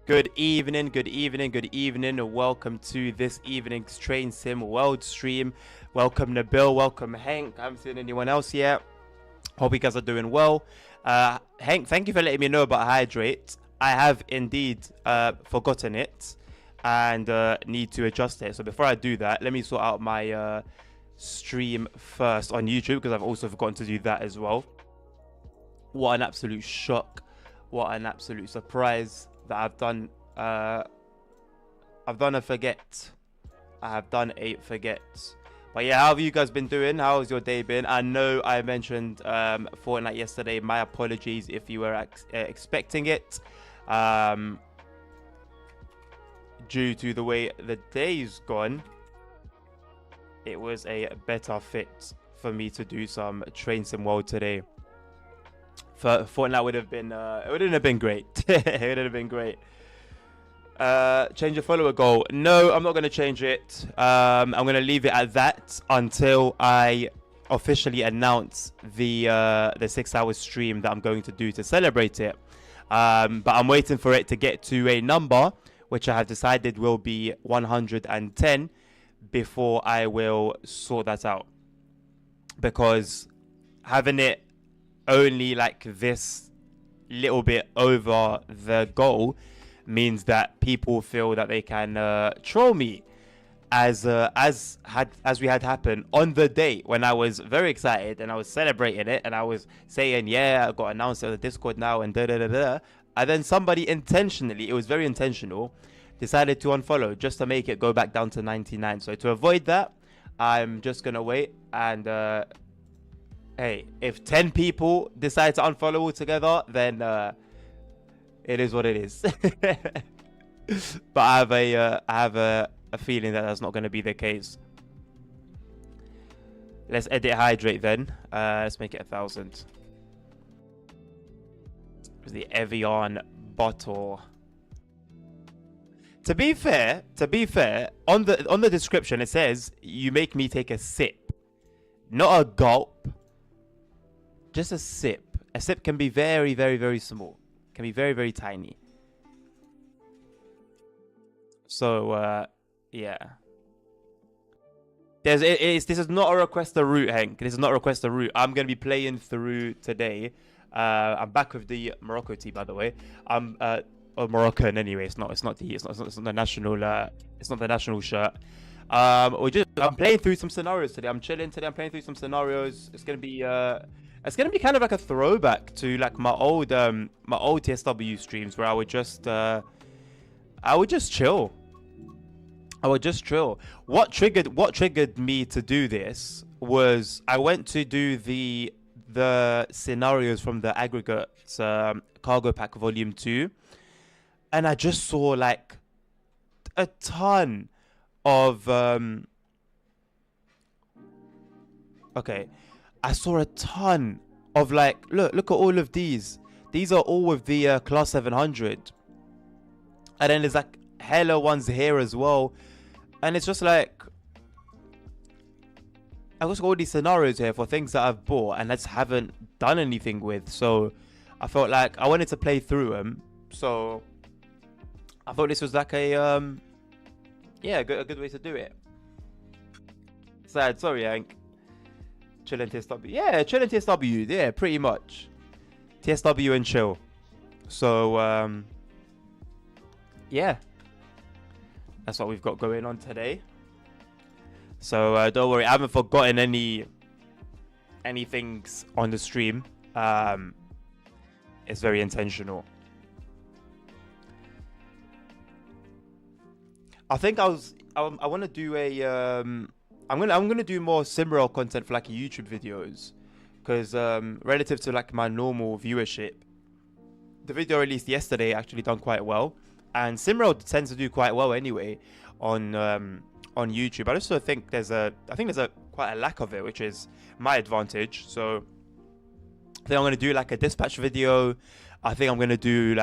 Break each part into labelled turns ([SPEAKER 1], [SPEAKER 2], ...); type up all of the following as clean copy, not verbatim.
[SPEAKER 1] Good evening, good evening, good evening. Welcome to this evening's Train Sim World stream. Welcome Nabil, welcome Hank. I haven't seen anyone else yet. Hope you guys are doing well. Hank, thank you for letting me know about Hydrate. I have indeed forgotten it and need to adjust it. So before I do that, let me sort out my stream first on YouTube, because I've also forgotten to do that as well. What an absolute shock. What an absolute surprise that I've done a forget. I have done a forget. But yeah, how have you guys been doing? How's your day been? I know I mentioned Fortnite yesterday. My apologies if you were expecting it. Due to the way the day's gone, it was a better fit for me to do some Train Sim World today. Fortnite would have been it wouldn't have been great. It would have been great. Change your follower goal. No, I'm not going to change it. I'm going to leave it at that until I officially announce the 6-hour stream that I'm going to do to celebrate it. But I'm waiting for it to get to a number which I have decided will be 110 before I will sort that out. Because having it only like this little bit over the goal means that people feel that they can troll me, as we had happened on the day when I was very excited and I was celebrating it and I was saying, yeah, I got announced on the Discord now and and then somebody intentionally, it was very intentional, decided to unfollow just to make it go back down to 99. So to avoid that, I'm just gonna wait and hey, if 10 people decide to unfollow altogether, then it is what it is. But I have a feeling that that's not going to be the case. Let's edit Hydrate then. Let's make it 1,000. The Evian bottle. To be fair, on the description it says you make me take a sip, not a gulp. Just a sip. A sip can be very, very, very small. Can be very, very tiny. So, yeah. This is not a request a route, Hank. This is not a request a route. I'm gonna be playing through today. I'm back with the Morocco team, by the way. I'm Moroccan anyway. It's not the national shirt. I'm playing through some scenarios today. I'm chilling today. I'm playing through some scenarios. It's gonna be kind of like a throwback to like my old TSW streams where I would just chill. What triggered me to do this was I went to do the scenarios from the aggregate cargo pack volume 2, and I just saw like a ton of I saw a ton of like, look at all of these. These are all with the class 700. And then there's like hella ones here as well. And it's just like, I've just got all these scenarios here for things that I've bought and I just haven't done anything with. So I felt like I wanted to play through them. So I thought this was like a good way to do it. Sad, sorry, Hank. Chill and TSW. Yeah, chill and TSW. Yeah, pretty much. TSW and chill. So, yeah. That's what we've got going on today. So, don't worry. I haven't forgotten any things on the stream. It's very intentional. I think I want to do a... I'm gonna do more Simrail content for like YouTube videos, because relative to like my normal viewership, the video released yesterday actually done quite well, and Simrail tends to do quite well anyway on YouTube. I also think there's quite a lack of it, which is my advantage. So I think I'm gonna do like a dispatch video. I think I'm gonna do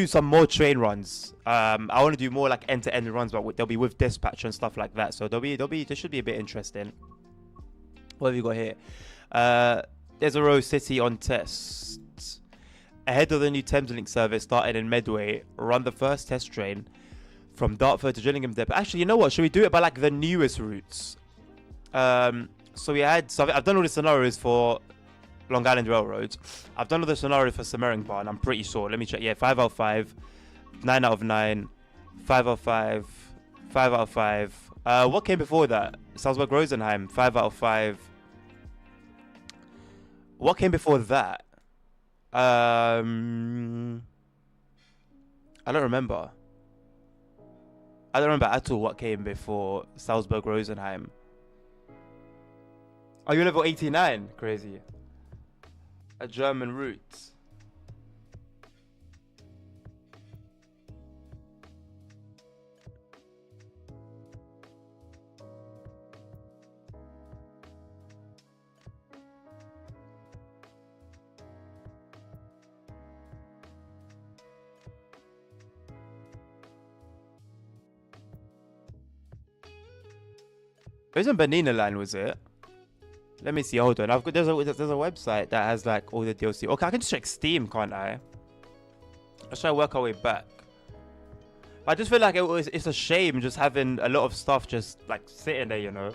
[SPEAKER 1] some more train runs. I want to do more like end-to-end runs, but they'll be with dispatch and stuff like that. So this should be a bit interesting. What have you got here? There's a Rose City on test. ahead of the new Thameslink service starting in Medway, run the first test train from Dartford to Gillingham Depot. Actually, you know what? Should we do it by like the newest routes? So I've done all the scenarios for Long Island Railroad. I've done all the scenarios for Semmeringbahn. I'm pretty sure. Let me check. Yeah, 5 out of 5, 9 out of 9, 5 out of 5, 5 out of 5. What came before that? Salzburg Rosenheim, 5 out of 5. What came before that? I don't remember. I don't remember at all what came before Salzburg Rosenheim. Are you level 89? Crazy. A German route. It wasn't Banana Line, was it? Let me see. Hold on. There's a website that has like all the DLC. Okay, I can just check Steam, can't I? Let's try to work our way back. But I just feel like it's a shame just having a lot of stuff just like sitting there, you know.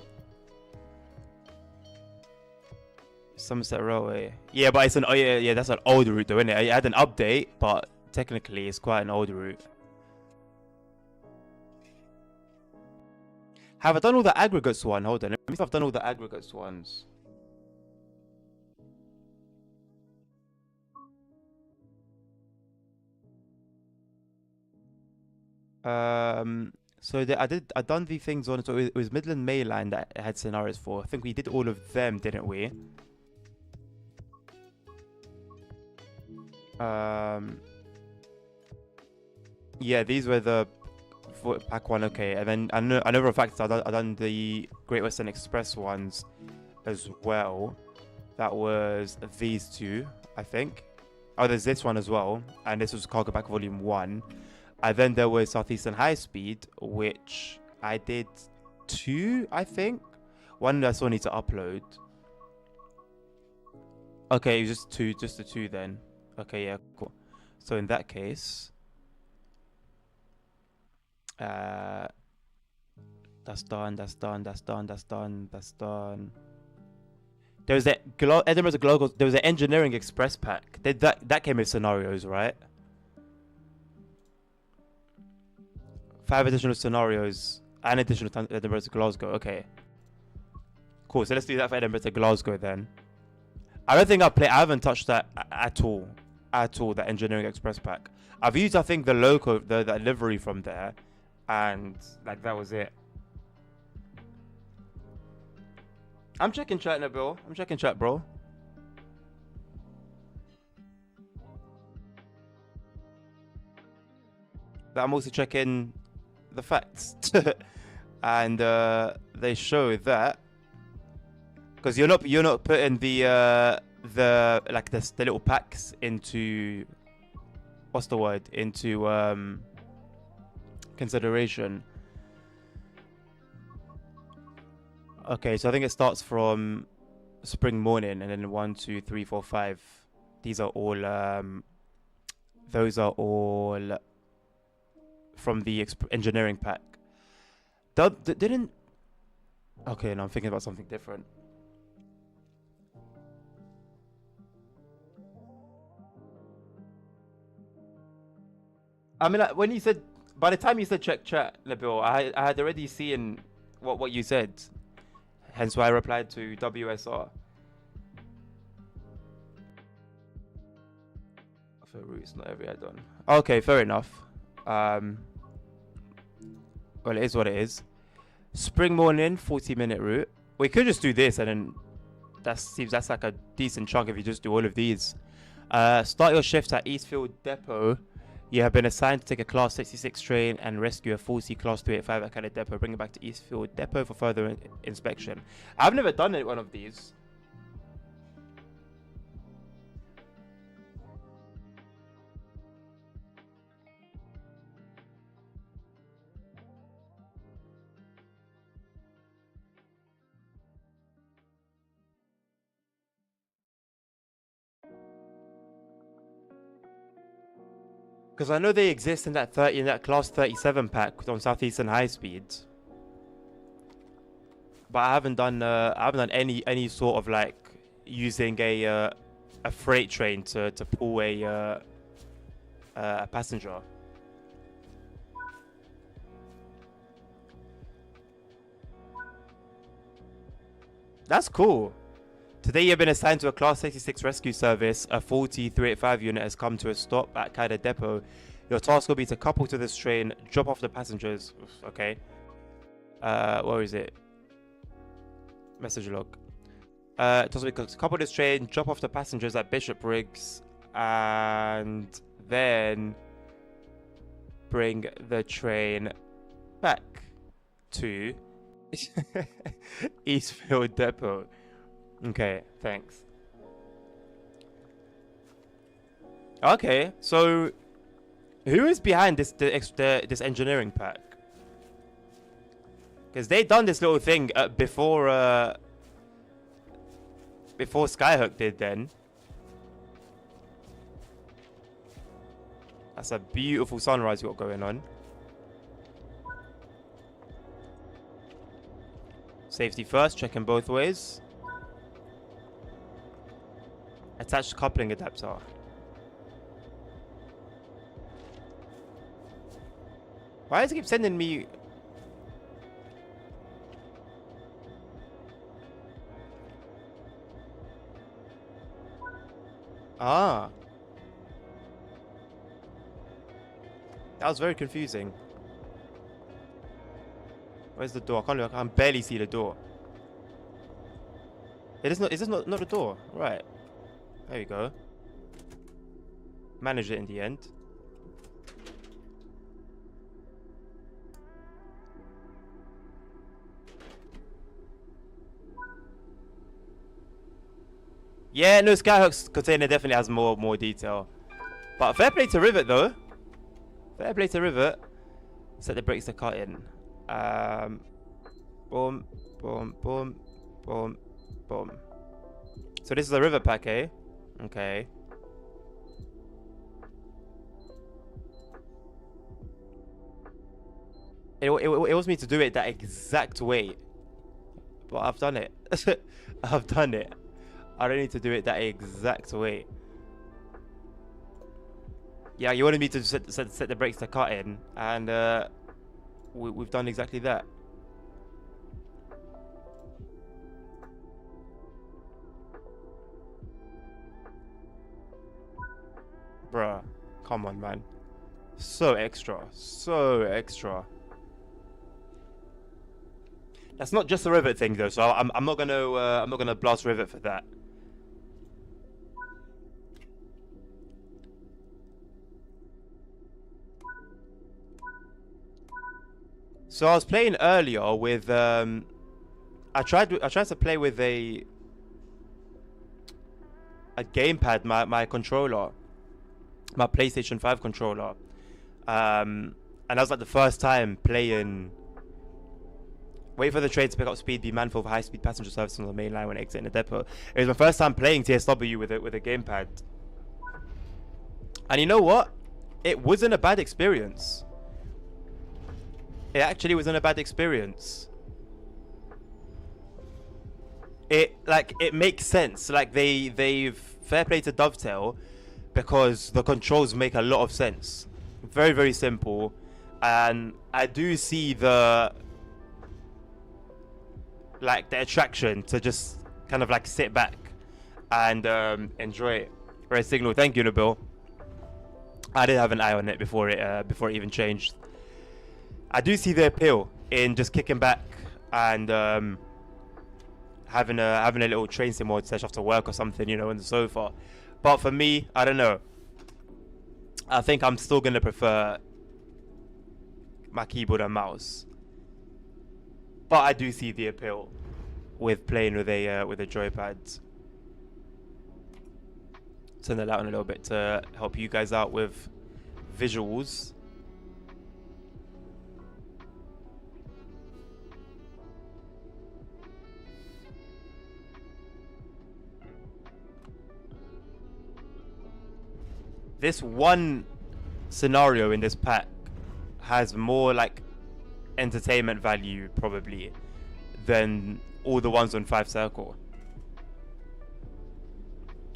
[SPEAKER 1] Somerset Railway. Yeah, but it's an yeah, that's an old route though, isn't it? It had an update, but technically it's quite an old route. Have I done all the aggregates one? Hold on. Let me see if I've done all the aggregates ones. So I done the things on it. So it was Midland Main Line that it had scenarios for. I think we did all of them, didn't we? Yeah, these were the pack one. Okay, and then I know for a fact I done the Great Western Express ones as well. That was these two, I think. Oh, there's this one as well, and this was Cargo Pack Volume 1. And then there was Southeastern High Speed, which I did 2, I think. One I still need to upload. Okay, it was just the 2 then. Okay, yeah, cool. So in that case, that's done. There was Edinburgh to Glasgow. There was an Engineering Express pack. That came with scenarios, right? 5 additional scenarios and additional Edinburgh to Glasgow. Okay, cool. So let's do that for Edinburgh to Glasgow then. I don't think I haven't touched that at all. That Engineering Express pack. I've used, I think, the local, the livery from there, and like that was it. I'm checking chat, Nabil. I'm checking chat, bro. But I'm also checking the facts, and they show that because you're not putting the little packs into what's the word into consideration. Okay, so I think it starts from spring morning, and then 1, 2, 3, 4, 5. These are all those are all from the engineering pack. Didn't. Okay, no, I'm thinking about something different. I mean, when you said, by the time you said check chat, Nabil, I had already seen what you said. Hence why I replied to WSR. For routes, not every add-on. Okay, fair enough. Well, it is what it is. Spring morning, 40-minute route. We could just do this, and then that's like a decent chunk if you just do all of these. Start your shift at Eastfield Depot. You have been assigned to take a Class 66 train and rescue a 40 Class 285 at Canada Depot. Bring it back to Eastfield Depot for further inspection. I've never done one of these. Because I know they exist in that class 37 pack on Southeastern High Speed. But I haven't done any sort of like using a freight train to pull a passenger. That's cool. Today you've been assigned to a Class 86 rescue service. A 4385 unit has come to a stop at Kaida Depot. Your task will be to couple to this train, drop off the passengers. Okay. Where is it? Message log. Task will be to couple this train, drop off the passengers at Bishop Briggs, and then bring the train back to Eastfield Depot. Okay, thanks. Okay, so who is behind this this engineering pack? Because they done this little thing before Skyhook did. Then that's a beautiful sunrise you got going on. Safety first, checking both ways. Attached coupling adapter. Why does it keep sending me? Ah. That was very confusing. Where's the door? I can barely see the door. Is this not the door? Right. There you go. Managed it in the end. Yeah, no, Skyhook's container definitely has more detail. But fair play to Rivet though. Fair play to Rivet. Set the brakes to cut in. Boom, boom, boom, boom, boom. So this is a Rivet pack, eh? Okay. It wants me to do it that exact way. But I've done it. I've done it. I don't need to do it that exact way. Yeah, you wanted me to set the brakes to cut in, and we've done exactly that. Bruh, come on, man. So extra, so extra. That's not just a Rivet thing though, so I'm not gonna blast Rivet for that. So I was playing earlier with I tried to play with a gamepad, my controller, my PlayStation 5 controller, and that was like the first time playing. Wait for the train to pick up speed. Be mindful of high-speed passenger service on the main line when exiting the depot. It was my first time playing TSW with a gamepad, and you know what? It wasn't a bad experience. It actually wasn't a bad experience. It makes sense. Like they've fair play to Dovetail, because the controls make a lot of sense. Very, very simple, and I do see the attraction to just kind of like sit back and enjoy it. Red Signal, thank you, Nabil. I did have an eye on it before it even changed. I do see the appeal in just kicking back and having a little train sim mode session after work or something, you know, on the sofa. But for me, I don't know. I think I'm still gonna prefer my keyboard and mouse. But I do see the appeal with playing with a joypad. Turn that out in a little bit to help you guys out with visuals. This one scenario in this pack has more like entertainment value probably than all the ones on 5 Circle.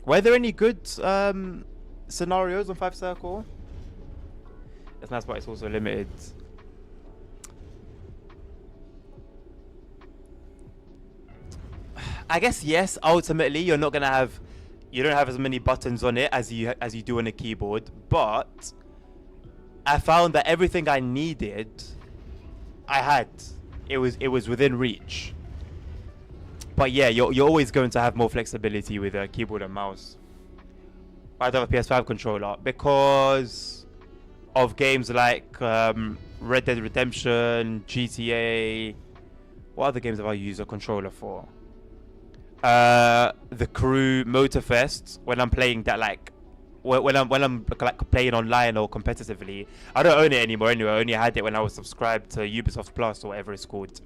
[SPEAKER 1] Were there any good scenarios on 5 Circle? That's why it's also limited. I guess yes. Ultimately, you don't have as many buttons on it as you do on a keyboard. But I found that everything I needed, I had. It was within reach. But yeah, you're always going to have more flexibility with a keyboard and mouse. I don't have a PS5 controller because of games like Red Dead Redemption, GTA. What other games have I used a controller for? The Crew, Motorfest. When I'm playing that, like when I'm like playing online or competitively, I don't own it anymore. Anyway, I only had it when I was subscribed to Ubisoft Plus or whatever it's called.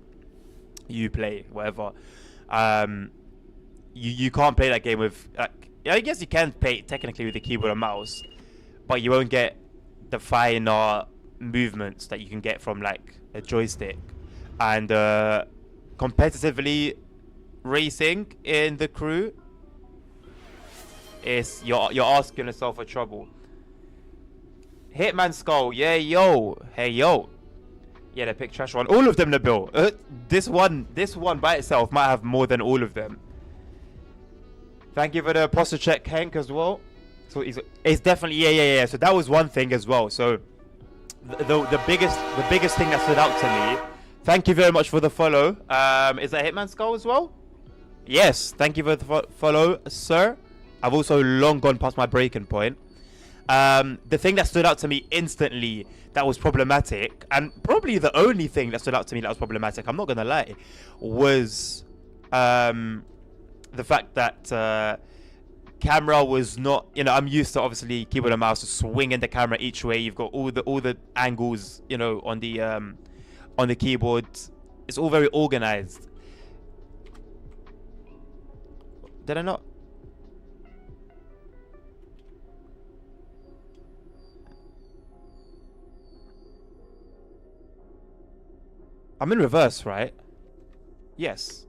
[SPEAKER 1] Uplay, whatever. You can't play that game with. I guess you can play technically with the keyboard and mouse, but you won't get the finer movements that you can get from like a joystick. And competitively racing in the Crew, is you're asking yourself for trouble. Hitman Skull, yeah, yo, hey yo, yeah, they picked trash one. All of them, Nabil. This one by itself might have more than all of them. Thank you for the posture check, Hank, as well. So it's definitely yeah. So that was one thing as well. So the biggest thing that stood out to me. Thank you very much for the follow. Is that Hitman Skull as well? Yes, thank you for the follow, sir. I've also long gone past my breaking point. The thing that stood out to me instantly that was problematic, and probably the only thing that stood out to me that was problematic, I'm not gonna lie, was the fact that camera was not, I'm used to obviously keyboard and mouse swinging the camera each way. You've got all the angles, on the keyboard. It's all very organized. Did I not? I'm in reverse, right? Yes.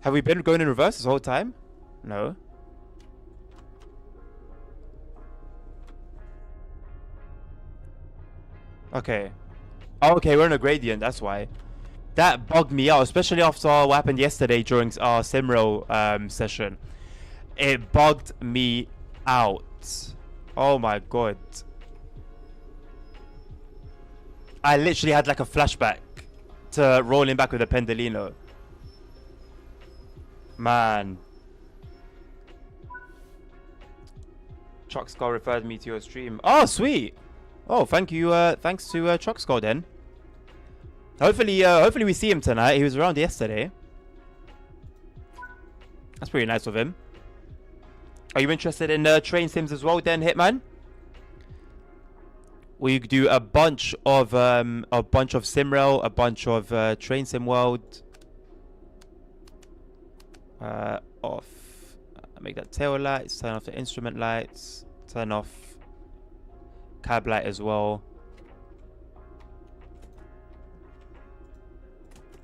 [SPEAKER 1] Have we been going in reverse this whole time? No. Okay. Oh, okay, we're in a gradient, that's why. That bugged me out, especially after what happened yesterday during our Simro session. It bugged me out. Oh my god. I literally had like a flashback to rolling back with a Pendolino. Man. Chuck Skull referred me to your stream. Oh, sweet. Oh, thank you. Thanks to Chuck Skull then. Hopefully we see him tonight. He was around yesterday. That's pretty nice of him. Are you interested in train sims as well then, Hitman? We do a bunch of Simrail, a bunch of Train Sim World. Off. Make that tail lights. Turn off the instrument lights. Turn off cab light as well.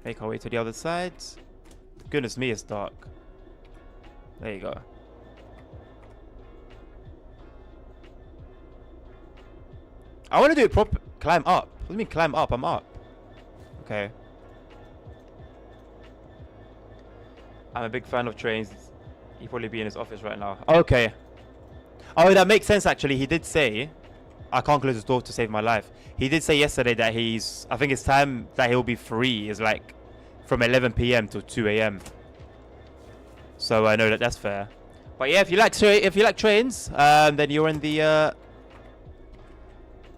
[SPEAKER 1] Make our way to the other side. Goodness me, it's dark. There you go. I want to do it proper. Climb up. What do you mean climb up? I'm up. Okay. I'm a big fan of trains. He'd probably be in his office right now. Okay. Oh, that makes sense actually. He did say, I can't close his door to save my life. He did say yesterday that I think his time that he'll be free is like from 11 p.m. to 2 a.m. So I know that's fair. But yeah, if you like trains, then you're in the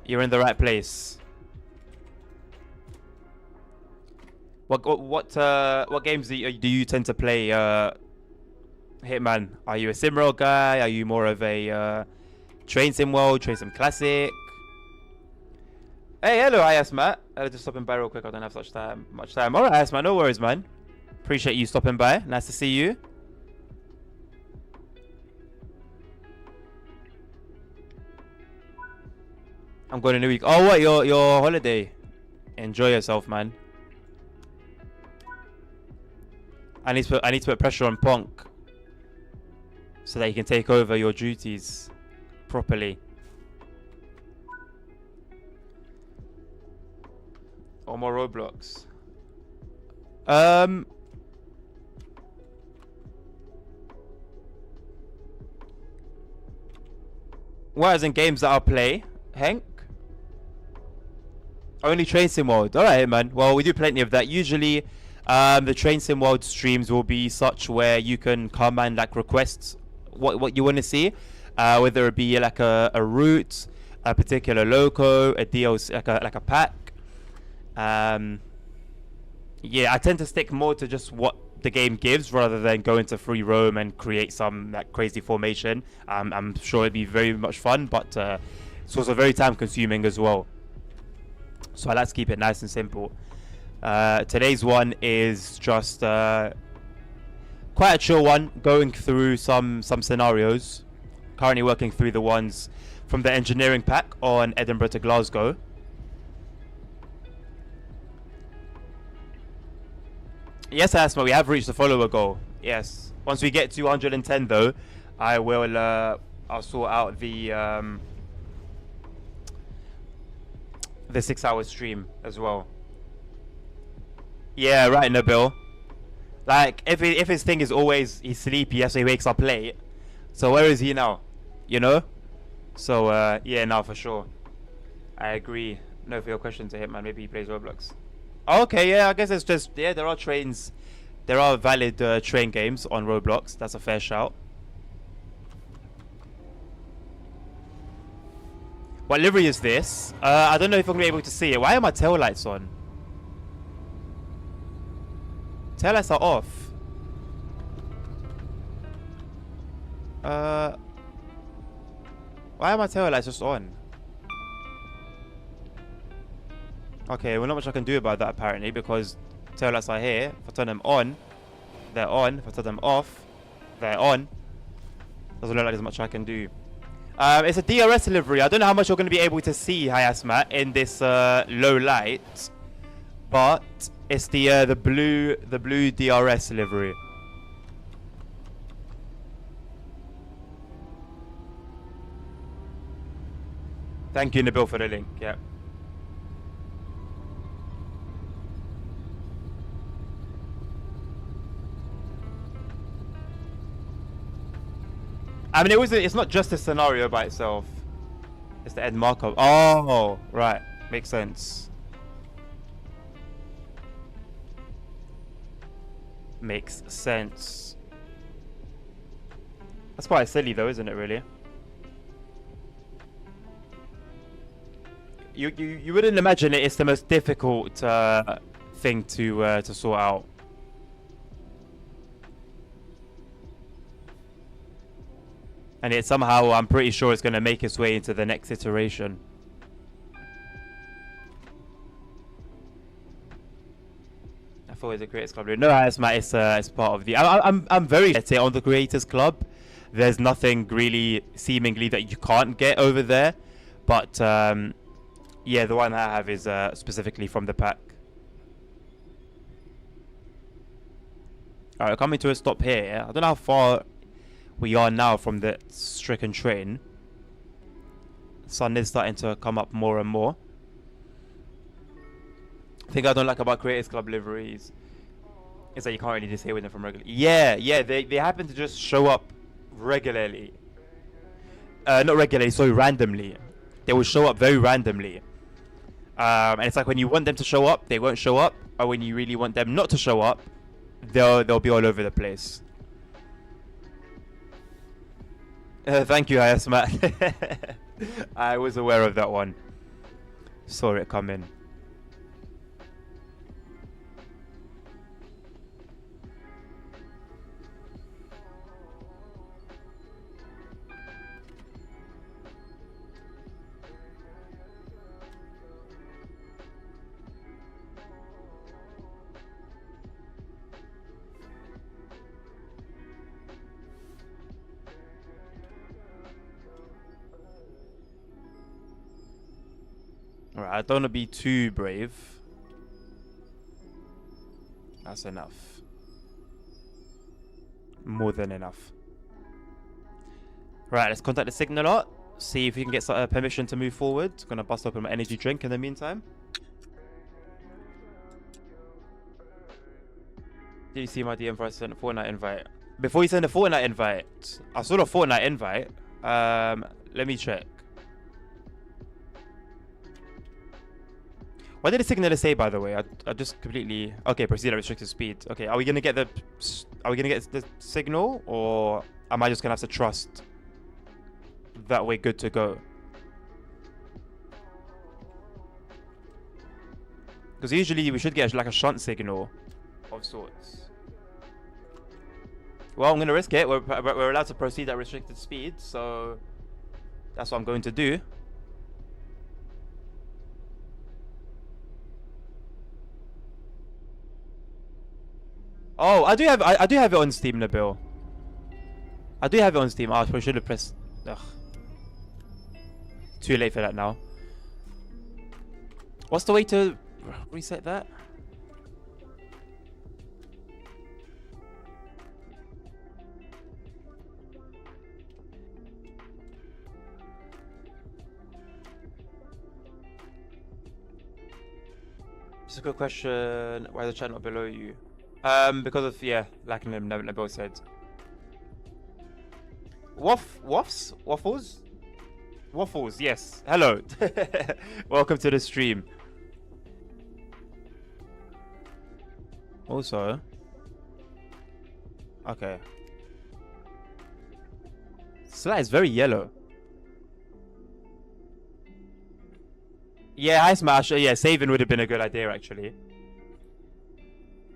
[SPEAKER 1] right place. What games do you tend to play, Hitman? Are you a Simroll guy? Are you more of a Train Sim World, Train Sim Classic? Hey, hello, IS Matt. Just stopping by real quick. I don't have much time. All right, IS Matt, no worries, man. Appreciate you stopping by. Nice to see you. I'm going in a week. Oh, what? Your holiday? Enjoy yourself, man. I need to put pressure on Punk so that he can take over your duties properly. Or more Roblox. What as in games that I'll play, Hank? Only Train Sim World. Alright, man. Well, we do plenty of that. Usually, the Train Sim World streams will be such where you can come and like request what you want to see, whether it be like a route, a particular loco, a DLC, like a pack. Yeah, I tend to stick more to just what the game gives rather than go into free roam and create some like crazy formation. I'm sure it'd be very much fun, but it's also very time consuming as well. So I like to keep it nice and simple. Today's one is just quite a chill one, going through some scenarios. Currently working through the ones from the engineering pack on Edinburgh to Glasgow. Yes, Asma, we have reached the follower goal. Yes. Once we get to 110 though, I will I'll sort out the 6-hour stream as well. Yeah, right, Nabil. Like if his thing is always he's sleepy, so he wakes up late. So where is he now? You know? So yeah, now for sure. I agree. No, for your question to him, man. Maybe he plays Roblox. Okay, yeah, I guess it's just there are trains, there are valid train games on Roblox. That's a fair shout. What livery is this? I don't know if I'm gonna be able to see it. Why are my tail lights on? Tail lights are off. Why are my tail lights just on? Okay, well, not much I can do about that apparently because tail lights are here. If I turn them on, they're on. If I turn them off, they're on. Doesn't look like there's much I can do. It's a DRS livery. I don't know how much you're going to be able to see, Hayasma, in this low light, but it's the blue DRS livery. Thank you, Nabil, for the link. Yeah. I mean, it's not just a scenario by itself. It's the Ed Markov. Oh, right. Makes sense. Makes sense. That's quite silly though, isn't it, really? You wouldn't imagine it's the most difficult thing to sort out. And it somehow, I'm pretty sure it's going to make its way into the next iteration. I thought it was a Creators Club. No, it's part of the... I'm very... Let's say on the Creators Club, there's nothing really seemingly that you can't get over there. But, yeah, the one I have is specifically from the pack. Alright, coming to a stop here. I don't know how far we are now from the stricken train. The sun is starting to come up more and more. The thing I don't like about Creators Club liveries is that you can't really disable them from regularly. Yeah, they happen to just show up regularly. Not regularly, sorry, randomly. They will show up very randomly. And it's like when you want them to show up, they won't show up. Or when you really want them not to show up, they'll be all over the place. Thank you, Hayasmat. I was aware of that one. Saw it come in. Alright, I don't want to be too brave. That's enough. More than enough. Right, let's contact the signaler. See if we can get permission to move forward. Gonna bust open my energy drink in the meantime. Did you see my DM for I sent a Fortnite invite? Before you send a Fortnite invite, I saw the Fortnite invite. Let me check. What did the signaler say, by the way? I just completely... Okay, proceed at restricted speed. Okay, are we gonna get the... Are we gonna get the signal? Or am I just gonna have to trust that we're good to go? Because usually we should get like a shunt signal of sorts. Well, I'm gonna risk it. We're allowed to proceed at restricted speed, so that's what I'm going to do. Oh, I do have it on Steam, Nabil. I do have it on Steam. I should have pressed. Ugh. Too late for that now. What's the way to reset that? It's a good question. Why is the chat not below you? Because of, yeah, lacking them, Nabil said. Waffles? Waffles, yes. Hello. Welcome to the stream. Also, okay. This light is very yellow. Yeah, I smash. Yeah, saving would have been a good idea actually.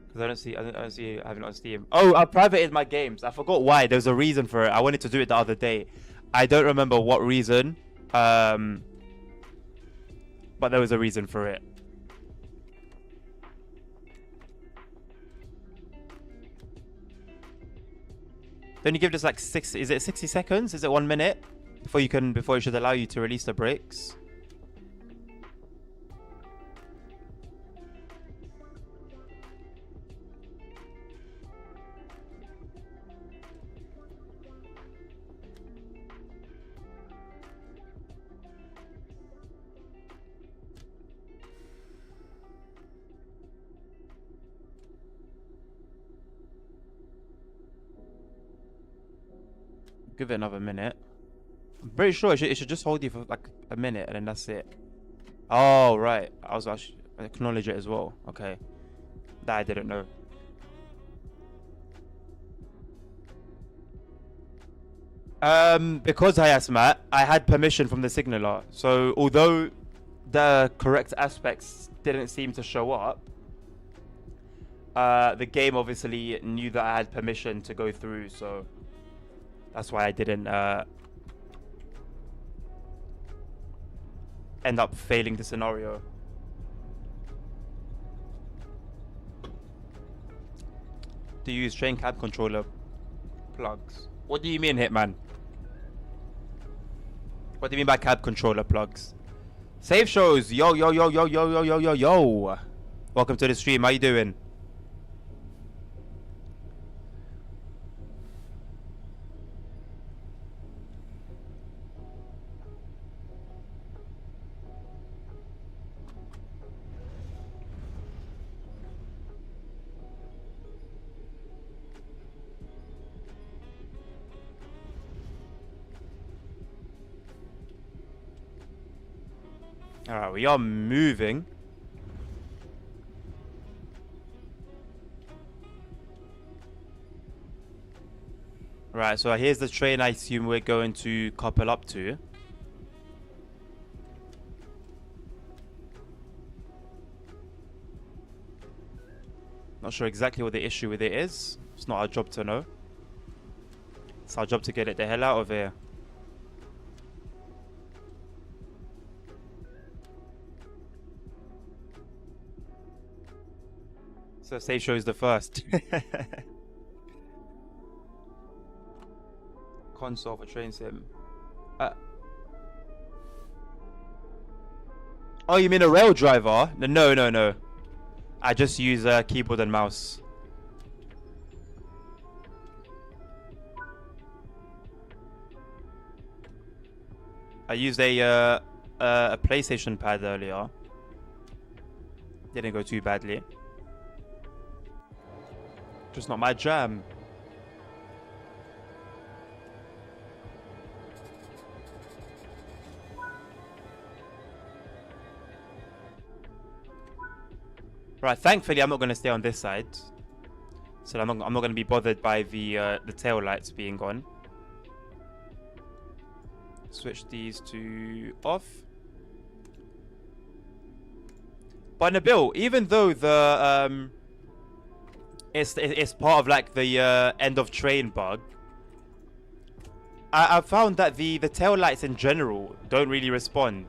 [SPEAKER 1] Because I don't see having it on Steam. Oh, I privated my games. I forgot why. There's a reason for it. I wanted to do it the other day. I don't remember what reason. But there was a reason for it. Don't you give this like is it 60 seconds? Is it 1 minute? Before it should allow you to release the brakes? Give it another minute. I'm pretty sure it should just hold you for like a minute and then that's it. Oh, right. I should acknowledge it as well. Okay. That I didn't know. Because Hayasmat, I had permission from the signaler. So although the correct aspects didn't seem to show up, the game obviously knew that I had permission to go through, so that's why I didn't end up failing the scenario. Do you use train cab controller plugs? What do you mean, Hitman? What do you mean by cab controller plugs? Save shows. Yo. Welcome to the stream. How you doing? Alright, we are moving. Right, so here's the train I assume we're going to couple up to. Not sure exactly what the issue with it is. It's not our job to know. It's our job to get it the hell out of here. So save show is the first. Console for train sim. Oh, you mean a rail driver? No, no, no. I just use keyboard and mouse. I used a PlayStation pad earlier. Didn't go too badly. Just not my jam. Right, thankfully I'm not going to stay on this side. So I'm not going to be bothered by the tail lights being on. Switch these to off. But Nabil, even though the it's part of like the end of train bug, I found that the tail lights in general don't really respond.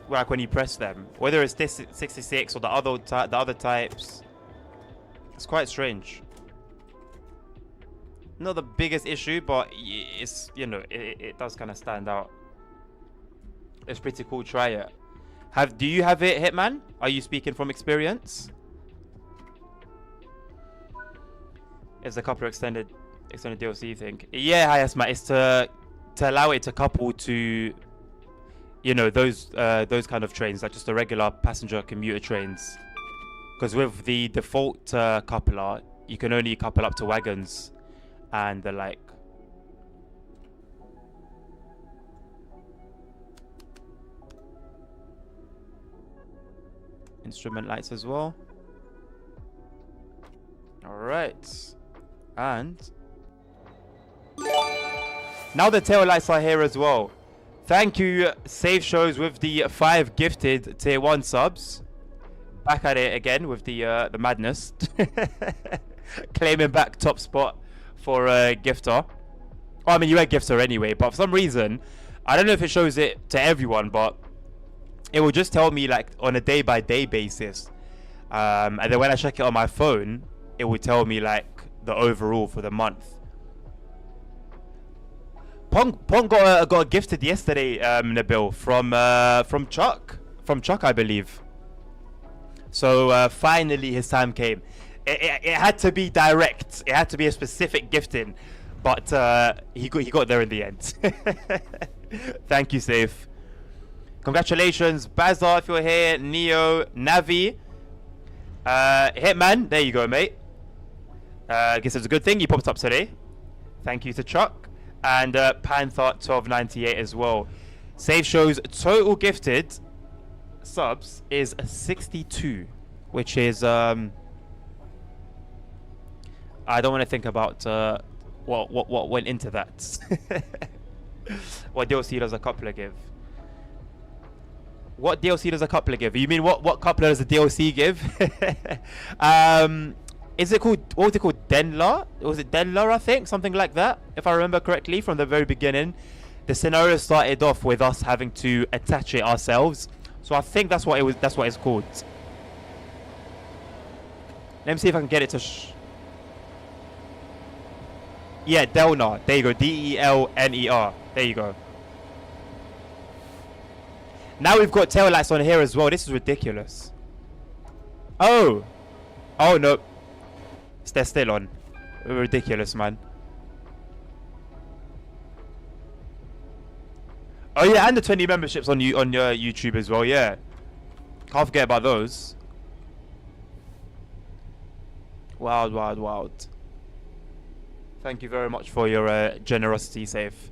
[SPEAKER 1] Like when you press them, whether it's this 66 or the other types, it's quite strange. Not the biggest issue, but it's, you know, it does kind of stand out. It's pretty cool. Try it. Do you have it, Hitman? Are you speaking from experience? It's a couple of extended DLC thing. Yeah, Hayasma, it's to allow it to couple to, you know, those kind of trains, like just the regular passenger commuter trains. Because with the default coupler, you can only couple up to wagons and the like. Instrument lights as well. All right, and now the tail lights are here as well. Thank you, Save Shows, with the 5 gifted tier 1 subs. Back at it again with the madness. Claiming back top spot for Gifter. Oh, I mean, you had Gifter anyway, but for some reason, I don't know if it shows it to everyone, but it will just tell me like on a day-by-day basis. And then when I check it on my phone, it will tell me like the overall for the month. Pong got gifted yesterday, Nabil, from Chuck. From Chuck, I believe. So finally his time came. It had to be direct. It had to be a specific gifting, but he got there in the end. Thank you, Safe. Congratulations, Bazar, if you're here. Neo, Navi, Hitman. There you go, mate. I guess it's a good thing you popped up today. Thank you to Chuck and Panther 1298 as well. Save Shows total gifted subs is 62, which is I don't want to think about what went into that. What DLC does a coupler give? What DLC does a coupler give? You mean what coupler does a DLC give? Is it called, what was it called? Denla? Was it Denla, I think? Something like that, if I remember correctly from the very beginning. The scenario started off with us having to attach it ourselves. So I think that's what it was. That's what it's called. Let me see if I can get it to. Yeah, Delner. There you go. Delner. There you go. Now we've got tail lights on here as well. This is ridiculous. Oh. Oh no. They're still on. Ridiculous, man. Oh yeah, and the 20 memberships on your YouTube as well. Yeah, can't forget about those. Wild, wild, wild. Thank you very much for your generosity, Safe.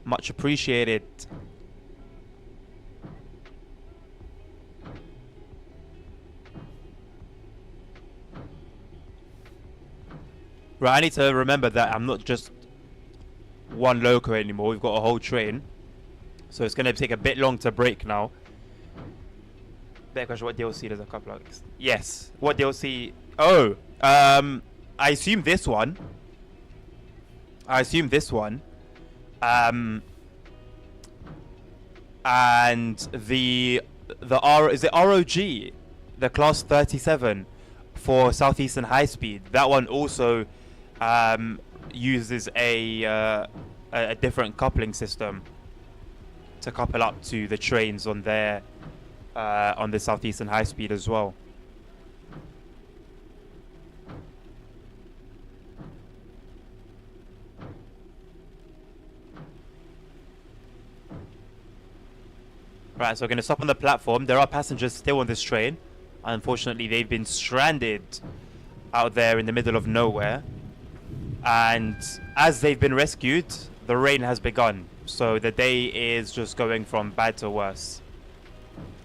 [SPEAKER 1] Much appreciated. Right, I need to remember that I'm not just one loco anymore. We've got a whole train, so it's going to take a bit long to break now. Better question, what DLC does a couple of... Yes, what DLC... Oh, I assume this one. And the is it ROG, the class 37 for Southeastern High Speed. That one also uses a different coupling system to couple up to the trains on their on the Southeastern High Speed as well. Right, so we're going to stop on the platform. There are passengers still on this train. Unfortunately, they've been stranded out there in the middle of nowhere. And as they've been rescued, the rain has begun. So the day is just going from bad to worse.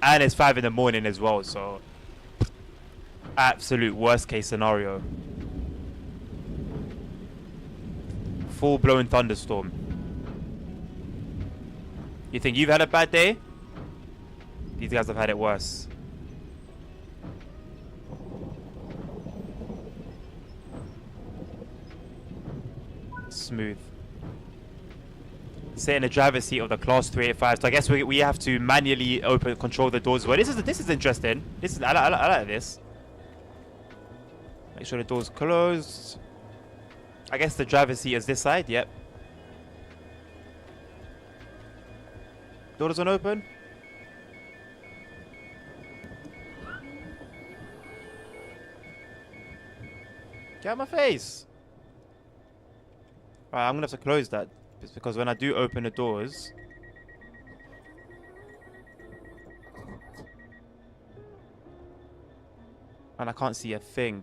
[SPEAKER 1] And it's 5 in the morning as well, so absolute worst case scenario. Full-blown thunderstorm. You think you've had a bad day? These guys have had it worse. Smooth. Sit in the driver's seat of the Class 385. So I guess we have to manually control the doors. Well, this is interesting. I like this. Make sure the door's closed. I guess the driver's seat is this side. Yep. Door doesn't open. Get out of my face! Right, I'm gonna have to close that. It's because when I do open the doors... And I can't see a thing.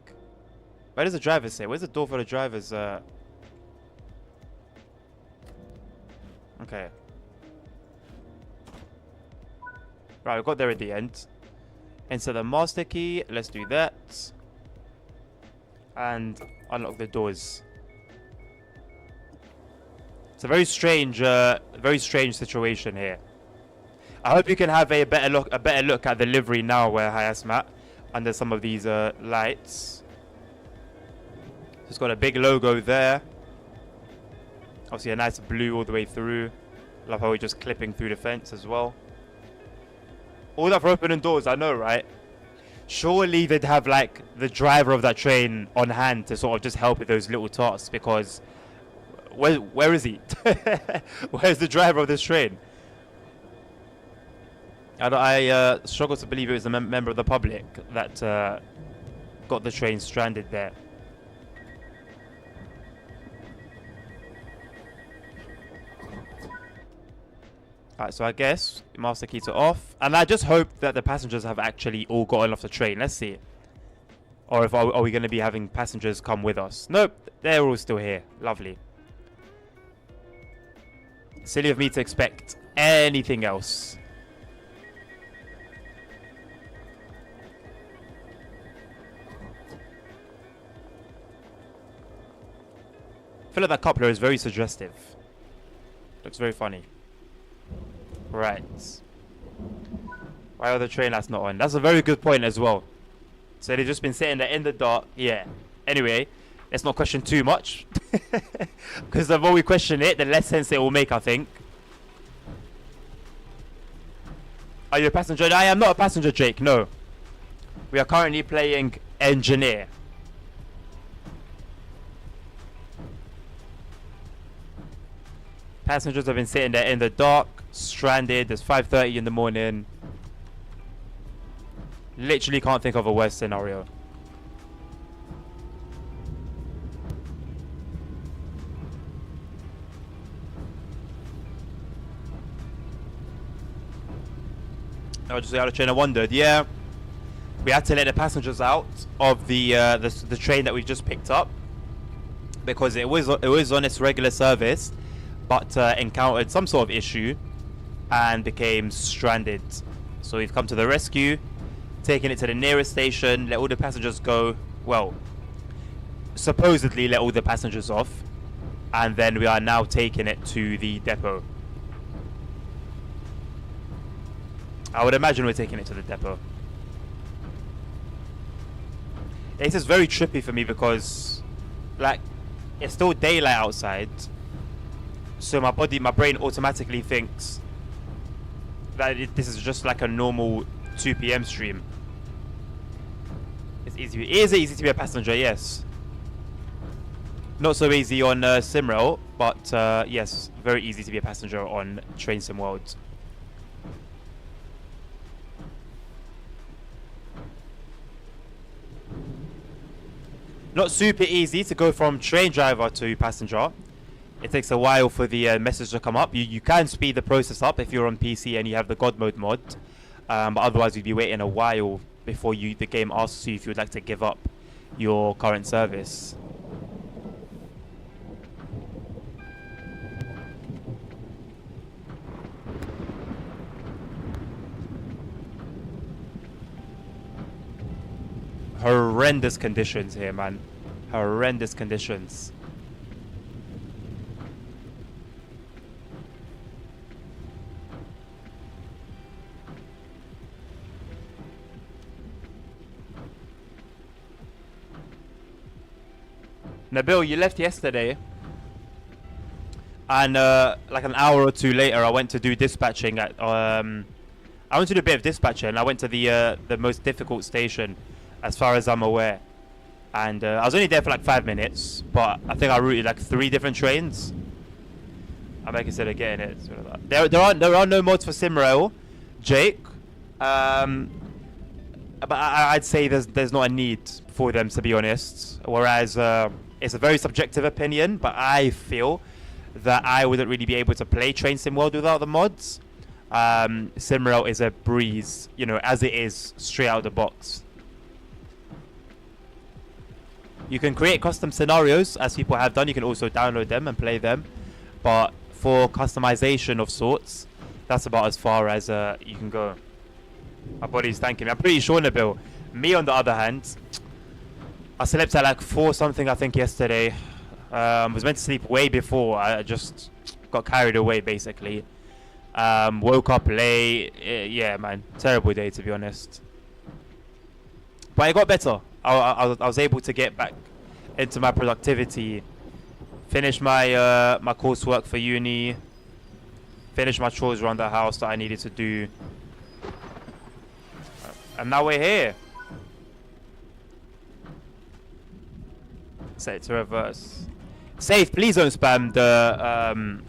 [SPEAKER 1] Where does the driver say? Where's the door for the drivers? Okay. Right, we got there at the end. Enter the master key. Let's do that. And unlock the doors. It's a very strange situation here. I hope you can have a better look at the livery now, where Hayasmat, under some of these lights. It's got a big logo there. Obviously a nice blue all the way through. Love how we're just clipping through the fence as well. All that for opening doors, I know, right? Surely they'd have like the driver of that train on hand to sort of just help with those little tasks, because where is he? Where's the driver of this train? I struggle to believe it was a member of the public that got the train stranded there. Alright, so I guess master keys are off. And I just hope that the passengers have actually all gotten off the train. Let's see. Or if are we going to be having passengers come with us? Nope, they're all still here. Lovely. Silly of me to expect anything else. I feel like that coupler is very suggestive. Looks very funny. Right. Why are the train lights not on? That's a very good point as well. So they've just been sitting there in the dark. Yeah. Anyway, let's not question too much. Because the more we question it, the less sense it will make, I think. Are you a passenger? I am not a passenger, Jake. No. We are currently playing engineer. Passengers have been sitting there in the dark, stranded. It's 5:30 in the morning. Literally can't think of a worse scenario. I was just out of train. I wondered. Yeah, we had to let the passengers out of the train that we just picked up because it was on its regular service, but encountered some sort of issue and became stranded. So we've come to the rescue, taken it to the nearest station, let all the passengers go. Well, supposedly let all the passengers off, and then we are now taking it to the depot. I would imagine we're taking it to the depot. This is very trippy for me because, like, it's still daylight outside. So my brain automatically thinks that this is just like a normal 2 PM stream. It's easy. It is easy to be a passenger, yes. Not so easy on SimRail, but yes, very easy to be a passenger on Train Sim World. Not super easy to go from train driver to passenger. It takes a while for the message to come up. You can speed the process up if you're on PC and you have the God Mode mod, but otherwise you'd be waiting a while before the game asks you if you would like to give up your current service. Horrendous conditions here, man. Horrendous conditions. Nabil, you left yesterday, and like an hour or two later, I went to do dispatching at I went to do a bit of dispatching. I went to the most difficult station, as far as I'm aware, and I was only there for like 5 minutes, but I think I routed like 3 different trains. I'm consider getting it. There are no mods for SimRail, Jake. But I'd say there's not a need for them, to be honest. Whereas it's a very subjective opinion, but I feel that I wouldn't really be able to play Train Sim World without the mods. SimRail is a breeze, you know, as it is straight out of the box. You can create custom scenarios, as people have done. You can also download them and play them. But for customization of sorts, that's about as far as you can go. My body's thanking me. I'm pretty sure, Nabil. Me, on the other hand, I slept at like 4 something, I think, yesterday. Was meant to sleep way before. I just got carried away, basically. Woke up late. Yeah, man. Terrible day, to be honest. But it got better. I was able to get back into my productivity. Finish my my coursework for uni. Finish my chores around the house that I needed to do. And now we're here. Set it to reverse. Safe, please don't spam the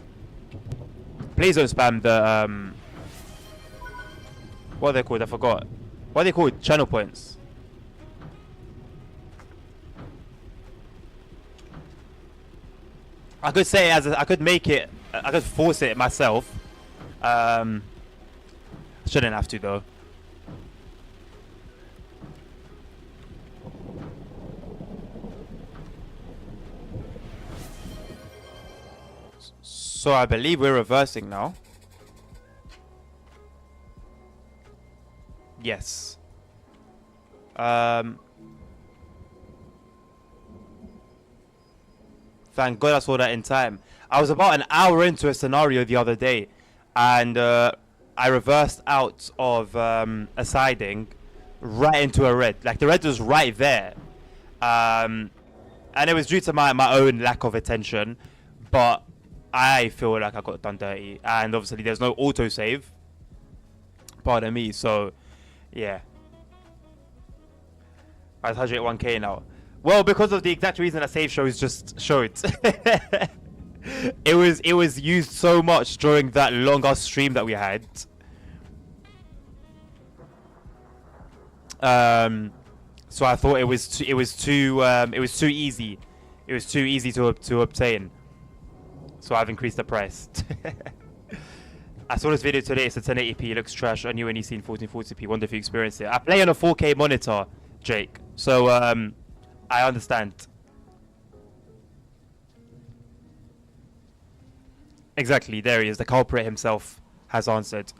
[SPEAKER 1] please don't spam the what are they called? I forgot. What are they called? Channel points. I could say I could make it. I could force it myself. Shouldn't have to though. So I believe we're reversing now. Yes. Thank God I saw that in time. I was about an hour into a scenario the other day, and I reversed out of a siding right into a red. Like, the red was right there. And it was due to my own lack of attention, but I feel like I got done dirty. And obviously there's no autosave. Pardon me, so yeah. I was 101k now. Well, because of the exact reason that save shows just showed. it was used so much during that longer stream that we had. So I thought it was too easy. It was too easy to obtain. So I've increased the price. I saw this video today. It's a 1080p. It looks trash. I knew any scene 1440p. Wonder if you experienced it. I play on a 4K monitor, Jake. So I understand. Exactly. There he is. The culprit himself has answered.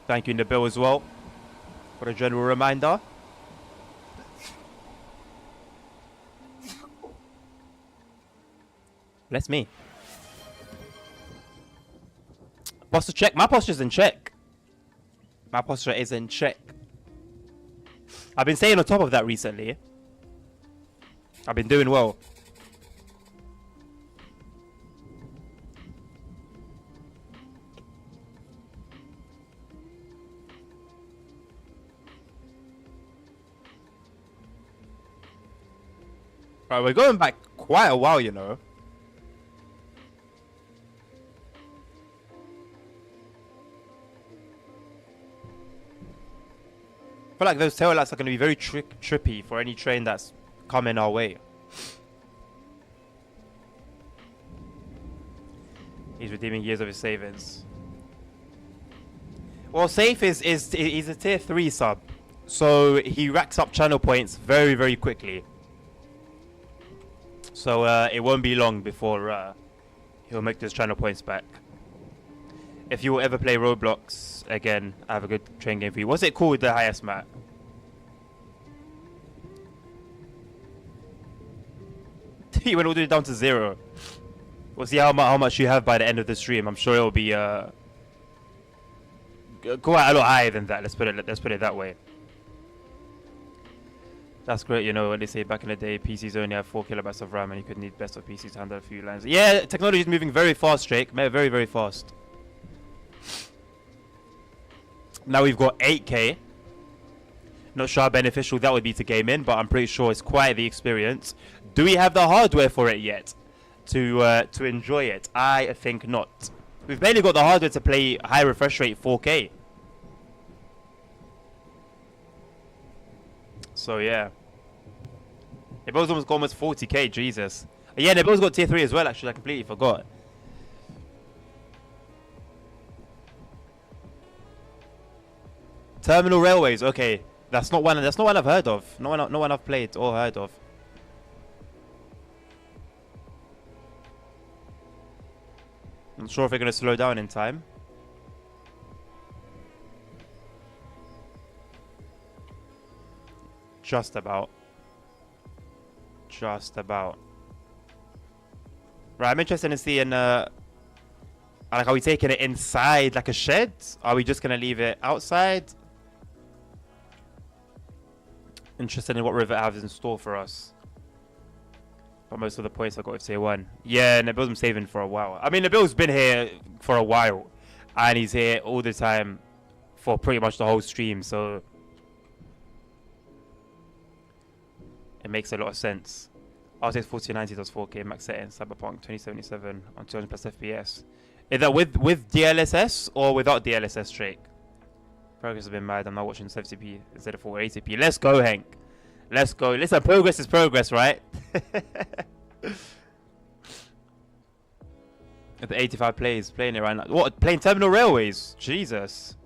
[SPEAKER 1] Thank you, Nabil, as well, for a general reminder. Bless me. Posture check. My posture's in check. My posture is in check. I've been staying on top of that recently. I've been doing well. Right, we're going back quite a while, you know. I feel like those tail lights are going to be very trippy for any train that's coming our way. He's redeeming years of his savings. Well, Safe is he's a tier 3 sub, so he racks up channel points very, very quickly. So it won't be long before he'll make those channel points back. If you will ever play Roblox again, I have a good train game for you. What's it called, the highest, Matt? You went all the way down to 0. We'll see how much you have by the end of the stream. I'm sure it'll be quite a lot higher than that. Let's put it that way. That's great, you know, when they say back in the day PCs only have 4 kilobytes of RAM and you could need best of PCs to handle a few lines. Yeah, technology is moving very fast, Drake. Very, very fast. Now we've got 8K. Not sure how beneficial that would be to game in, but I'm pretty sure it's quite the experience. Do we have the hardware for it yet to enjoy it? I think not. We've barely got the hardware to play high refresh rate 4K. So yeah. Nebul's almost 40K, Jesus. Yeah, Nebul's got tier 3 as well, actually. I completely forgot. Terminal Railways, okay. That's not one I've heard of. No one I've played or heard of. I'm not sure if they're gonna slow down in time. Just about. Right, I'm interested in seeing like, are we taking it inside like a shed? Are we just gonna leave it outside? Interested in what Rivet has in store for us. But most of the points I got with tier 1. Yeah, Nebul's been saving for a while. I mean, Nebul's been here for a while. And he's here all the time for pretty much the whole stream, so it makes a lot of sense. RTX 4090 does 4K max settings, Cyberpunk 2077 on 200 plus FPS. Is that with DLSS or without DLSS, Drake? Progress has been mad. I'm now watching 70p instead of 480p. Let's go, Hank. Let's go. Listen, progress is progress, right? The 85 players playing it right now. What? Playing Terminal Railways? Jesus.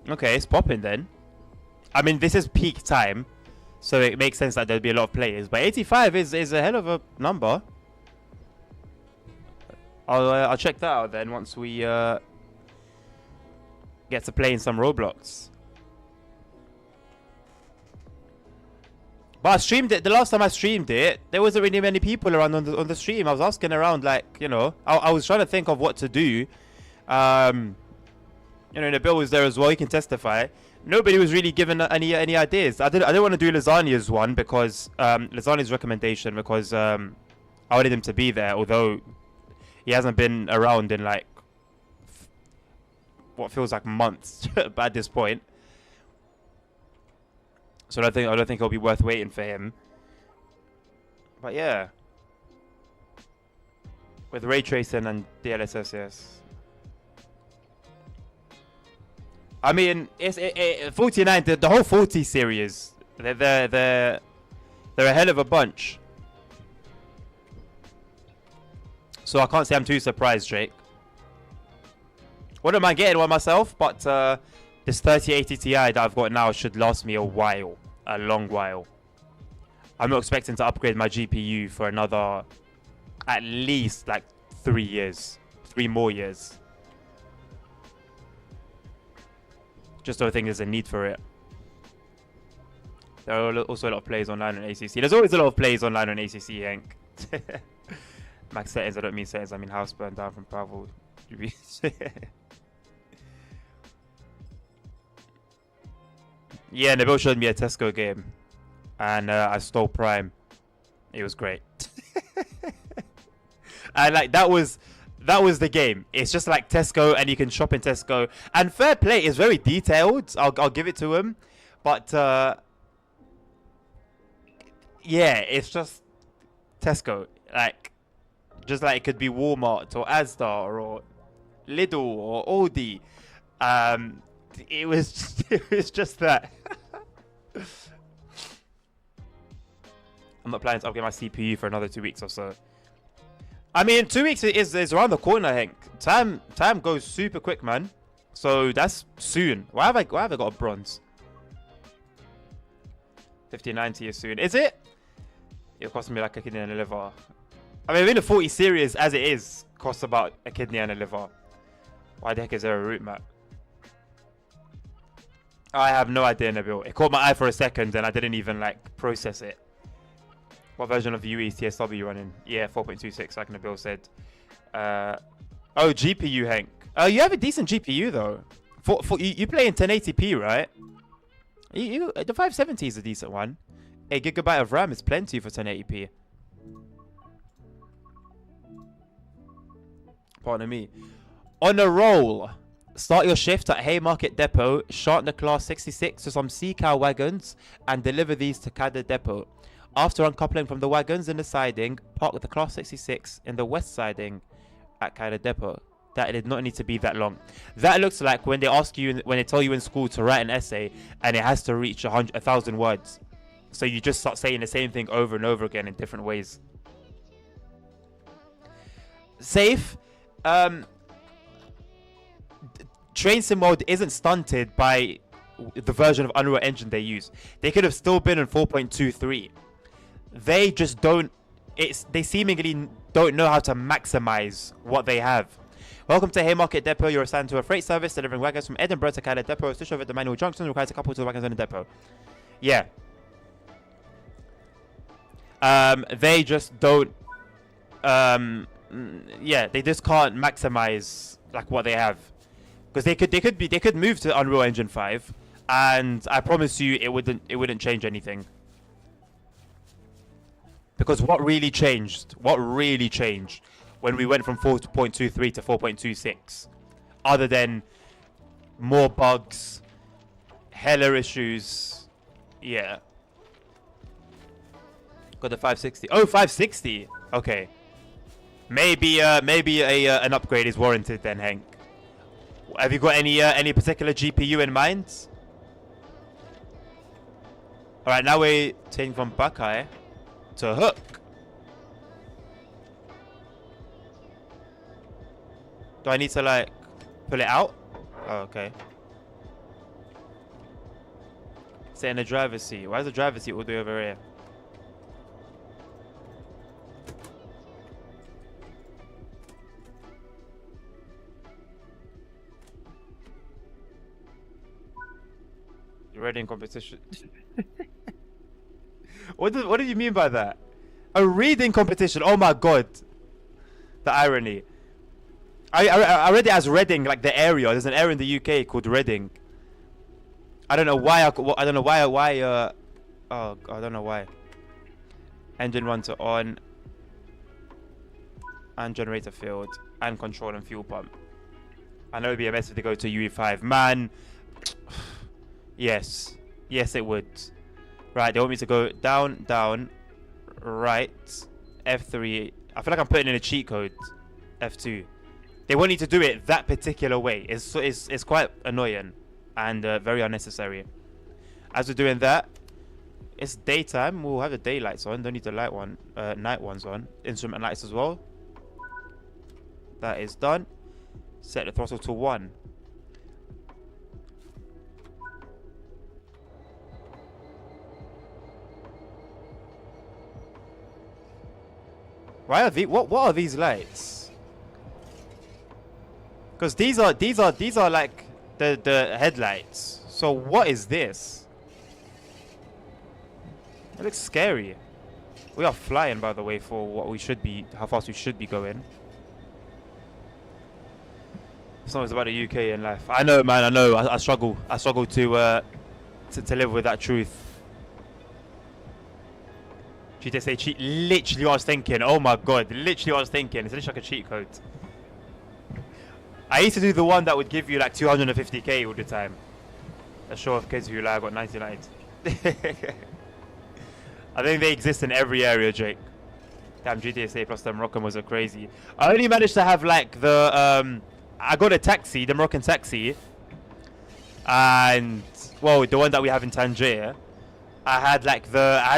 [SPEAKER 1] Okay, it's popping then. I mean, this is peak time, so it makes sense that there'll be a lot of players. But 85 is a hell of a number. I'll check that out then once we get to playing some Roblox. But I streamed it. The last time I streamed it, there wasn't really many people around on the stream. I was asking around, like, you know, I was trying to think of what to do. You know, Nabil was there as well. He can testify. Nobody was really given any ideas. I didn't want to do Lasagna's one because Lasagna's recommendation because I wanted him to be there, although he hasn't been around in like what feels like months at this point. So I don't think it'll be worth waiting for him. But yeah, with ray tracing and DLSS, yes. I mean, it's 49. The whole 40 series, they're a hell of a bunch. So I can't say I'm too surprised, Drake. Wouldn't mind getting one myself, but this 3080 Ti that I've got now should last me a while, a long while. I'm not expecting to upgrade my GPU for another, at least like 3 years, 3 more years. Just don't think there's a need for it. There are also a lot of plays online on ACC. There's always a lot of plays online on ACC, Hank. Max settings, I don't mean settings, I mean house burned down from Pavel. Yeah, Nabil showed me a Tesco game. And I stole Prime. It was great. And like that was the game. It's just like Tesco, and you can shop in Tesco. And Fair Play is very detailed. I'll give it to him, but yeah, it's just Tesco. Like, just like it could be Walmart or Asda or Lidl or Aldi. It was just, it was just that. I'm not planning to upgrade my CPU for another 2 weeks or so. I mean, 2 weeks is around the corner, Hank. Time goes super quick, man. So that's soon. Why have I got a bronze? 5090 is soon. Is it? It'll cost me like a kidney and a liver. I mean, in the 40 series as it is, costs about a kidney and a liver. Why the heck is there a route map? I have no idea, Nabil. It caught my eye for a second and I didn't even like process it. What version of the UE TSW you running? Yeah, 4.26, like Nabil said. Oh, GPU, Hank. You have a decent GPU though. You play in 1080p, right? The 570 is a decent one. 8GB of RAM is plenty for 1080p. Pardon me. On a roll. Start your shift at Haymarket Depot, sharpen the Class 66 to some Sea-Cow wagons, and deliver these to Cada Depot. After uncoupling from the wagons in the siding, park the Class 66 in the west siding at Cada Depot. That did not need to be that long. That looks like when they ask you, when they tell you in school to write an essay, and it has to reach 1,000 words. So you just start saying the same thing over and over again in different ways. Safe. Train sim mode isn't stunted by the version of Unreal Engine they use. They could have still been in 4.23. They just don't. They seemingly don't know how to maximize what they have. Welcome to Haymarket Depot. You're assigned to a freight service delivering wagons from Edinburgh to Calais Depot. Switch over to Manual Junction. Requires a couple to the wagons in the depot. Yeah. They just don't. Yeah, they just can't maximize like what they have, because they could move to Unreal Engine 5, and I promise you it wouldn't change anything. Because what really changed when we went from 4.23 to 4.26, other than more bugs, hella issues? Yeah. Got the 560. Oh, 560. Okay. Maybe an upgrade is warranted then, Hank. Have you got any particular GPU in mind? All right, now we're taking from Buckeye to Hook. Do I need to like pull it out? Oh, okay. Sit in the driver's seat. Why is the driver's seat all the way over here? Reading competition. What do you mean by that? A reading competition? Oh my god, the irony. I read it as Reading, like the area. There's an area in the UK called Reading. I don't know why. I don't know why. Oh, I don't know why. Engine 1 to on, and generator field, and control and fuel pump. I know it'd be a mess if they go to UE5. Man. Yes, it would. Right, they want me to go down, right, F3. I feel like I'm putting in a cheat code, F2. They want you to do it that particular way. It's quite annoying and very unnecessary. As we're doing that, it's daytime. We'll have the daylights on. Don't need the night ones on. Instrument lights as well. That is done. Set the throttle to 1. Why are what are these lights? Because these are like the headlights. So what is this? It looks scary. We are flying, by the way, for what we should be, how fast we should be going. It's not about the UK in life. I know, man. I know. I struggle. I struggle to live with that truth. Cheat say cheat. Literally what I was thinking. Oh my god. Literally what I was thinking. It's literally like a cheat code. I used to do the one that would give you like 250k all the time. A show of kids who lie got 99. I think they exist in every area, Jake. Damn, GTSA plus the Moroccan was a crazy. I only managed to have like the I got a taxi, the Moroccan taxi, and well, the one that we have in Tangier. I had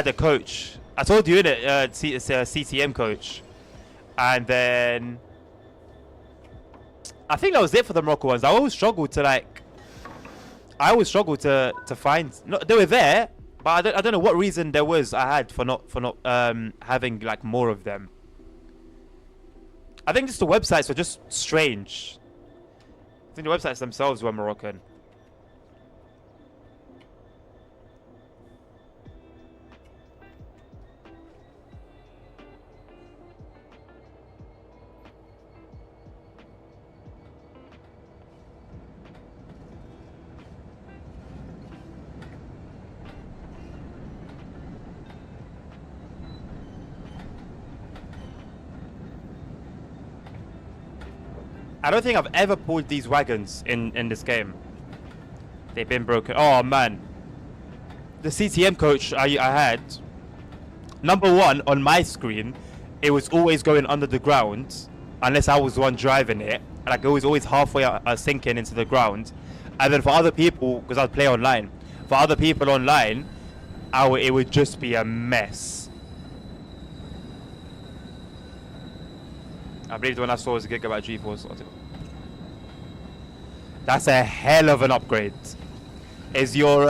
[SPEAKER 1] a coach. I told you, innit? It's a CTM coach, and then I think that was it for the Morocco ones. I always struggled to find. No, they were there, but I don't know what reason there was I had for not having like more of them. I think just the websites were just strange. I think the websites themselves were Moroccan. I don't think I've ever pulled these wagons in this game. They've been broken. Oh man, the CTM coach I had, number one on my screen, it was always going under the ground unless I was the one driving it. Like it was always halfway sinking into the ground. And then for other people, because I'd play online, for other people online, it would just be a mess. I believe the one I saw was a Gigabyte GeForce. That's a hell of an upgrade. Is your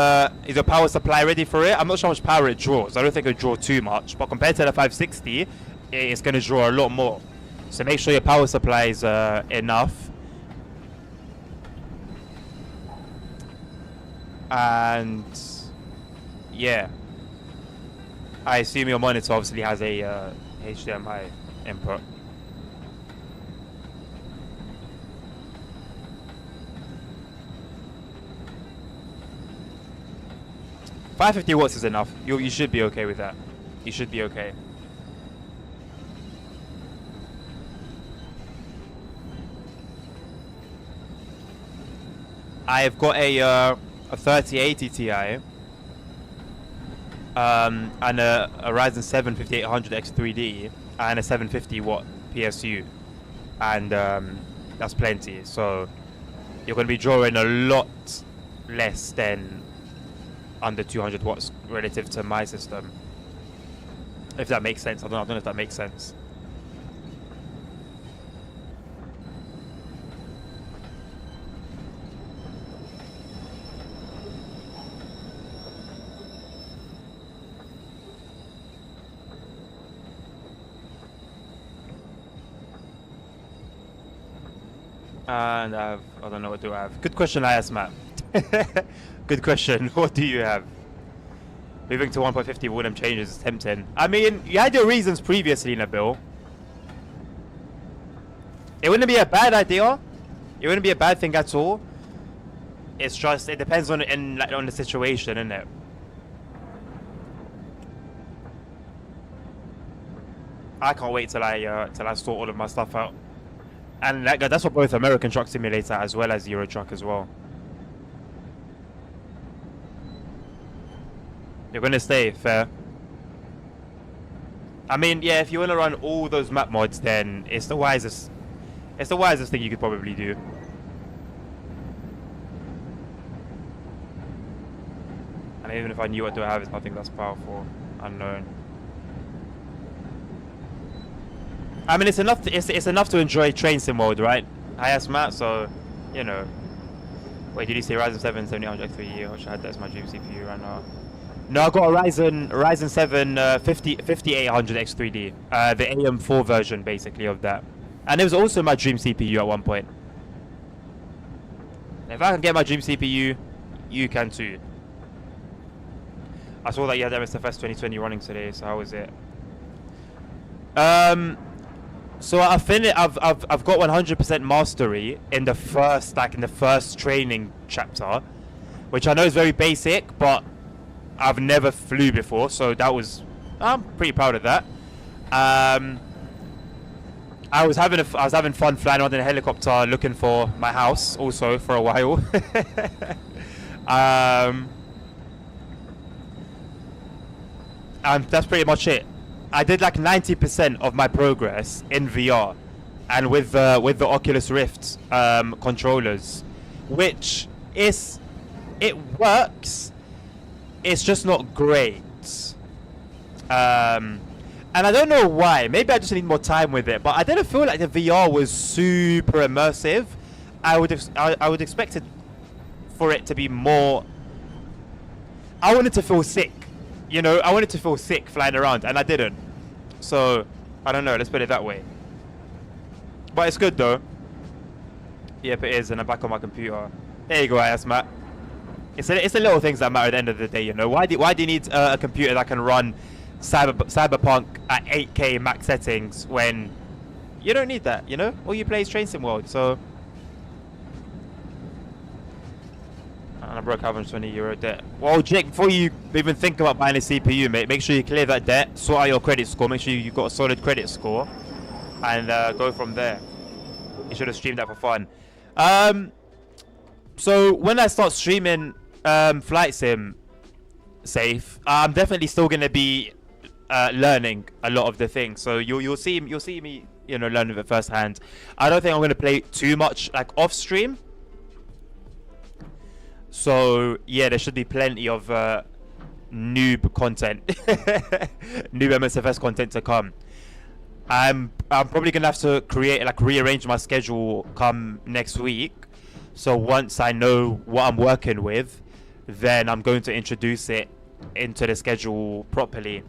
[SPEAKER 1] power supply ready for it? I'm not sure how much power it draws. I don't think it'll draw too much, but compared to the 560, it's going to draw a lot more. So make sure your power supply is enough. And yeah, I assume your monitor obviously has a HDMI input. $550 watts is enough. You should be okay with that. You should be okay. I've got a 3080 Ti and a Ryzen 7 5800X3D and a 750 watt PSU, and that's plenty. So you're going to be drawing a lot less than under 200 watts relative to my system, if that makes sense. I don't know if that makes sense. And I don't know, what do I have? Good question I asked Matt. Good question. What do you have? Moving to 1.50 with them changes is tempting. I mean, you had your reasons previously, Nabil. It wouldn't be a bad idea. It wouldn't be a bad thing at all. It's just, it depends on the situation, innit? I can't wait till I sort all of my stuff out. And that's for both American Truck Simulator as well as Euro Truck as well. You're gonna stay, fair. I mean, yeah, if you wanna run all those map mods, then it's the wisest thing you could probably do. And even if I knew what to have, it's nothing that's powerful. Unknown. I mean, it's enough to enjoy train sim mode, right? I asked Matt, so you know. Wait, did you say Ryzen 7 7800X3D? I wish I had that as my dream CPU right now. No, I got a Ryzen 7 5800X3D, the AM4 version basically of that, and it was also my dream CPU at one point. If I can get my dream CPU, you can too. I saw that you had MSFS 2020 running today, so how was it? So I've got 100% mastery in the first training chapter, which I know is very basic, but I've never flew before, so I'm pretty proud of that. I was having fun flying around in a helicopter looking for my house also for a while. and that's pretty much it. I did like 90% of my progress in VR, and with the Oculus Rift controllers, which it works. It's just not great. And I don't know why. Maybe I just need more time with it. But I didn't feel like the VR was super immersive. I would expect it for it to be more. I wanted to feel sick, you know. I wanted to feel sick flying around, and I didn't. So I don't know. Let's put it that way. But it's good though. Yep, it is, and I'm back on my computer. There you go, Matt. It's the little things that matter at the end of the day, you know. Why do you need a computer that can run Cyberpunk at 8K max settings when you don't need that, you know? All you play is Train Sim World, so. And I broke €120 debt. Well, Jake, before you even think about buying a CPU, mate, make sure you clear that debt, sort out your credit score, make sure you've got a solid credit score, and go from there. You should have streamed that for fun. So when I start streaming Flight Sim safe, I'm definitely still gonna be learning a lot of the things. So you'll see me, you know, learning it firsthand. I don't think I'm gonna play too much like off stream. So yeah, there should be plenty of noob content, noob MSFS content to come. I'm probably gonna have to rearrange my schedule come next week. So once I know what I'm working with, then I'm going to introduce it into the schedule properly,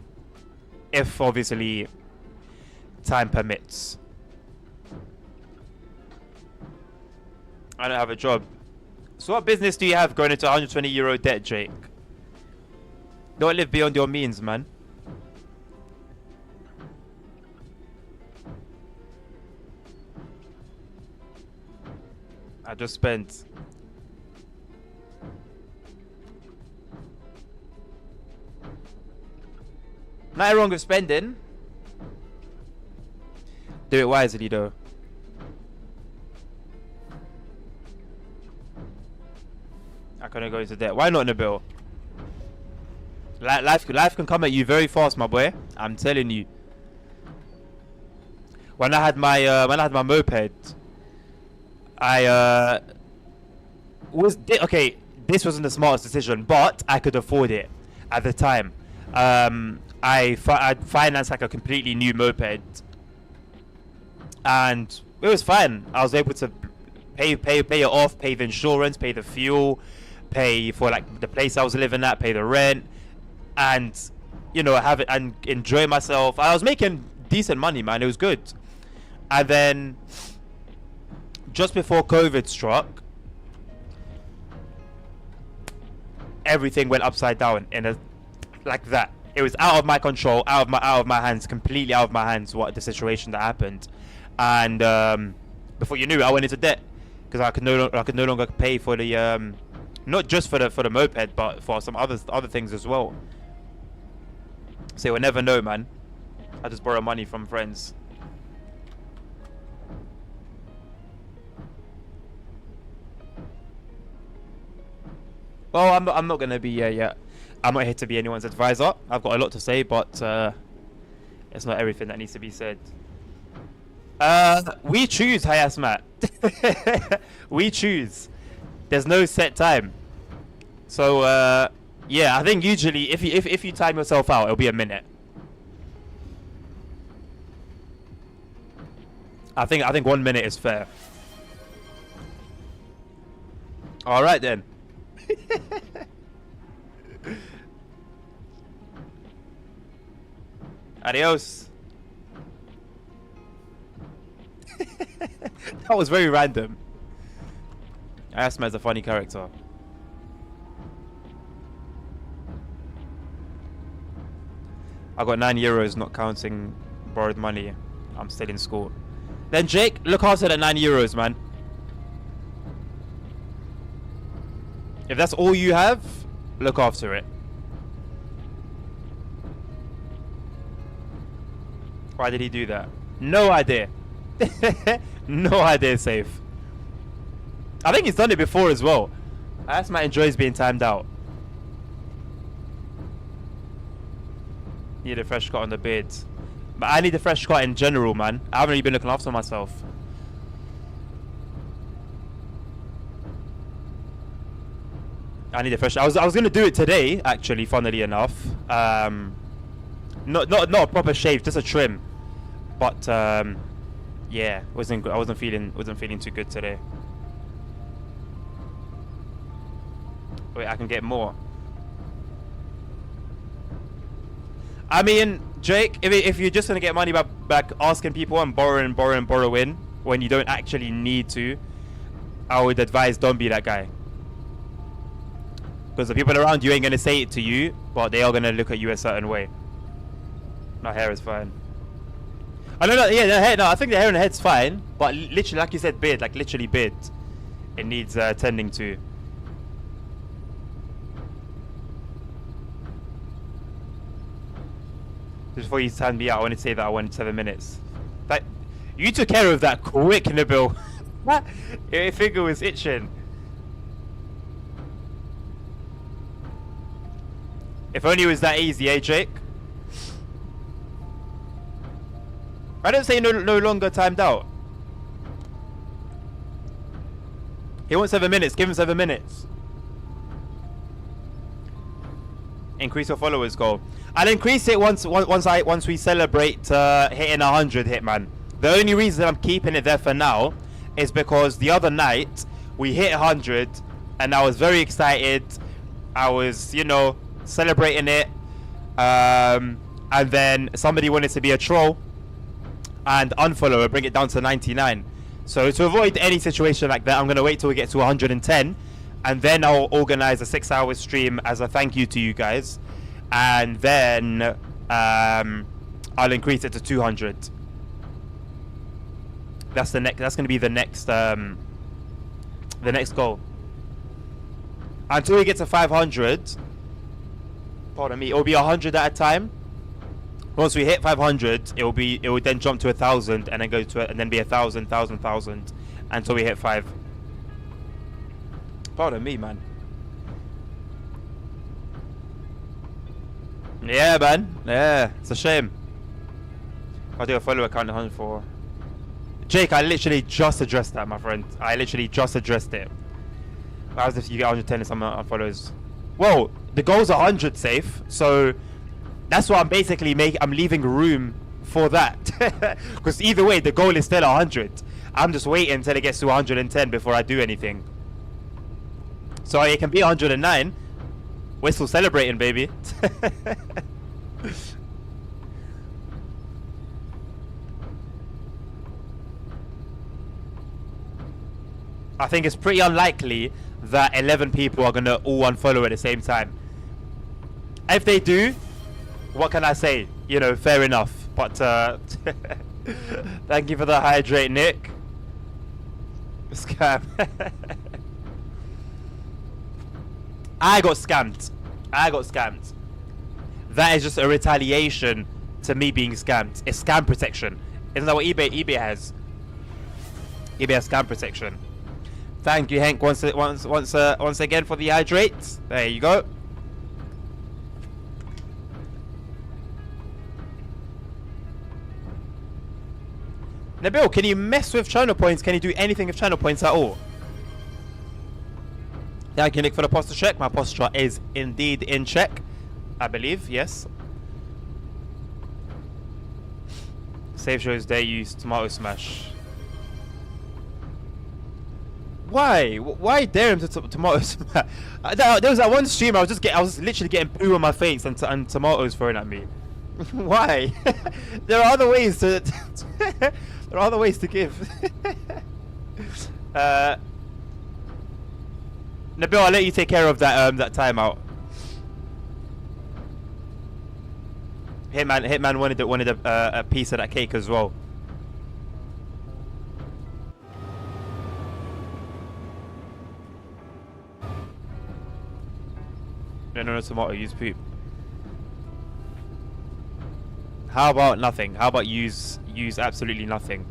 [SPEAKER 1] if obviously time permits. I don't have a job. So what business do you have going into €120 debt, Jake? Don't live beyond your means, man. I just spent. Nothing wrong with spending. Do it wisely though. I couldn't go into debt. Why not, Nabil? Life can come at you very fast, my boy. I'm telling you. When I had my moped, okay. This wasn't the smartest decision, but I could afford it at the time. I financed like a completely new moped, and it was fine. I was able to pay it off, pay the insurance, pay the fuel, pay for like the place I was living at, pay the rent, and you know, have it and enjoy myself. I was making decent money, man. It was good. And then just before COVID struck, everything went upside down like that. It was out of my control, out of my hands, completely out of my hands. What the situation that happened, and before you knew it, I went into debt because I could no longer pay for the not just for the moped, but for some other things as well. So you'll never know, man. I just borrow money from friends. Well, I'm not gonna be yeah. I'm not here to be anyone's advisor. I've got a lot to say, but it's not everything that needs to be said. We choose, Hayasmat. We choose. There's no set time. So yeah, I think usually if you time yourself out, it'll be a minute. I think 1 minute is fair. All right then. Adios. That was very random. Asma is a funny character. I got €9, not counting borrowed money. I'm still in school. Then Jake, look after that €9, man. If that's all you have, look after it. Why did he do that? No idea. No idea, safe. I think he's done it before as well. Asma enjoys being timed out. Need a fresh cut on the beard. But I need a fresh cut in general, man. I haven't really been looking after myself. I need a fresh. I was gonna do it today, actually. Funnily enough, not a proper shave, just a trim. But yeah, I wasn't feeling too good today. Wait, I can get more. I mean, Jake, if you're just gonna get money back asking people and borrowing when you don't actually need to, I would advise don't be that guy. Because the people around you ain't gonna say it to you, but they are gonna look at you a certain way. My hair is fine. I don't know. Yeah, the hair. No, I think the hair on the head's fine, but literally, like you said, beard, like literally beard, it needs tending to. Just before you stand me out, I want to say that I wanted 7 minutes. That you took care of that quick, Nabil. Your finger was itching. If only it was that easy, eh, Jake? I don't say no longer timed out. He wants 7 minutes. Give him 7 minutes. Increase your followers goal. I'll increase it once we celebrate hitting 100, Hitman. The only reason I'm keeping it there for now is because the other night we hit 100 and I was very excited. I was, you know, celebrating it, and then somebody wanted to be a troll and unfollow it, bring it down to 99. So to avoid any situation like that, I'm gonna wait till we get to 110, and then I'll organize a 6-hour stream as a thank you to you guys, and then I'll increase it to 200. That's gonna be the next goal. Until we get to 500. Pardon me, it'll be 100 at a time. Once we hit 500, it will then jump to 1,000 and then go to and then be 1,000, 1,000 until we hit 5. Pardon me, man. Yeah, man. Yeah, it's a shame. I'll do a follow account 104. Jake, I literally just addressed that, my friend. I literally just addressed it. How's if you get 110 and someone unfollows? Well, the goal's 100 safe, so that's what I'm basically making. I'm leaving room for that, because either way, the goal is still 100. I'm just waiting until it gets to 110 before I do anything. So it can be 109. We're still celebrating, baby. I think it's pretty unlikely that 11 people are gonna all unfollow at the same time. If they do, what can I say? You know, fair enough. But thank you for the hydrate, Nick. Scam. I got scammed. That is just a retaliation to me being scammed. It's scam protection. Isn't that what eBay has? eBay has scam protection. Thank you, Hank, once again for the hydrate. There you go. Nabil, can you mess with channel points? Can you do anything with channel points at all? Thank you, Nick, for the posture check. My posture is indeed in check, I believe. Yes. Save shows they use tomato smash. Why? Why dare him to tomato smash? There was that one stream I was literally getting poo on my face and tomatoes thrown at me. Why? There are other ways to. There are other ways to give. Nabil, I'll let you take care of that timeout. Hitman wanted a piece of that cake as well. No tomato, use poop. How about nothing? How about use absolutely nothing?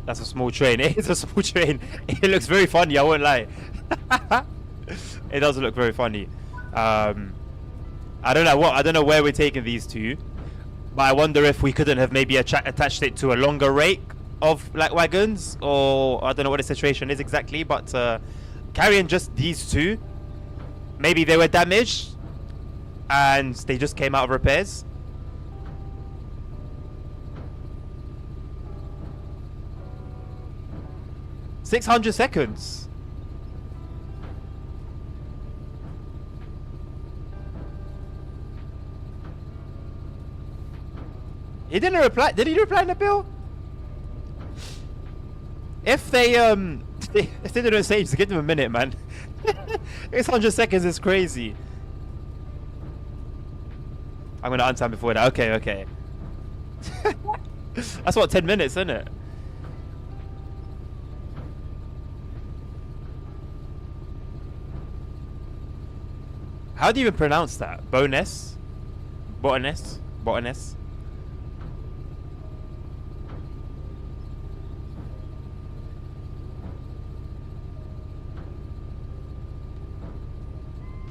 [SPEAKER 1] That's a small train. It is a small train. It looks very funny, I won't lie. It does look very funny. I don't know where we're taking these to, but I wonder if we couldn't have maybe attached it to a longer rake of like wagons, or I don't know what the situation is exactly, but carrying just these two, maybe they were damaged and they just came out of repairs. $600 seconds. He didn't reply. Did he reply, Nabil? If they if they didn't say, just give them a minute, man. 600 seconds is crazy. I'm gonna untime before that. Okay, okay. That's what, 10 minutes, isn't it? How do you even pronounce that? Bonus? Botanist? Botanist?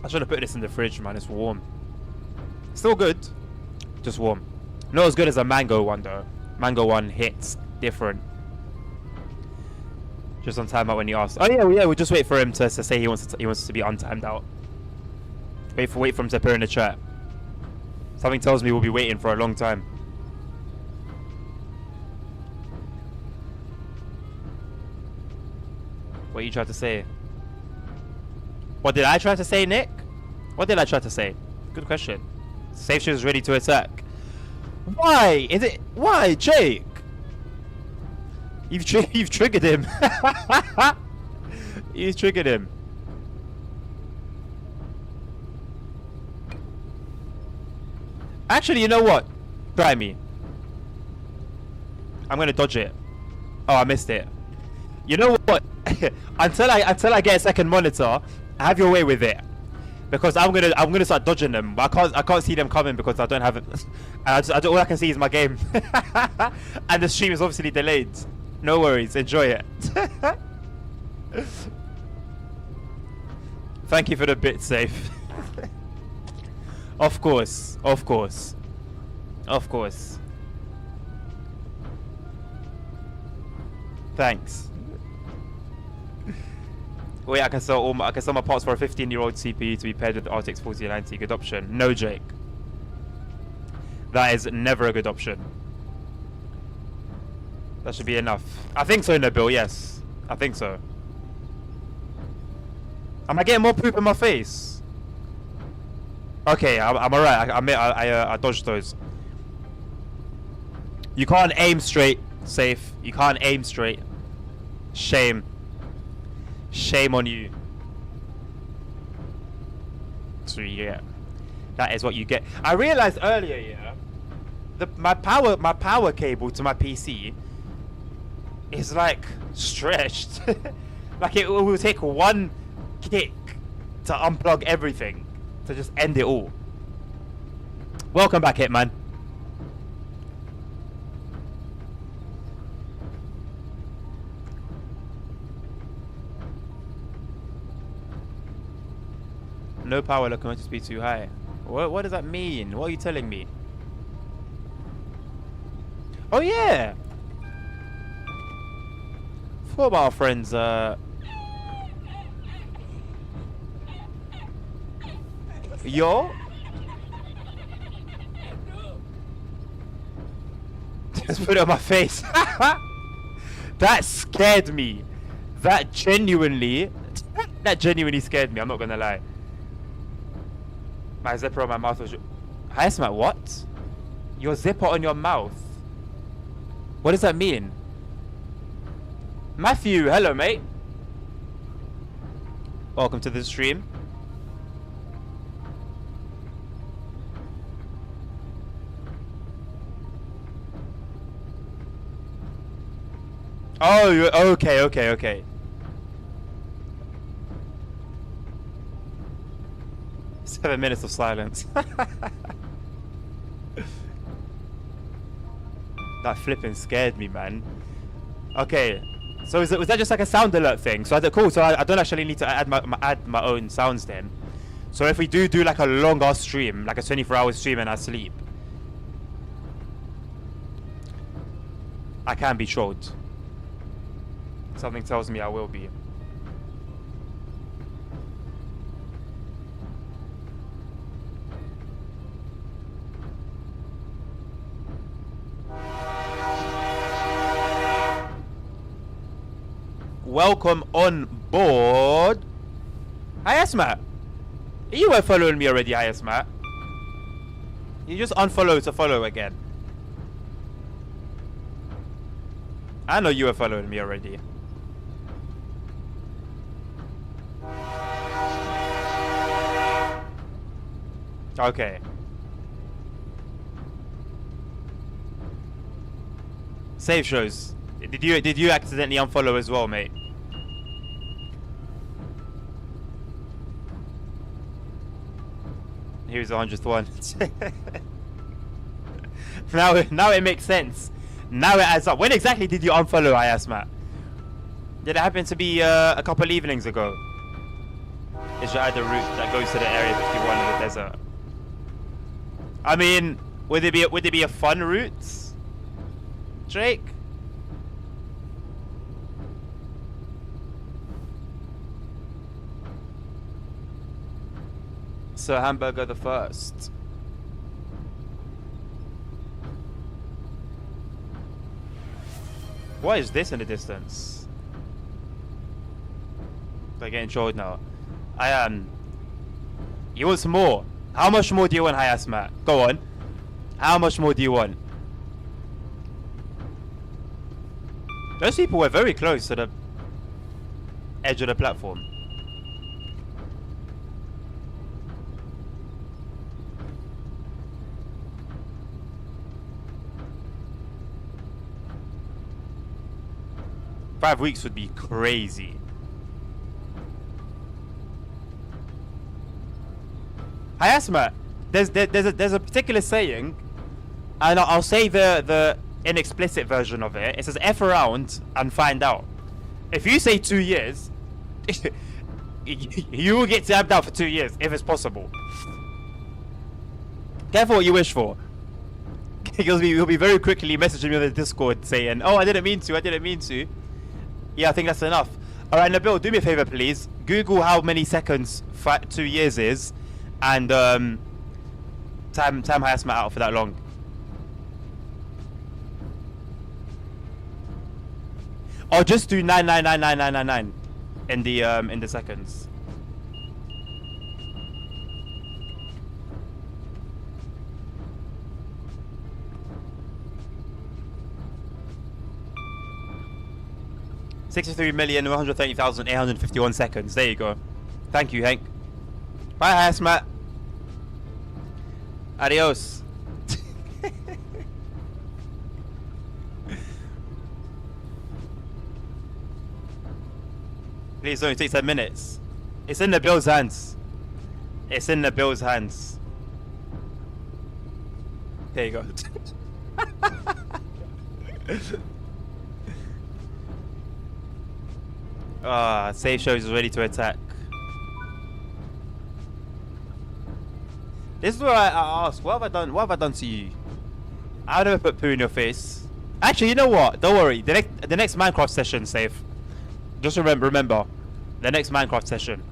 [SPEAKER 1] I should have put this in the fridge, man. It's warm. Still good. Just warm. Not as good as a mango one, though. Mango one hits different. Just on time out when he asked. Oh, yeah, we'll just wait for him to say he wants to be untimed out. Wait for him to appear in the chat. Something tells me we'll be waiting for a long time. What you tried to say? What did I try to say, Nick? What did I try to say? Good question. Safe Shield is ready to attack. Why? Is it? Why, Jake? You've triggered him. You've triggered him. Actually, you know what? Try me. I'm gonna dodge it. Oh, I missed it. You know what? until I get a second monitor, have your way with it, because I'm gonna start dodging them. I can't see them coming because I don't have it. All I can see is my game, and the stream is obviously delayed. No worries, enjoy it. Thank you for the bit safe. Of course, of course, of course. Thanks. Wait, I can sell my parts for a 15-year-old CPU to be paired with the RTX 4090. Good option. No, Jake. That is never a good option. That should be enough. I think so, Nabil. Yes, I think so. Am I getting more poop in my face? Okay, I'm alright. I dodged those. You can't aim straight, Safe. You can't aim straight. Shame. Shame on you. So yeah, that is what you get. I realized earlier, yeah, my power cable to my PC is like stretched. Like it will take one kick to unplug everything to just end it all. Welcome back, Hitman. No power, locomotive speed too high. What does that mean? What are you telling me? Oh yeah! Forgot about our friends, Yo? Just put it on my face. That scared me. That genuinely scared me, I'm not gonna lie. My zipper on my mouth was... Highsmart, what? Your zipper on your mouth? What does that mean? Matthew, hello mate. Welcome to the stream. Oh, okay. 7 minutes of silence. That flipping scared me, man. Okay. So was that just like a sound alert thing? So cool. So I don't actually need to add my own sounds then. So if we do like a longer stream, like a 24-hour stream, and I sleep, I can be trolled. Something tells me I will be. Welcome on board. Hi, Asmat. You were following me already, hi, Asmat. You just unfollow to follow again. I know you were following me already. Okay. Save shows. Did you accidentally unfollow as well, mate? Here's the 100th one. now it makes sense. Now it adds up. When exactly did you unfollow Matt? Did it happen to be a couple evenings ago? Is there the route that goes to the Area 51 in the desert? I mean, would it be a fun route, Drake? Sir Hamburger the First. What is this in the distance? They're getting trolled now. You want some more? How much more do you want, Matt? Go on. How much more do you want? Those people were very close to the edge of the platform. Five weeks would be crazy. Matt, there's a particular saying, and I'll say the inexplicit version of it. It says F around and find out. If you say 2 years, you will get tabbed out for 2 years if it's possible. Careful what you wish for. Because you'll be very quickly messaging me on the Discord saying, "Oh, I didn't mean to." Yeah, I think that's enough. All right, Nabil, do me a favor, please. Google how many seconds 2 years is, and time Matt out for that long. Or just do 9999999 in the seconds. $63,130,851 seconds. There you go. Thank you, Hank. Bye, Matt. Adios. Please don't take 10 minutes. It's in the Bill's hands. It's in the Bill's hands. There you go. Save shows is ready to attack. This is where I ask, what have I done? What have I done to you? I'll never put poo in your face. Actually, you know what? Don't worry. The next Minecraft session, Safe. Just remember, the next Minecraft session.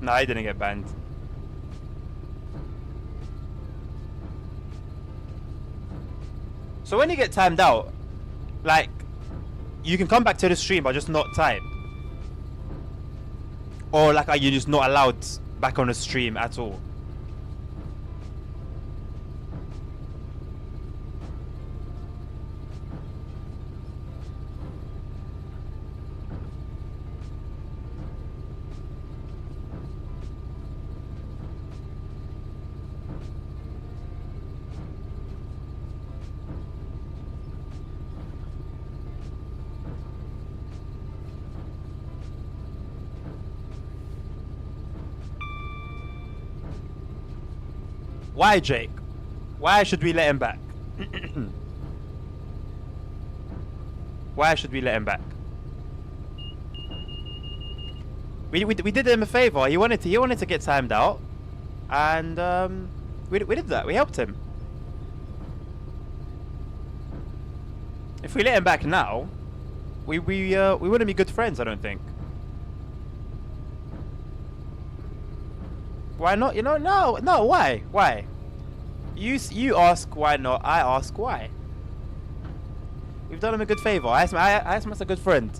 [SPEAKER 1] No, I didn't get banned. So when you get timed out, like, you can come back to the stream but just not type. Or like, are you just not allowed back on the stream at all? Why, Jake? Why should we let him back? Why should we let him back? We did him a favor. He wanted to get timed out, and we did that. We helped him. If we let him back now, we wouldn't be good friends. I don't think. Why not? You know, no. Why? Why? You ask why not. I ask why. We've done him a good favor. I asked him as a good friend.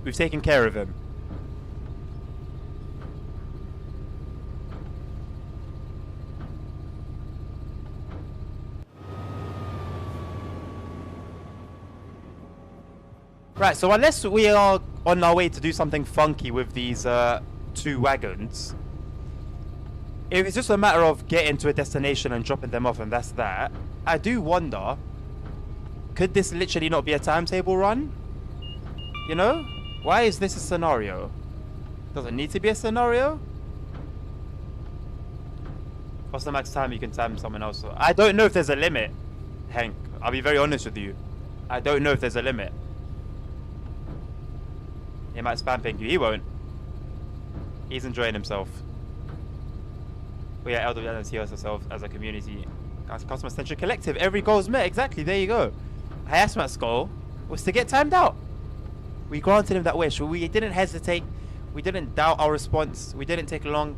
[SPEAKER 1] We've taken care of him. Right, so unless we are on our way to do something funky with these 2 wagons, if it's just a matter of getting to a destination and dropping them off and that's that, I do wonder, could this literally not be a timetable run? You know? Why is this a scenario? Does it need to be a scenario? What's the max time you can time someone else? I don't know if there's a limit, Hank. I'll be very honest with you. I don't know if there's a limit. He might spam ping you. He won't. He's enjoying himself. We are LWNT ourselves as a community. Customer-centric collective. Every goal is met. Exactly. There you go. Hayasmat's goal was to get timed out. We granted him that wish. We didn't hesitate. We didn't doubt our response. We didn't take long.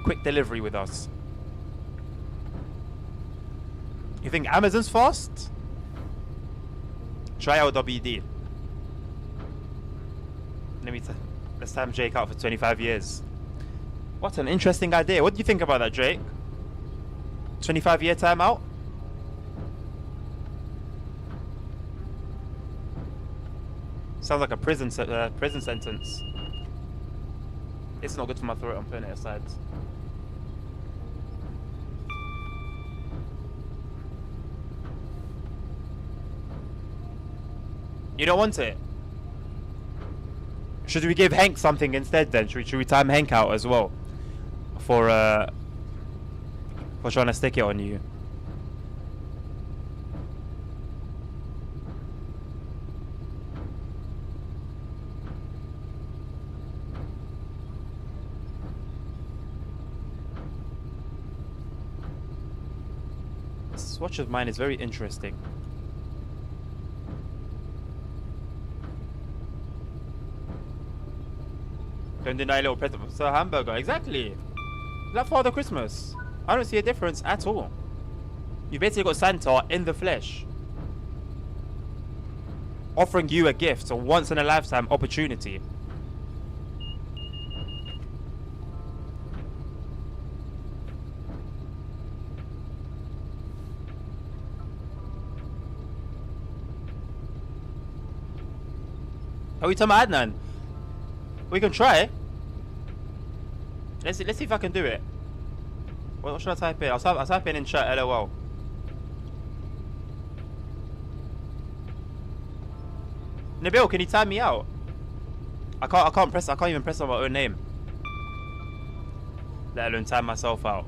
[SPEAKER 1] Quick delivery with us. You think Amazon's fast? Try out WD. Let's time Jake out for 25 years. What an interesting idea. What do you think about that, Jake? 25-year timeout? Sounds like a prison sentence. It's not good for my throat. I'm putting it aside. You don't want it? Should we give Hank something instead then? Should we time Hank out as well? For trying to stick it on you. This watch of mine is very interesting. Don't deny little present for Sir Hamburger. Exactly. Like Father Christmas. I don't see a difference at all. You basically got Santa in the flesh. Offering you a gift, a once in a lifetime opportunity. Are we talking about Adnan? We can try. Let's see if I can do it. What should I type in? I'll type in chat LOL. Nabil, can you time me out? I can't even press on my own name. Let alone time myself out.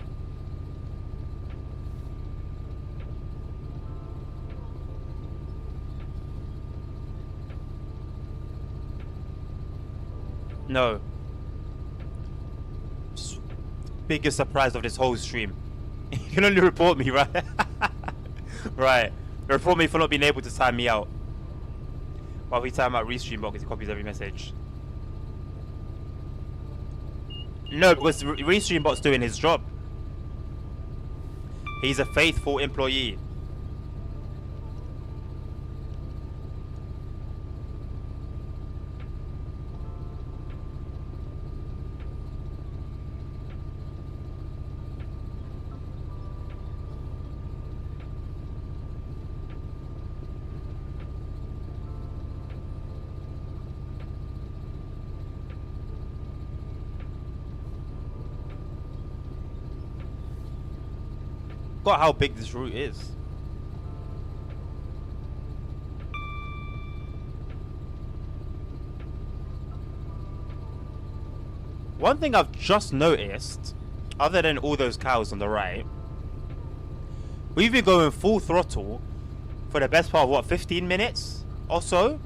[SPEAKER 1] No. Biggest surprise of this whole stream. You can only report me, right? Right. Report me for not being able to time me out. While we time out Restream because he copies every message. No, because Restream bot's doing his job. He's a faithful employee. Got how big this route is. One thing I've just noticed, other than all those cows on the right, we've been going full throttle for the best part of what, 15 minutes or so?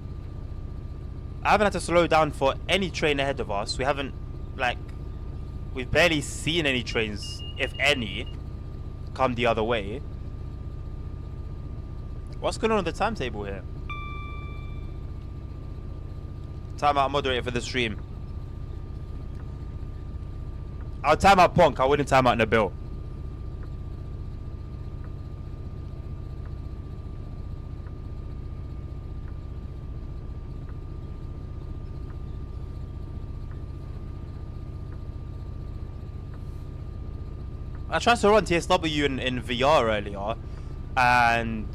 [SPEAKER 1] I haven't had to slow down for any train ahead of us. We haven't, like, we've barely seen any trains, if any, come the other way. What's going on with the timetable here? Timeout moderator for the stream. I'll time out Punk. I wouldn't time out Nabil. I tried to run TSW in VR earlier, and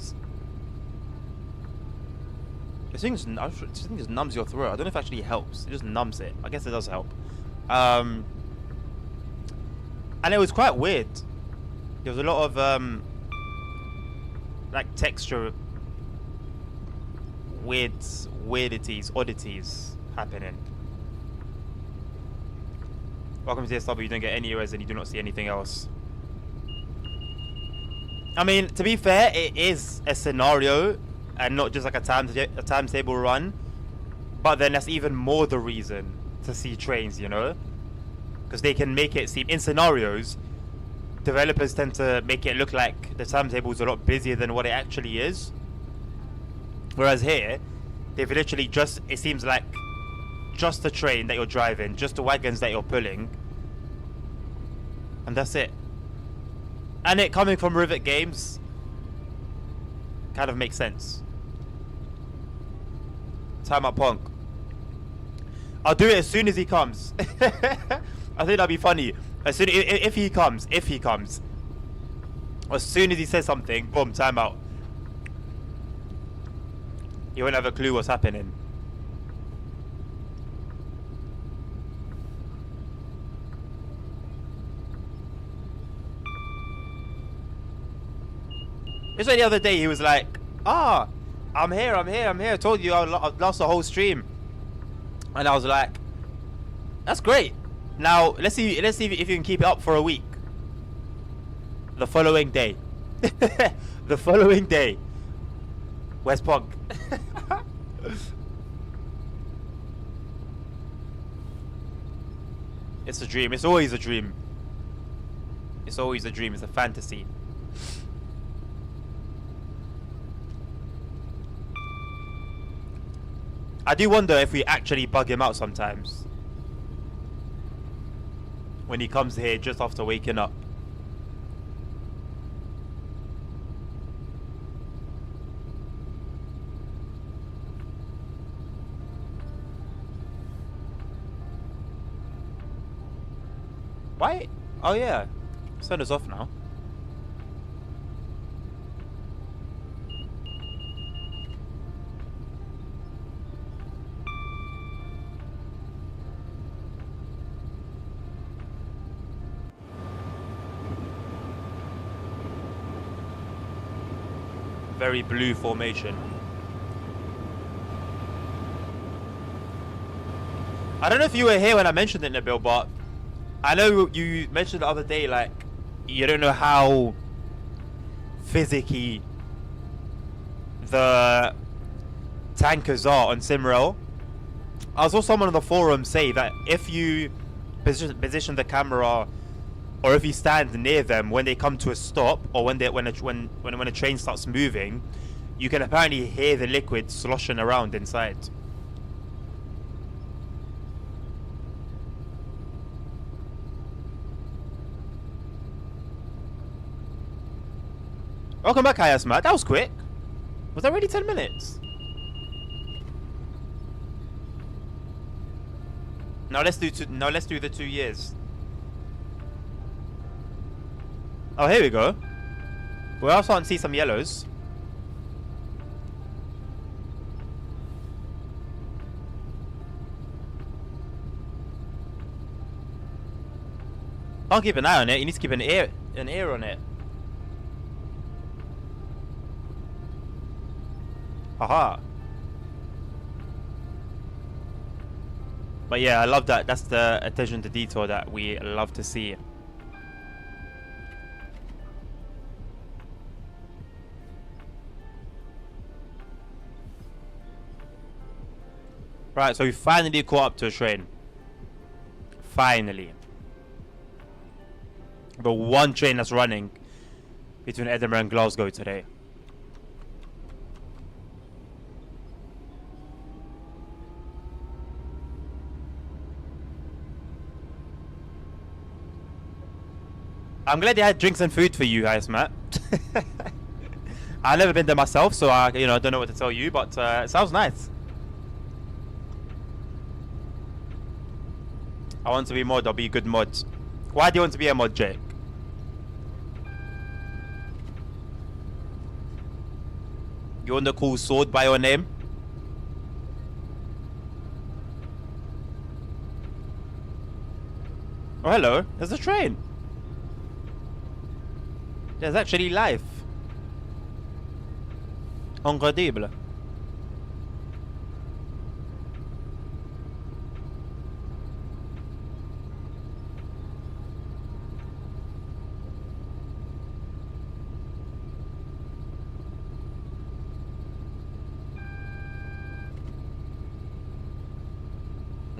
[SPEAKER 1] this thing just numbs your throat. I don't know if it actually helps. It just numbs it. I guess it does help. And it was quite weird. There was a lot of like texture oddities happening. Welcome to TSW. You don't get any errors and you do not see anything else. I mean, to be fair, it is a scenario and not just like a timetable run. But then that's even more the reason to see trains, you know? Because they can make it seem, in scenarios, developers tend to make it look like the timetable is a lot busier than what it actually is. Whereas here, they've literally just, it seems like just the train that you're driving, just the wagons that you're pulling, and that's it. And it coming from Rivet Games kind of makes sense. Time up Punk. I'll do it as soon as he comes. I think that'd be funny. As soon if he comes, as soon as he says something, boom, time out. You won't have a clue what's happening. It's like the other day he was like, I'm here. I told you I lost the whole stream. And I was like, that's great. Now let's see if you can keep it up for a week. The following day. The following day. Where's Punk? It's a dream. It's always a dream. It's always a dream. It's a fantasy. I do wonder if we actually bug him out sometimes. When he comes here just after waking up. Why? Oh yeah. Sun is off now. Very blue formation. I don't know if you were here when I mentioned it, Nabil, but I know you mentioned the other day, like, you don't know how physicky the tankers are on Simrail. I saw someone on the forum say that if you position the camera, or if you stand near them when they come to a stop, or when a train starts moving, you can apparently hear the liquid sloshing around inside. Welcome back, Hayasmat. That was quick. Was that already 10 minutes? Now let's do the 2 years. Oh, here we go. We're also starting to see some yellows. Can't keep an eye on it. You need to keep an ear on it. Haha. But yeah, I love that. That's the attention to detail that we love to see. Right, so we finally caught up to a train. Finally. The one train that's running between Edinburgh and Glasgow today. I'm glad they had drinks and food for you guys, Matt. I've never been there myself, so I don't know what to tell you, but it sounds nice. I want to be mod. I'll be a good mod. Why do you want to be a mod, Jake? You want the cool sword by your name? Oh, hello. There's a train. There's actually life. Incredible.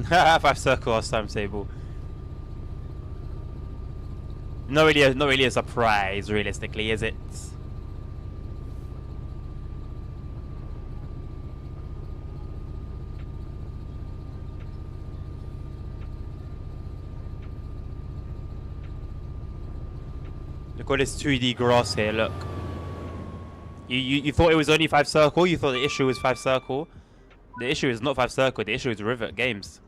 [SPEAKER 1] Five circles timetable. Not really a surprise, realistically, is it? Look at this 2D grass here. Look. You thought it was only 5 circle. You thought the issue was 5 circle. The issue is not 5 circle. The issue is Rivet Games.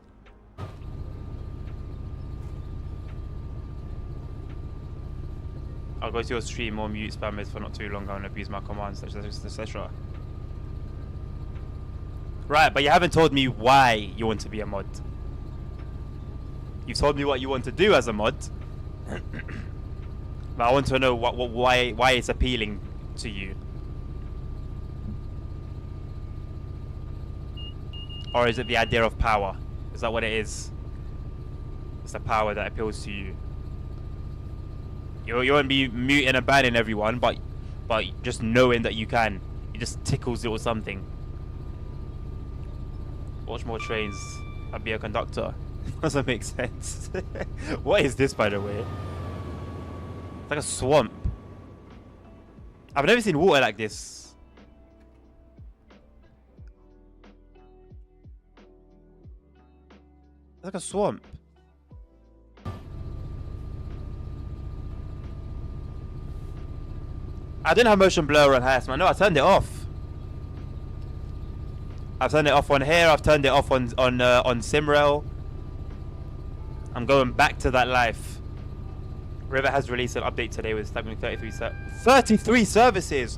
[SPEAKER 1] I'll go to your stream or mute spammers for not too long and abuse my commands, etc. Right, but you haven't told me why you want to be a mod. You've told me what you want to do as a mod. But I want to know why it's appealing to you. Or is it the idea of power? Is that what it is? It's the power that appeals to you. You won't be muting and banning everyone, but just knowing that you can, it just tickles it or something. Watch more trains. I'd be a conductor. Doesn't make sense. What is this, by the way? It's like a swamp. I've never seen water like this. It's like a swamp. I didn't have motion blur on Harassment. No, I turned it off. I've turned it off on here. I've turned it off on Simrail. I'm going back to that life. Rivet has released an update today with stacking 33 services.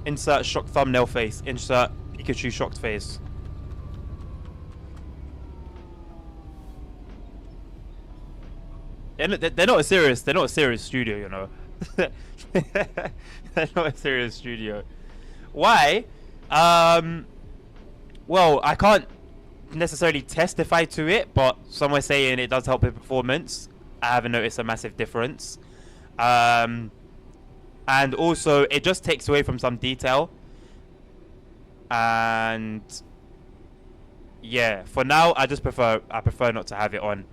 [SPEAKER 1] Insert shocked thumbnail face. Insert Pikachu shocked face. They're not a serious. They're not a serious studio, you know. They're not a serious studio. Why? Well, I can't necessarily testify to it, but some are saying it does help with performance. I haven't noticed a massive difference. And also, it just takes away from some detail. And yeah, for now, I prefer not to have it on.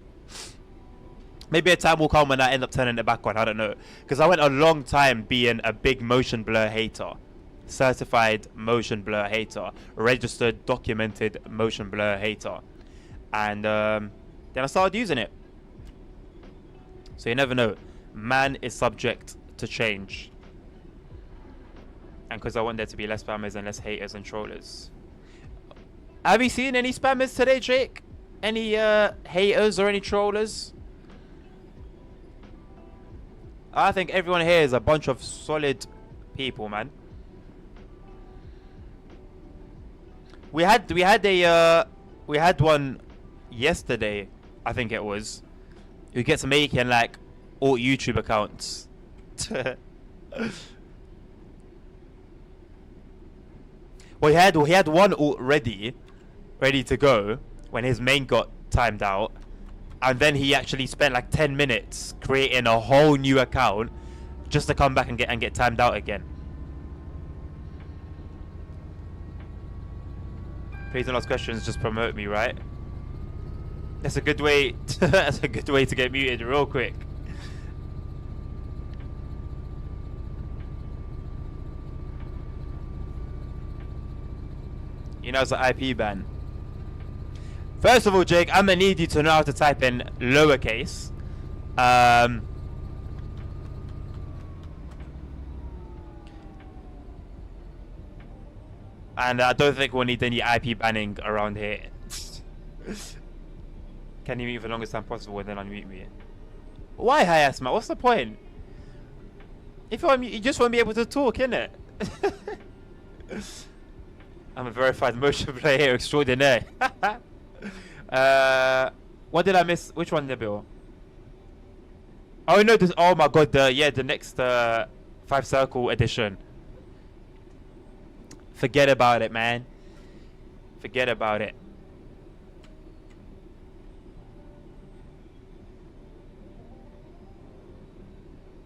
[SPEAKER 1] Maybe a time will come when I end up turning it back on. I don't know. Because I went a long time being a big motion blur hater. Certified motion blur hater. Registered, documented motion blur hater. And then I started using it. So you never know. Man is subject to change. And because I want there to be less spammers and less haters and trollers. Have you seen any spammers today, Jake? Any haters or any trollers? I think everyone here is a bunch of solid people, man. We had one yesterday, I think it was, who gets making like all YouTube accounts. Well, he had one already ready to go when his main got timed out, and then he actually spent like 10 minutes creating a whole new account just to come back and get timed out again. Please don't ask questions, just promote me, right? That's a good way. That's a good way to get muted real quick. You know, it's an IP ban. First of all, Jake, I'm gonna need you to know how to type in lowercase. And I don't think we'll need any IP banning around here. Can you mute for the longest time possible and then unmute me? Why, Hayasma? What's the point? If you unmute, you just won't be able to talk, innit? I'm a verified motion player extraordinaire. What did I miss? Which one, Nabil? Oh no! This. Oh my god! The next 5-circle edition. Forget about it, man. Forget about it.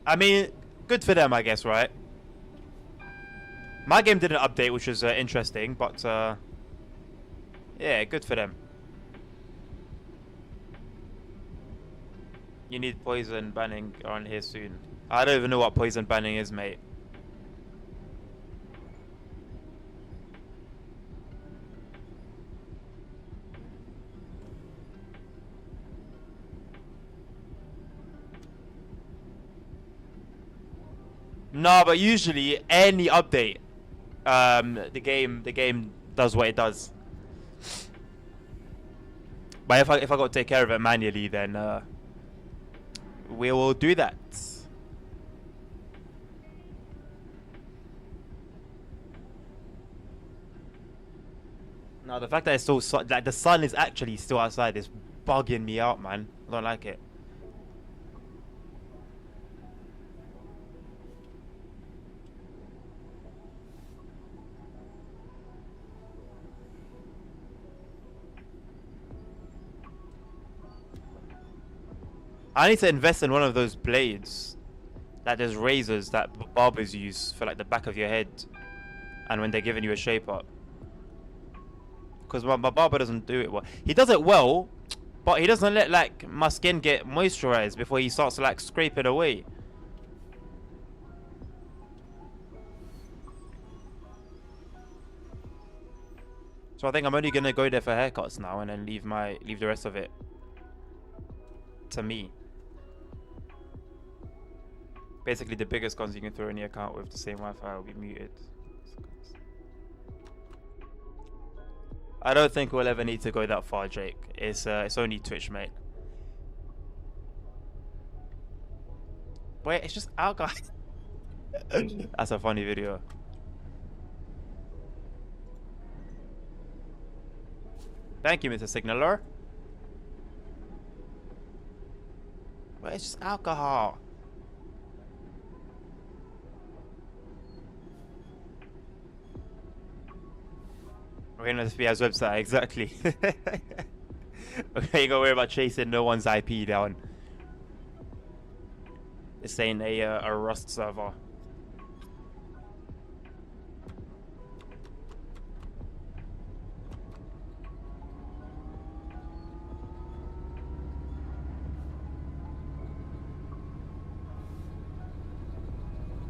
[SPEAKER 1] I mean, good for them, I guess, right? My game didn't update, which was interesting, but yeah, good for them. You need poison banning on here soon. I don't even know what poison banning is, mate. No, but usually any update, the game does what it does. But if I got to take care of it manually, then we will do that. No, the fact that it's still like the sun is actually still outside is bugging me out, man. I don't like it. I need to invest in one of those blades, like those razors that barbers use for like the back of your head, and when they're giving you a shape up. Because my barber doesn't do it well. He does it well, but he doesn't let like my skin get moisturized before he starts to like scrape it away. So I think I'm only gonna go there for haircuts now, and then leave the rest of it to me. Basically, the biggest guns you can throw in the account with the same Wi-Fi will be muted. I don't think we'll ever need to go that far, Jake. It's only Twitch, mate. Wait, it's just alcohol. That's a funny video. Thank you, Mr. Signaler. Wait, it's just alcohol. We're gonna be his website, exactly. Okay, you gotta worry about chasing no one's IP down. It's saying a Rust server.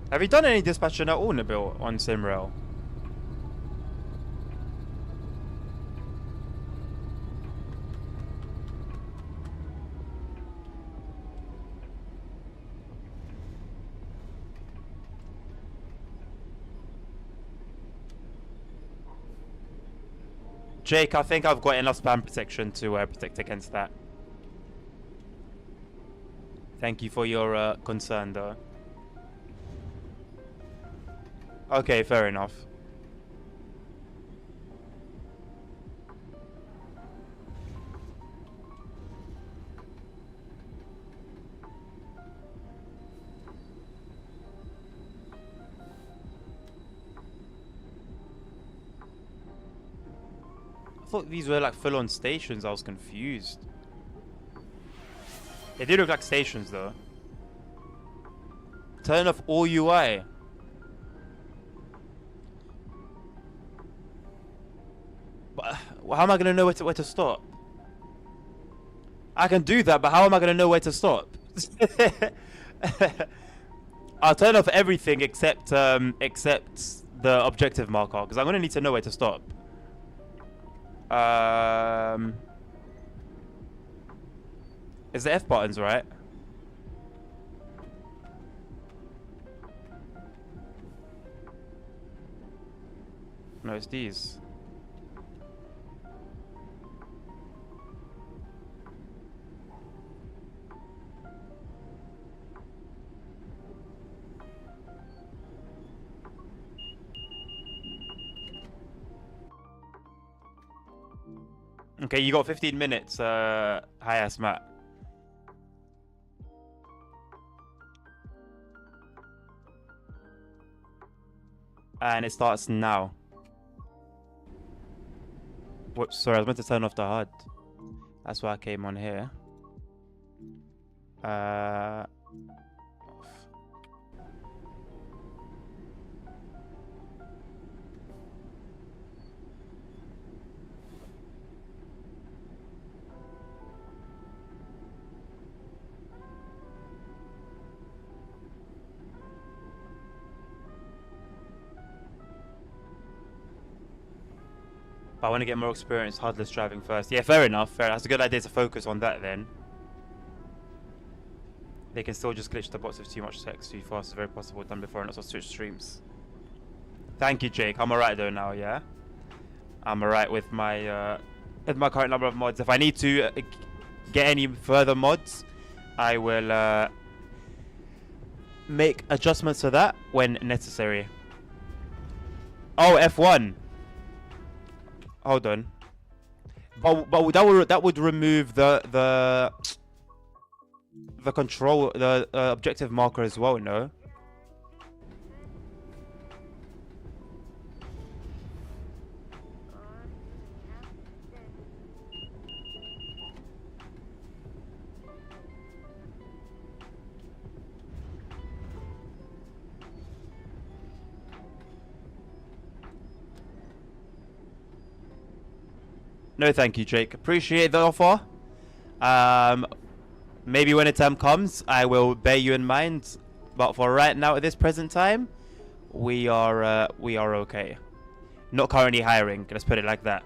[SPEAKER 1] Have you done any dispatching at all, Nabil, on Simrail? Jake, I think I've got enough spam protection to protect against that. Thank you for your concern, though. Okay, fair enough. thought these were like full-on stations. I was confused. They do look like stations though. Turn off all UI. But how am I gonna know where to stop? I can do that, but how am I gonna know where to stop? I'll turn off everything except the objective marker, because I'm gonna need to know where to stop. Is the F buttons right? No, it's these. Okay, you got 15 minutes, hi-ass Matt. And it starts now. Whoops, sorry, I was meant to turn off the HUD. That's why I came on here. I want to get more experience HUDless driving first. Yeah, fair enough. Fair. That's a good idea to focus on that then. They can still just glitch the bots with too much text too fast. It's very possible done before and also switch streams. Thank you, Jake. I'm alright though now, yeah? I'm alright with my current number of mods. If I need to get any further mods, I will make adjustments to that when necessary. Oh, F1. Hold on. But that would remove the control, the objective marker as well, no? No, thank you, Jake. Appreciate the offer. Maybe when a time comes, I will bear you in mind. But for right now, at this present time, we are okay. Not currently hiring. Let's put it like that.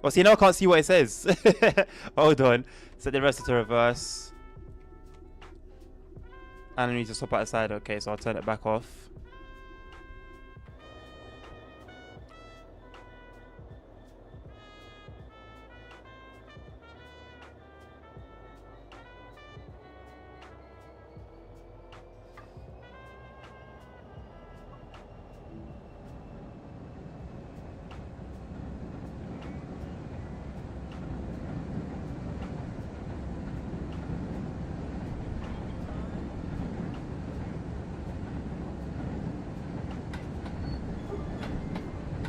[SPEAKER 1] Well, see, now I can't see what it says. Hold on. Set the rest to reverse. And I need to stop outside. Okay, so I'll turn it back off.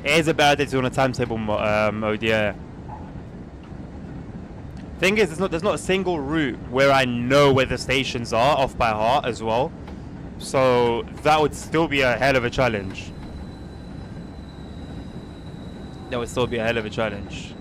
[SPEAKER 1] It is a bad idea to on a timetable mode, yeah. Thing is, there's not a single route where I know where the stations are off by heart as well. So that would still be a hell of a challenge. That would still be a hell of a challenge.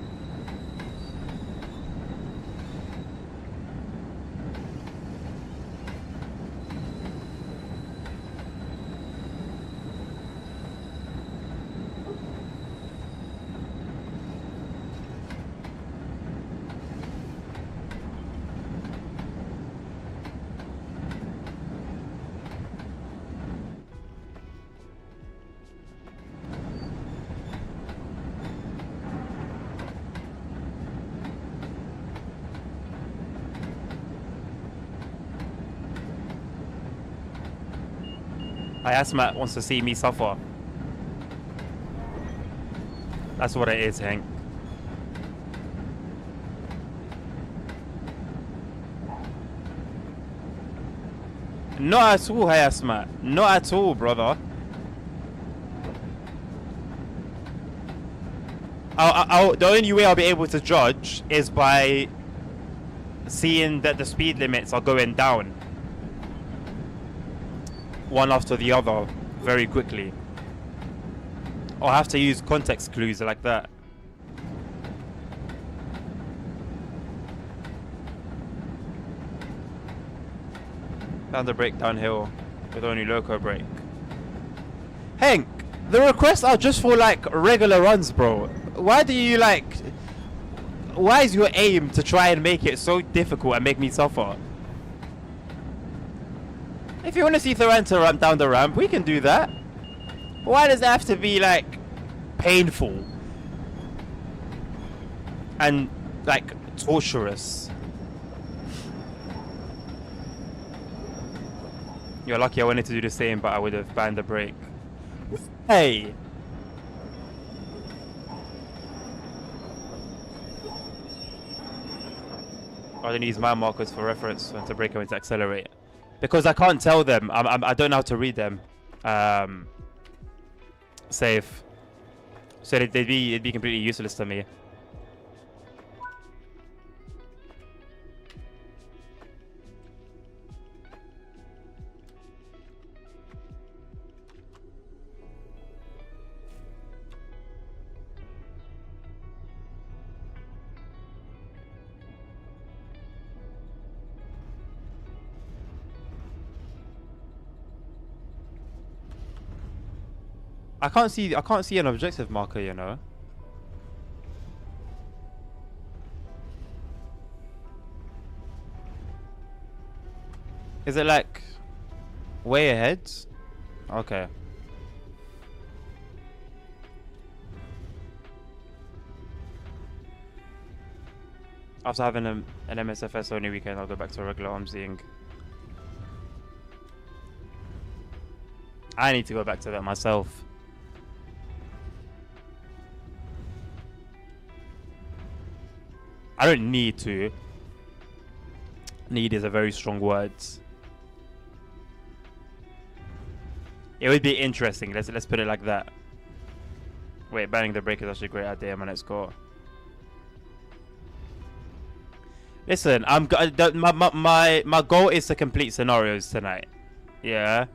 [SPEAKER 1] Matt wants to see me suffer. That's what it is, Hank. Not at all, Matt. Not at all, brother. The only way I'll be able to judge is by seeing that the speed limits are going down one after the other very quickly. I'll have to use context clues like that. Found the brake downhill with only loco brake. Hank, the requests are just for like regular runs, bro. Why do you like... Why is your aim to try and make it so difficult and make me suffer? If you want to see Tharanta ramp down the ramp, we can do that. Why does it have to be like painful and like torturous? You're lucky I wanted to do the same, but I would have banned the brake. Hey! I don't use mile markers for reference when to brake and when to accelerate. Because I can't tell them. I don't know how to read them. Safe. So it'd be completely useless to me. I can't see an objective marker, you know. Is it like way ahead? Okay. After having an MSFS only weekend, I'll go back to regular armsying. I need to go back to that myself. I don't need to. Need is a very strong word. It would be interesting. Let's put it like that. Wait, banning the brake is actually a great idea, man. Let's go. Listen, my goal is to complete scenarios tonight. Yeah.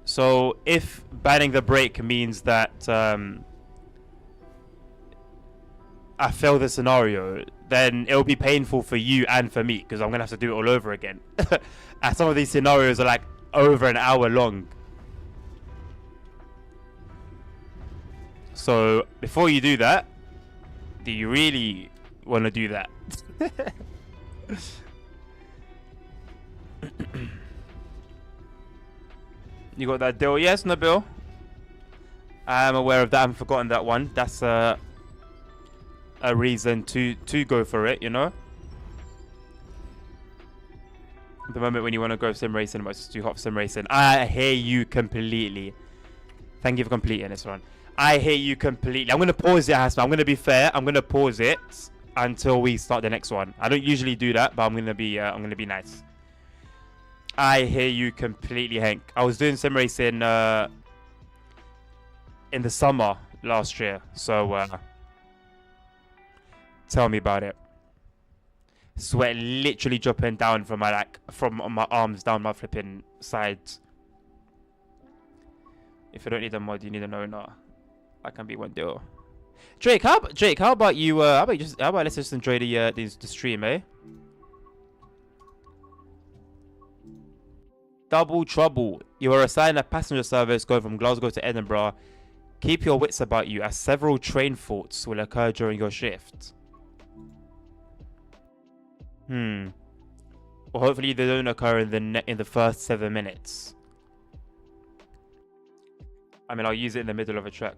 [SPEAKER 1] So if banning the brake means that I fail the scenario, then it'll be painful for you and for me because I'm gonna have to do it all over again. And some of these scenarios are like over an hour long. So before you do that, do you really want to do that? You got that deal? Yes, Nabil. I'm aware of that. I haven't forgotten that one. That's a reason to go for it, you know. The moment when you want to go sim racing, but it's too hot for sim racing. I hear you completely. Thank you for completing this one. I hear you completely. I'm gonna pause it, Hassan. I'm gonna be fair. I'm gonna pause it until we start the next one. I don't usually do that, but I'm gonna be nice. I hear you completely, Hank. I was doing sim racing in the summer last year, so tell me about it. Sweat literally dropping down from my arms down my flipping sides. If you don't need a mod, you need an owner. I can be one deal. Drake, how about you? How about let's just enjoy the stream, eh? Double trouble. You are assigned a passenger service going from Glasgow to Edinburgh. Keep your wits about you, as several train faults will occur during your shift. Well, hopefully they don't occur in the first 7 minutes. I mean, I'll use it in the middle of a track,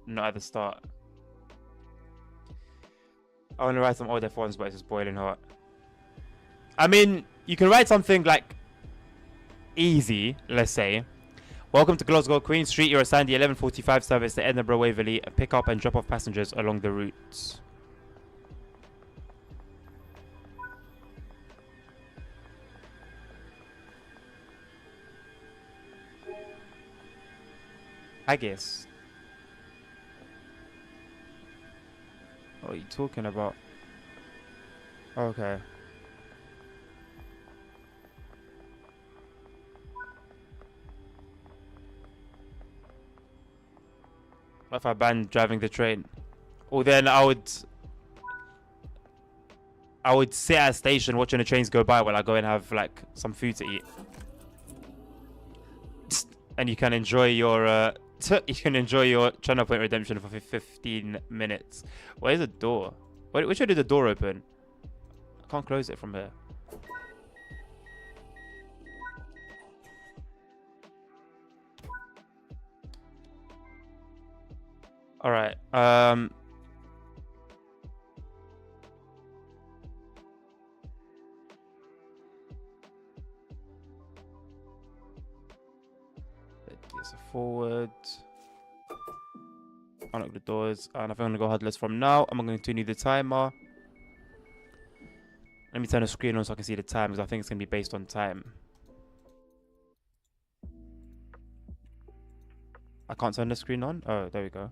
[SPEAKER 1] not at the start. I want to write some old F1s, but it's just boiling hot. I mean, you can write something like easy, let's say. Welcome to Glasgow Queen Street. You're assigned the 11:45 service to Edinburgh Waverley. Pick up and drop off passengers along the route. I guess. What are you talking about? Okay. What if I banned driving the train? Well, then I would sit at a station watching the trains go by while I go and have like some food to eat. And you can enjoy your China Point redemption for 15 minutes. Where's the door? Which way did the door open? I can't close it from here. All right. Yes, forward. Unlock the doors, and if I'm gonna go headless from now, I'm going to continue the timer. Let me turn the screen on so I can see the time, because I think it's gonna be based on time. I can't turn the screen on. Oh, there we go.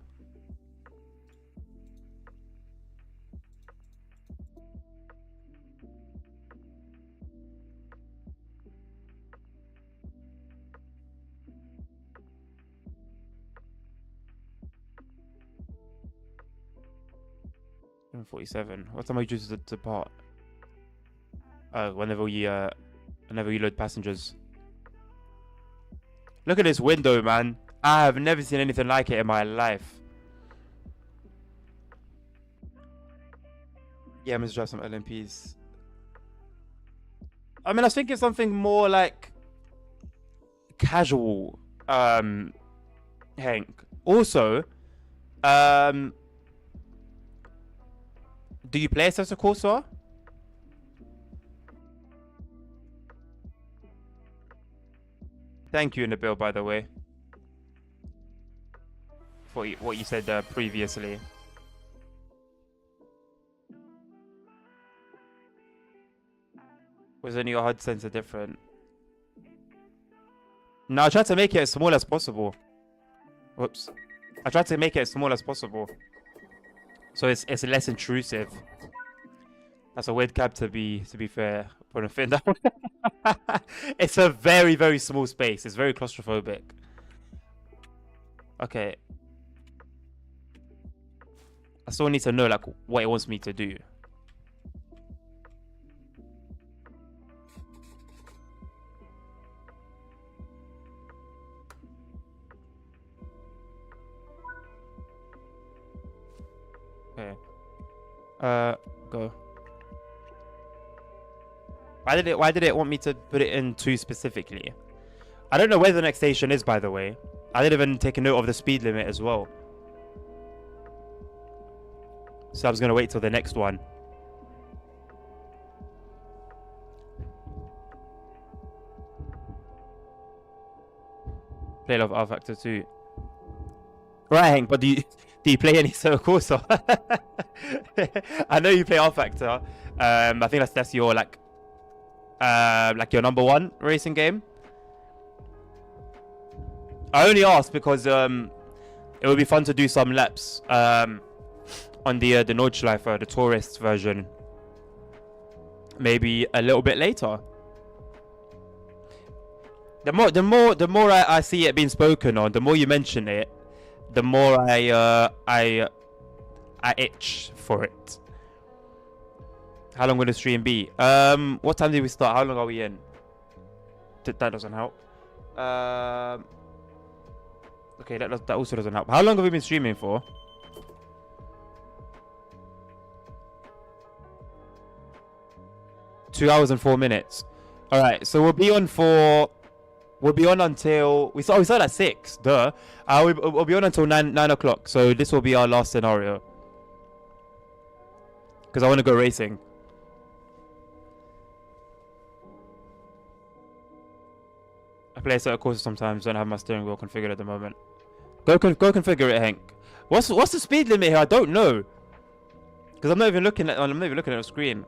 [SPEAKER 1] $47. What time are you due to depart? Oh, whenever you load passengers. Look at this window, man. I have never seen anything like it in my life. Yeah, I'm gonna drive some LMPs. I mean, I was thinking something more like casual, Hank. Also, do you play Assetto Corsa? Thank you, Nabil, by the way, for what you said previously. Was any your HUD sensor different? No, I tried to make it as small as possible. Whoops. I tried to make it as small as possible, so it's less intrusive. That's a weird cab to be fair. Putting a fin down. It's a very, very small space. It's very claustrophobic. Okay. I still need to know like what it wants me to do. Okay. Go. Why did it want me to put it in 2 specifically? I don't know where the next station is, by the way. I didn't even take a note of the speed limit as well. So I was gonna wait till the next one. Play Love R Factor 2. Right, Hank, but do you play any Assetto Corsa? I know you play R Factor. I think that's your like your number 1 racing game. I only asked because it would be fun to do some laps on the Nordschleife, the tourist version, maybe a little bit later. The more I see it being spoken on, the more you mention it, the more I itch for it. How long will the stream be? What time did we start? How long are we in? That doesn't help. Okay, that also doesn't help. How long have we been streaming for? Two hours and 4 minutes. All right, so we'll be on until we started at 6. Duh. We'll be on until 9 o'clock. So this will be our last scenario. Because I want to go racing. I play Assetto Corsa sometimes. Don't have my steering wheel configured at the moment. Go configure it, Hank. What's the speed limit here? I don't know. Because I'm not even looking at the screen.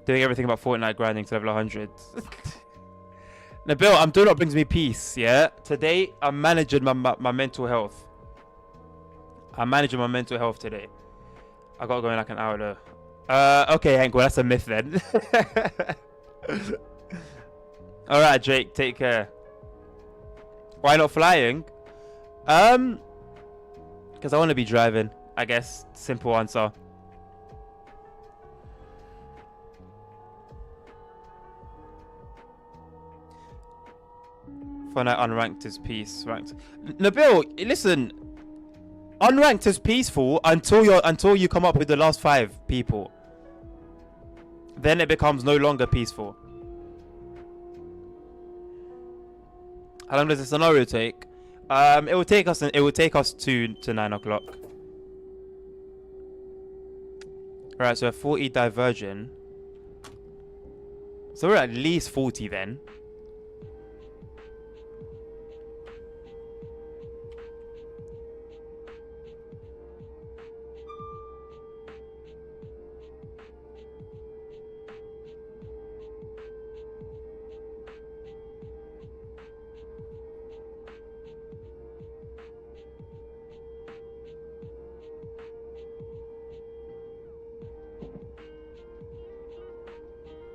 [SPEAKER 1] Doing everything about Fortnite grinding to level 100. Nabil, I'm doing what brings me peace, yeah? Today, I'm managing my mental health. I'm managing my mental health today. I gotta go in like an hour though. Okay, Hank. Well, that's a myth then. All right, Jake. Take care. Why not flying? Because I want to be driving. I guess. Simple answer. Fortnite unranked is peace. Ranked. Nabil, listen. Unranked is peaceful until you come up with the last 5 people. Then it becomes no longer peaceful. How long does the scenario take? It will take us to 9 o'clock. Right, so 40 diversion. So we're at least 40 then.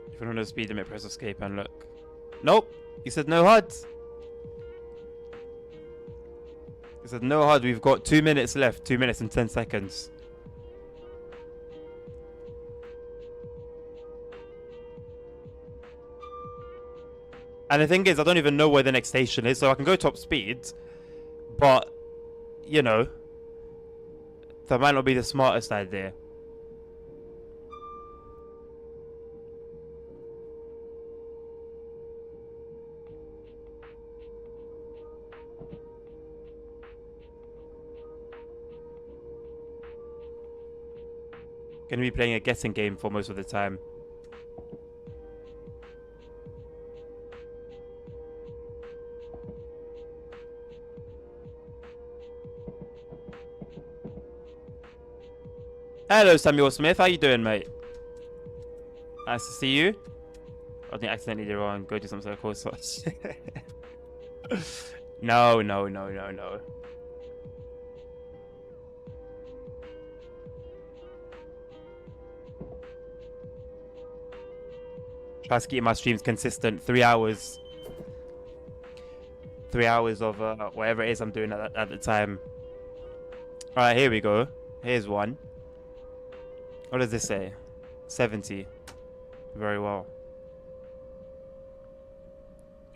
[SPEAKER 1] If you want to speed limit, press escape and look. Nope. He said no HUD. He said no HUD. We've got 2 minutes left. 2 minutes and 10 seconds. And the thing is, I don't even know where the next station is, so I can go top speed. But, you know, that might not be the smartest idea. Gonna be playing a guessing game for most of the time. Hello, Samuel Smith. How you doing, mate? Nice to see you. I didn't accidentally do wrong. Go do something so cool. No. Try to keep my streams consistent. 3 hours. 3 hours of whatever it is I'm doing at the time. Alright, here we go. Here's one. What does this say? 70. Very well.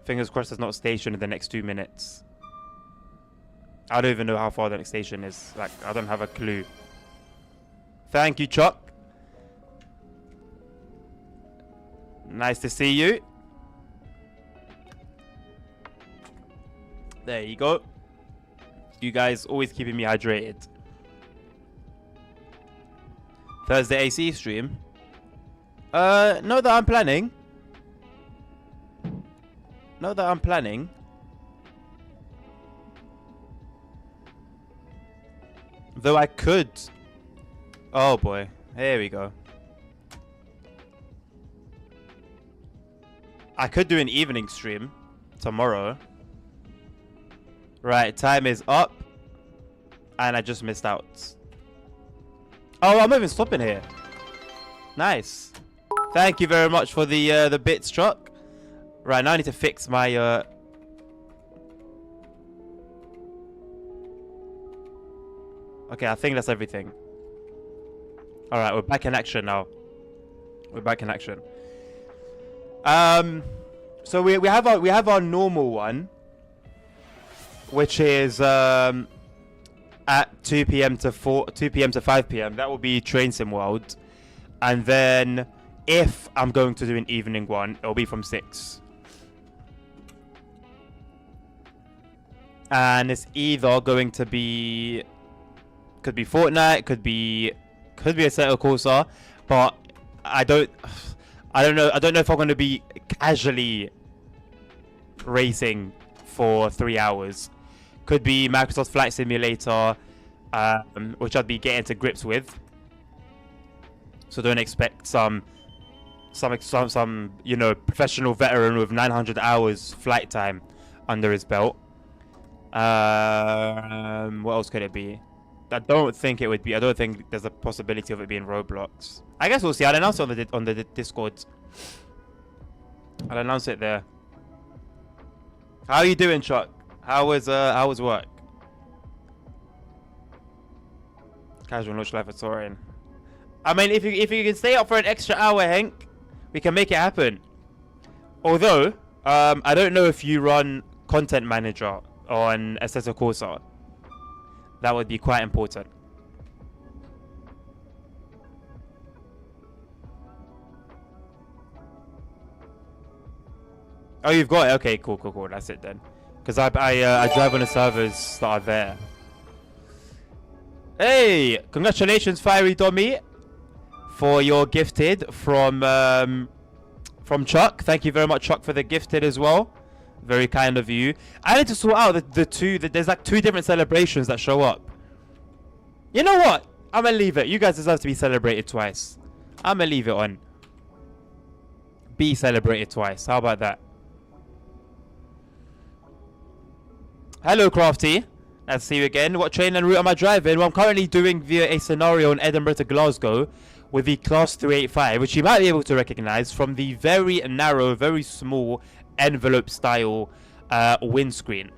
[SPEAKER 1] Fingers crossed there's not a station in the next 2 minutes. I don't even know how far the next station is. Like, I don't have a clue. Thank you, Chuck. Nice to see you. There you go. You guys always keeping me hydrated. Thursday AC stream. Not that I'm planning. Not that I'm planning. Though I could. Oh boy. Here we go. I could do an evening stream tomorrow. Right, time is up. And I just missed out. Oh, I'm not even stopping here. Nice. Thank you very much for the bits, Chuck. Right, now I need to fix my Okay, I think that's everything. Alright, we're back in action now. We're back in action. So we have our normal one, which is at 2 p.m. to 5 p.m. That will be Train Sim World, and then if I'm going to do an evening one, it'll be from 6. And it's either going to be could be Fortnite, could be Assetto Corsa, but I don't know if I'm going to be casually racing for 3 hours. Could be Microsoft Flight Simulator, which I'd be getting to grips with. So don't expect some you know, professional veteran with 900 hours flight time under his belt. What else could it be? I don't think it would be. I don't think there's a possibility of it being Roblox. I guess we'll see. I'll announce it on the Discord. I'll announce it there. How are you doing, Chuck? How was work? Casual launch life at Soaring. I mean, if you can stay up for an extra hour, Hank, we can make it happen. Although, I don't know if you run Content Manager on Assetto Corsa. That would be quite important. Oh, you've got it. Okay, cool. That's it then. Because I drive on the servers that are there. Hey, congratulations, Fiery Dommy, for your gifted from Chuck. Thank you very much, Chuck, for the gifted as well. Very kind of you. I need to sort out the two. There's like 2 different celebrations that show up. You know what? I'm gonna leave it. You guys deserve to be celebrated twice. I'm gonna leave it on. Be celebrated twice. How about that? Hello, Crafty. Nice to see you again. What train and route am I driving? Well, I'm currently doing via a scenario in Edinburgh to Glasgow with the Class 385, which you might be able to recognize from the very narrow, very small envelope style windscreen.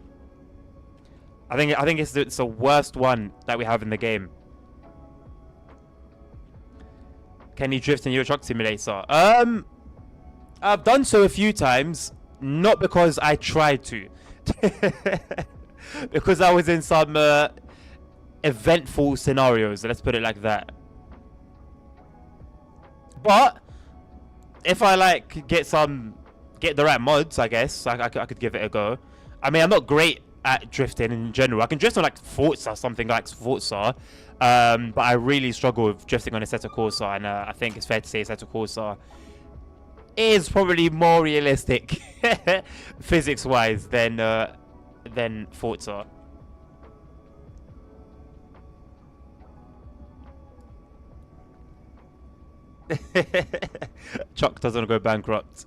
[SPEAKER 1] I think it's the worst one that we have in the game. Can you drift in Euro Truck Simulator? I've done so a few times, not because I tried to. Because I was in some eventful scenarios, let's put it like that. But if I like get the right mods, I guess I could give it a go. I mean, I'm not great at drifting in general. I can drift on like Forza, something like Forza, but I really struggle with drifting on Assetto Corsa, and I think it's fair to say Assetto Corsa is probably more realistic physics-wise than Forza. Chuck doesn't go bankrupt.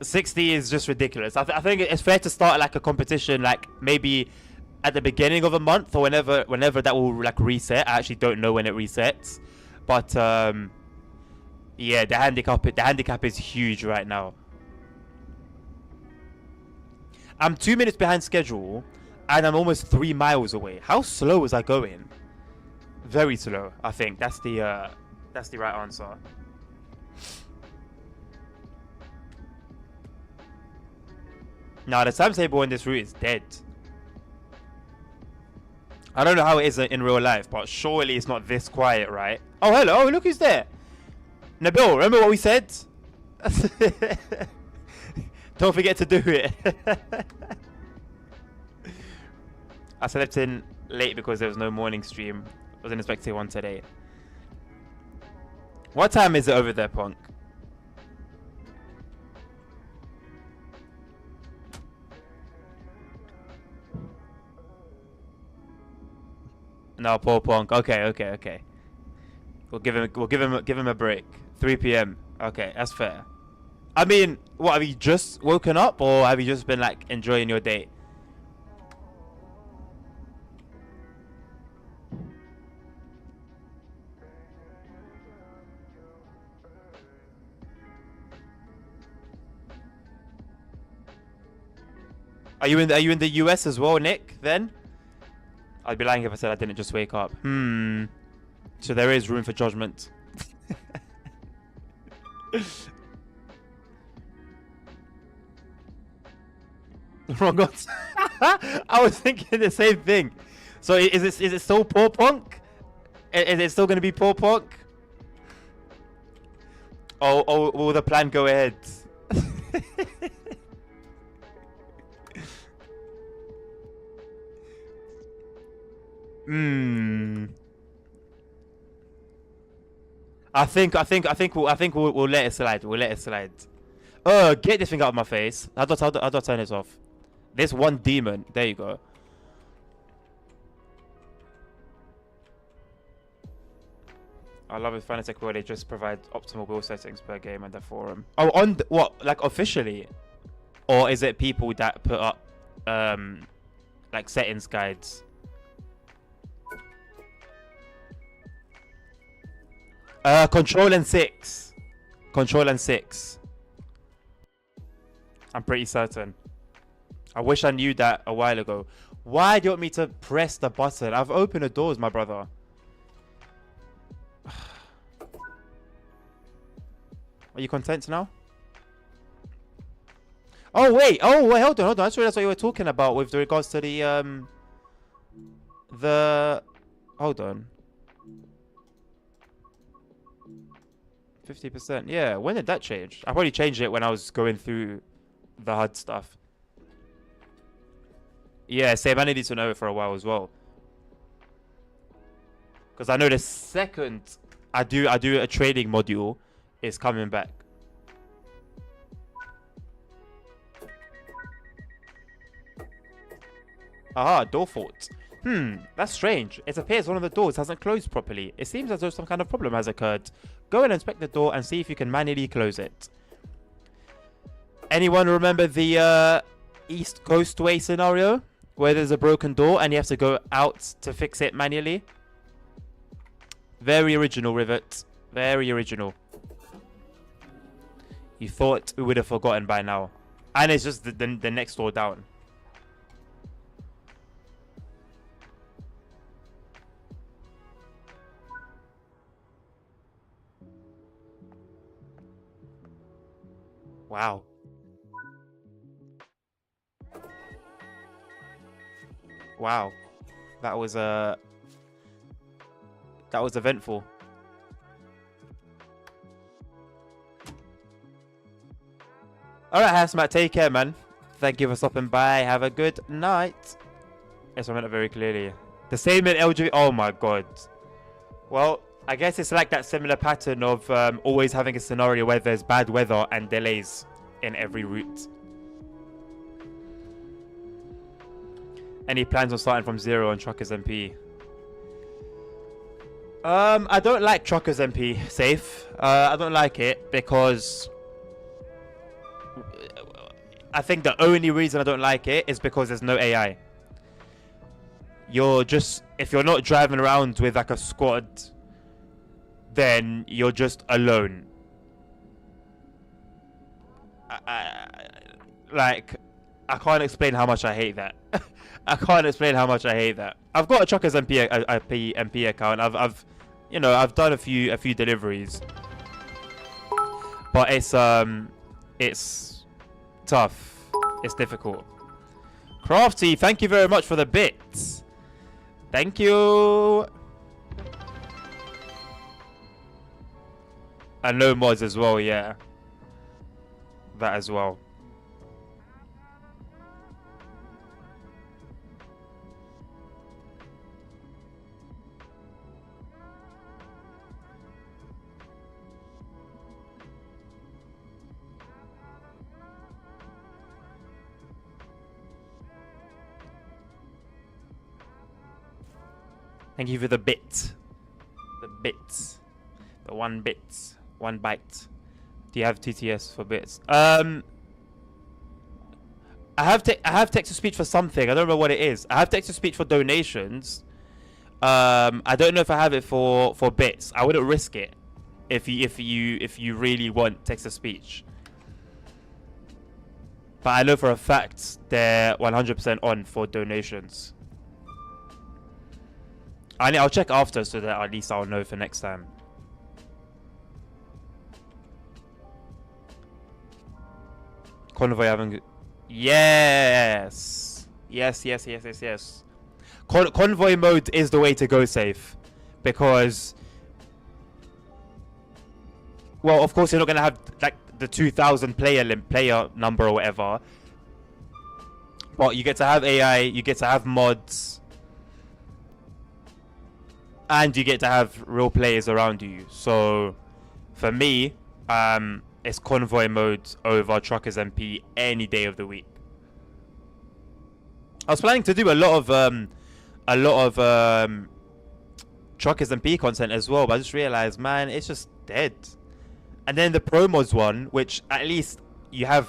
[SPEAKER 1] 60 is just ridiculous. I think it's fair to start like a competition, like maybe at the beginning of a month or whenever that will like reset. I actually don't know when it resets, but yeah, the handicap is huge right now. I'm 2 minutes behind schedule, and I'm almost 3 miles away. How slow was I going? Very slow. I think that's the right answer. Now the timetable in this route is dead. I don't know how it is in real life, but surely it's not this quiet, right? Oh, hello! Oh, look who's there. Nabil, remember what we said? Don't forget to do it. I slept in late because there was no morning stream. I wasn't expecting one today. What time is it over there, Punk? No, poor Punk. Okay. We'll give him a break. 3 p.m. Okay, that's fair. I mean, what, have you just woken up, or have you just been like enjoying your day? Are you in the US as well, Nick? Then I'd be lying if I said I didn't just wake up. So there is room for judgment. Wrong answer. I was thinking the same thing. So is it still Paul Punk? Is it still going to be Paul Punk? Oh, will the plan go ahead? I think we'll let it slide. We'll let it slide. Get this thing out of my face. How do I turn this off? This one demon. There you go. I love it. Fanatec where they just provide optimal build settings per game and the forum. Oh, on what? Like officially, or is it people that put up like settings guides. Control and 6. Control and 6. I'm pretty certain. I wish I knew that a while ago. Why do you want me to press the button? I've opened the doors, my brother. Are you content now? Oh wait, hold on. That's what you were talking about with regards to the hold on. 50%. Yeah, when did that change? I probably changed it when I was going through the HUD stuff. Yeah, same. I needed to know it for a while as well. Because I know the second I do a trading module, it's coming back. Aha, door fault. That's strange. It appears one of the doors hasn't closed properly. It seems as though some kind of problem has occurred. Go and inspect the door and see if you can manually close it. Anyone remember the East Coastway scenario? Where there's a broken door and you have to go out to fix it manually? Very original, Rivet. Very original. You thought we would have forgotten by now. And it's just the next door down. Wow. Wow. That was eventful. Alright, Hazmat, take care, man. Thank you for stopping by. Have a good night. Yes, I meant it very clearly. The same in LG. Oh my god. Well, I guess it's like that similar pattern of always having a scenario where there's bad weather and delays in every route. Any plans on starting from 0 on Truckers MP? I don't like Truckers MP, safe. I don't like it because I think the only reason I don't like it is because there's no AI. If you're not driving around with like a squad, then you're just alone. I can't explain how much I hate that. I can't explain how much I hate that. I've got a Truckers MP account. I've done a few deliveries, but it's tough. It's difficult. Crafty, thank you very much for the bits. Thank you. And no mods as well, yeah. That as well. Thank you for the bit. The bits. The 1 bit. 1 byte. Do you have TTS for bits? I have text to speech for something. I don't remember what it is. I have text to speech for donations. I don't know if I have it for bits. I wouldn't risk it if you really want text to speech. But I know for a fact they're 100% on for donations. I'll check after so that at least I'll know for next time. Convoy having... Yes! Yes. Convoy mode is the way to go, safe. Because... Well, of course you're not going to have like the 2,000 player number or whatever. But you get to have AI, you get to have mods. And you get to have real players around you. So, for me, it's convoy mode over Truckers MP any day of the week. I was planning to do a lot of Truckers MP content as well, but I just realized, man, it's just dead. And then the Pro Mods one, which at least you have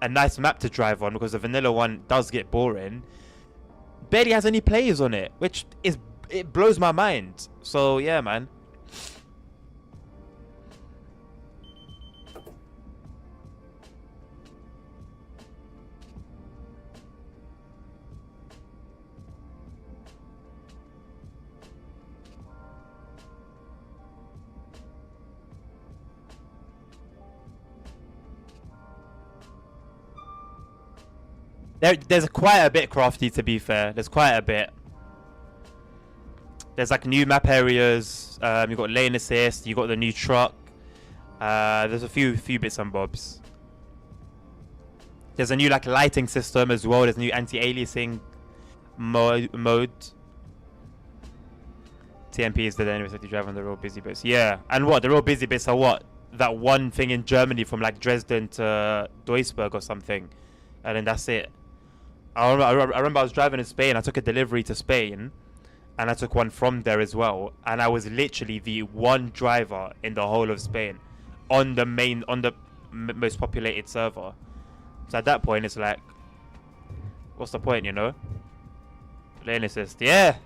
[SPEAKER 1] a nice map to drive on, because the vanilla one does get boring. barely has any players on it, which is it blows my mind. So yeah, man. There's quite a bit, Crafty, to be fair. There's quite a bit. There's like new map areas. You've got lane assist. You got the new truck. There's a few bits and bobs. There's a new like lighting system as well. There's a new anti-aliasing mode. TMP is the enemy to drive on the real busy bits. Yeah, and what the real busy bits are what? That one thing in Germany from like Dresden to Duisburg or something, and then that's it. I remember I was driving in Spain. I took a delivery to Spain, and I took one from there as well. And I was literally the one driver in the whole of Spain, on the most populated server. So at that point, it's like, what's the point, you know? Lane assist, yeah.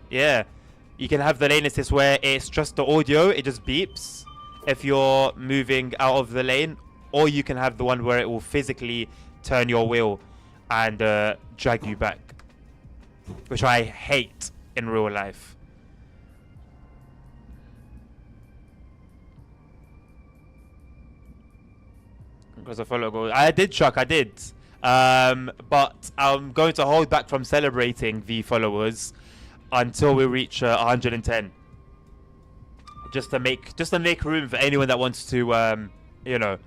[SPEAKER 1] You can have the lane assist where it's just the audio; it just beeps if you're moving out of the lane, or you can have the one where it will physically turn your wheel and drag you back, which I hate in real life. Because I follow goal. I did, Chuck. I did. But I'm going to hold back from celebrating the followers until we reach 110. Just to make room for anyone that wants to, you know,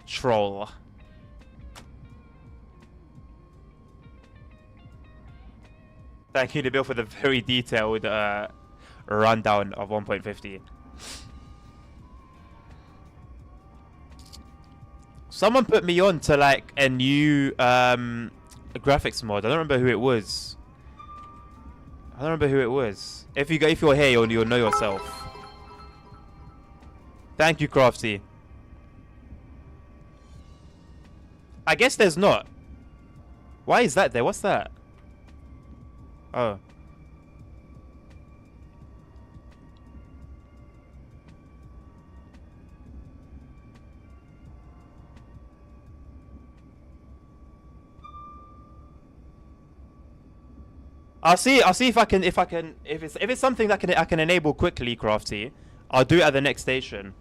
[SPEAKER 1] troll. Thank you, Nabil, for the very detailed rundown of 1.50. Someone put me on to like a new graphics mod. I don't remember who it was. If you're here, you'll know yourself. Thank you, Crafty. I guess there's not. Why is that there? What's that? Oh. I'll see if it's something that I can enable quickly, Crafty. I'll do it at the next station.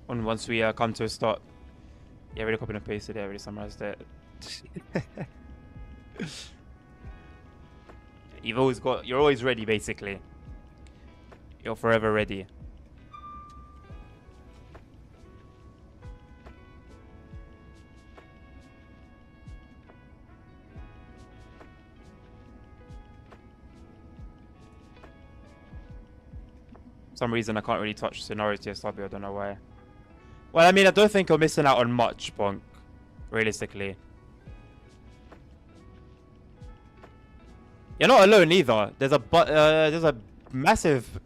[SPEAKER 1] And once we come to a stop. Yeah, already copied and pasted it, already summarized it. You're always ready, basically. You're forever ready. For some reason I can't really touch scenario TSW, I don't know why. Well, I mean, I don't think you're missing out on much, Bonk. Realistically. You're not alone either. There's a massive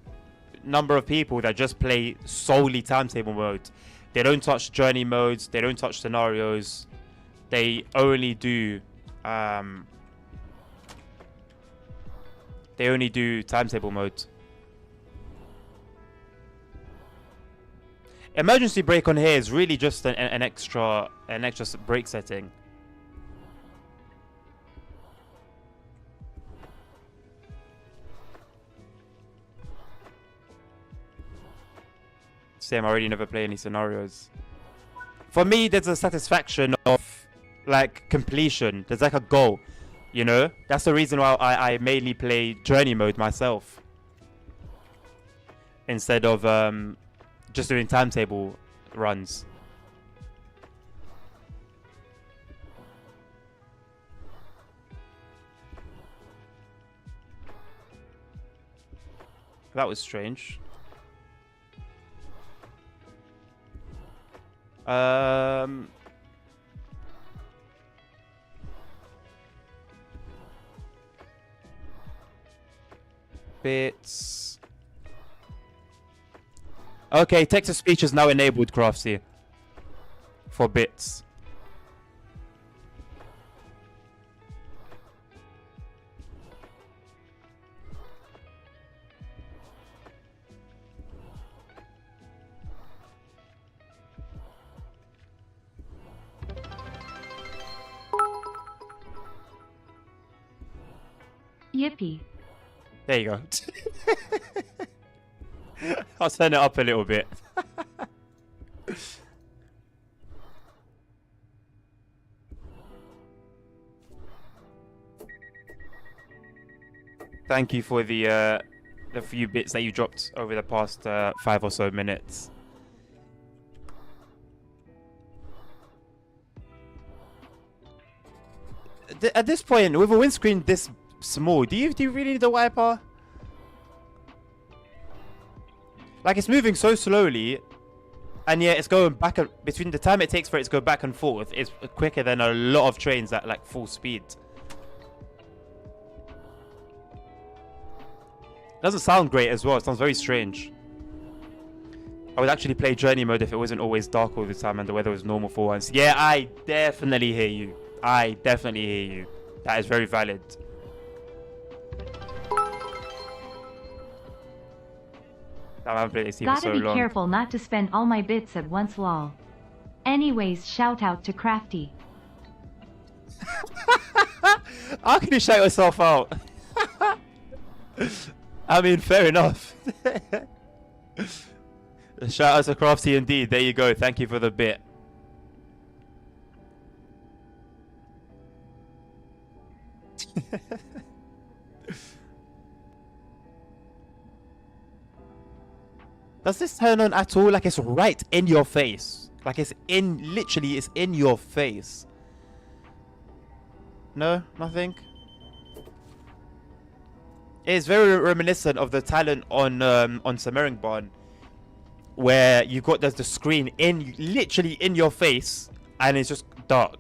[SPEAKER 1] number of people that just play solely timetable mode. They don't touch journey modes. They don't touch scenarios. They only do timetable mode. Emergency brake on here is really just an extra brake setting. Same, I already never play any scenarios. For me, there's a satisfaction of like completion. There's like a goal, you know? That's the reason why I mainly play journey mode myself. Instead of just doing timetable runs. That was strange. Bits. Okay, text-to-speech is now enabled, Craftsy. For bits.
[SPEAKER 2] Yippee.
[SPEAKER 1] There you go. I'll turn it up a little bit. Thank you for the few bits that you dropped over the past 5 or so minutes. At this point, with a windscreen this small, do you really need a wiper? Like, it's moving so slowly, and yet it's going back between the time it takes for it to go back and forth. It's quicker than a lot of trains at like full speed. Doesn't sound great as well. It sounds very strange. I would actually play journey mode if it wasn't always dark all the time and the weather was normal for once. Yeah, I definitely hear you. I definitely hear you. That is very valid. I haven't played this team for so long.
[SPEAKER 2] Gotta be careful not to spend all my bits at once, lol. Anyways, shout out to Crafty.
[SPEAKER 1] How can you shout yourself out? I mean, fair enough. Shout out to Crafty indeed. There you go. Thank you for the bit. Does this turn on at all? Like, it's right in your face. Like, literally, it's in your face. No? Nothing? It's very reminiscent of the talent on Samaringbon, where you've got the screen literally in your face, and it's just dark.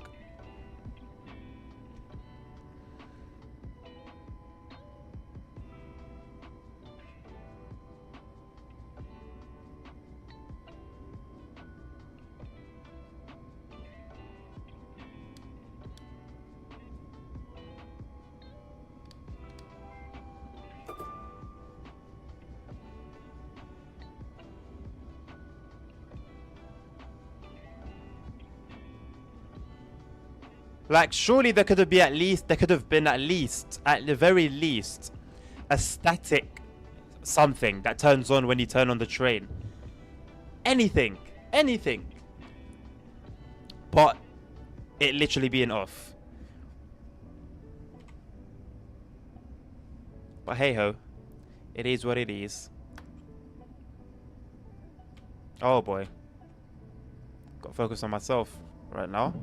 [SPEAKER 1] Like, surely there could have been at least, at the very least, a static something that turns on when you turn on the train. Anything. Anything. But it literally being off. But hey ho. It is what it is. Oh boy. Gotta focus on myself right now.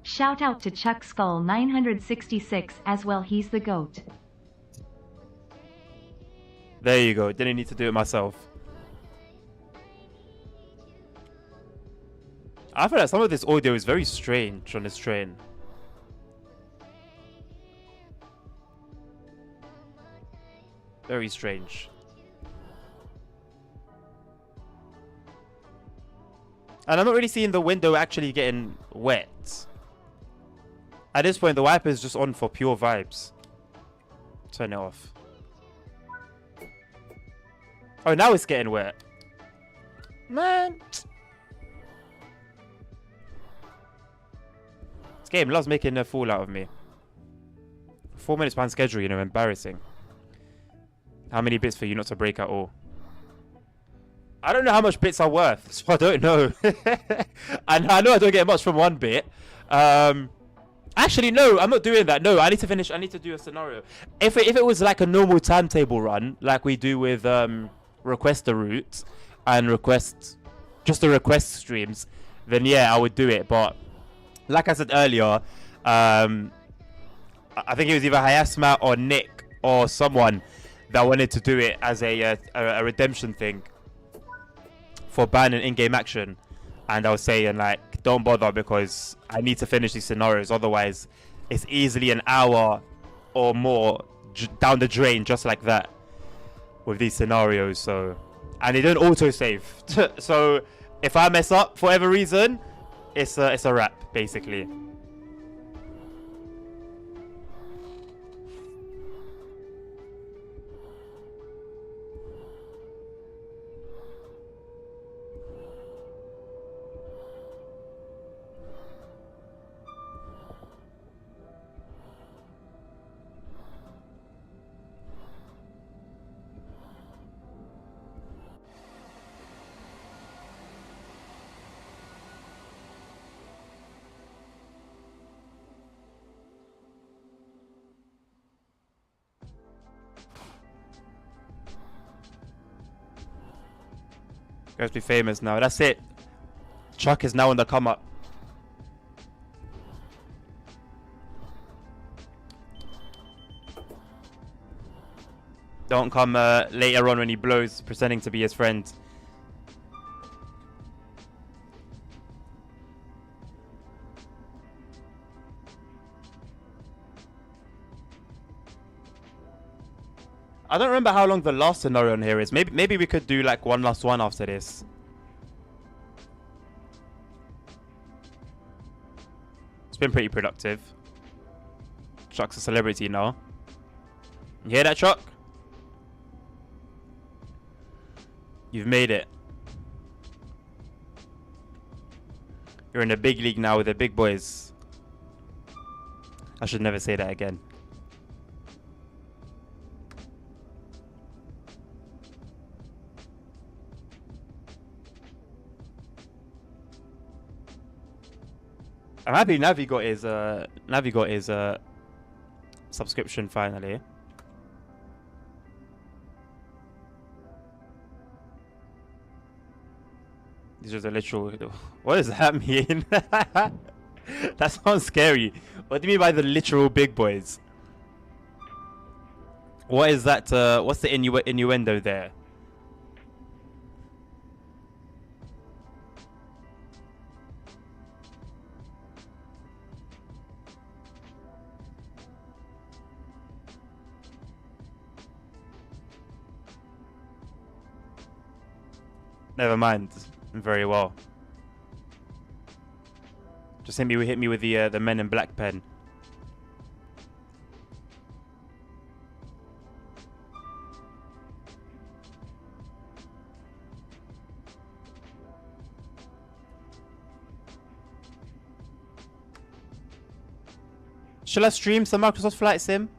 [SPEAKER 2] Shout out to Chuck Skull 966 as well, he's the GOAT.
[SPEAKER 1] There you go, didn't need to do it myself. I feel like some of this audio is very strange on this train. Very strange. And I'm not really seeing the window actually getting wet. At this point, the wiper is just on for pure vibes. Turn it off. Oh, now it's getting wet. Man. This game loves making a fool out of me. 4 minutes behind schedule, you know, embarrassing. How many bits for you not to break at all? I don't know how much bits are worth, so I don't know. And I know I don't get much from one bit. Actually, no, I'm not doing that. No, I need to finish. I need to do a scenario. If it was like a normal timetable run, like we do with request the route and just the request streams, then yeah, I would do it. But like I said earlier, I think it was either Hayasma or Nick or someone that wanted to do it as a redemption thing for ban and in-game action, and I was saying like don't bother, because I need to finish these scenarios. Otherwise, it's easily an hour or more down the drain just like that with these scenarios. So, and they don't autosave. So if I mess up for whatever reason, it's a wrap basically. Going to be famous now. That's it. Chuck is now on the come up. Don't come later on when he blows, pretending to be his friend. I don't remember how long the last scenario on here is. Maybe we could do like one last one after this. It's been pretty productive. Chuck's a celebrity now. You hear that, Chuck? You've made it. You're in the big league now with the big boys. I should never say that again. I'm happy Navi got his subscription finally. These are the literal. What does that mean? That sounds scary. What do you mean by the literal big boys? What is that? What's the innuendo there? Never mind. Very well. Just hit me with the Men in Black pen. Shall I stream some Microsoft Flight Sim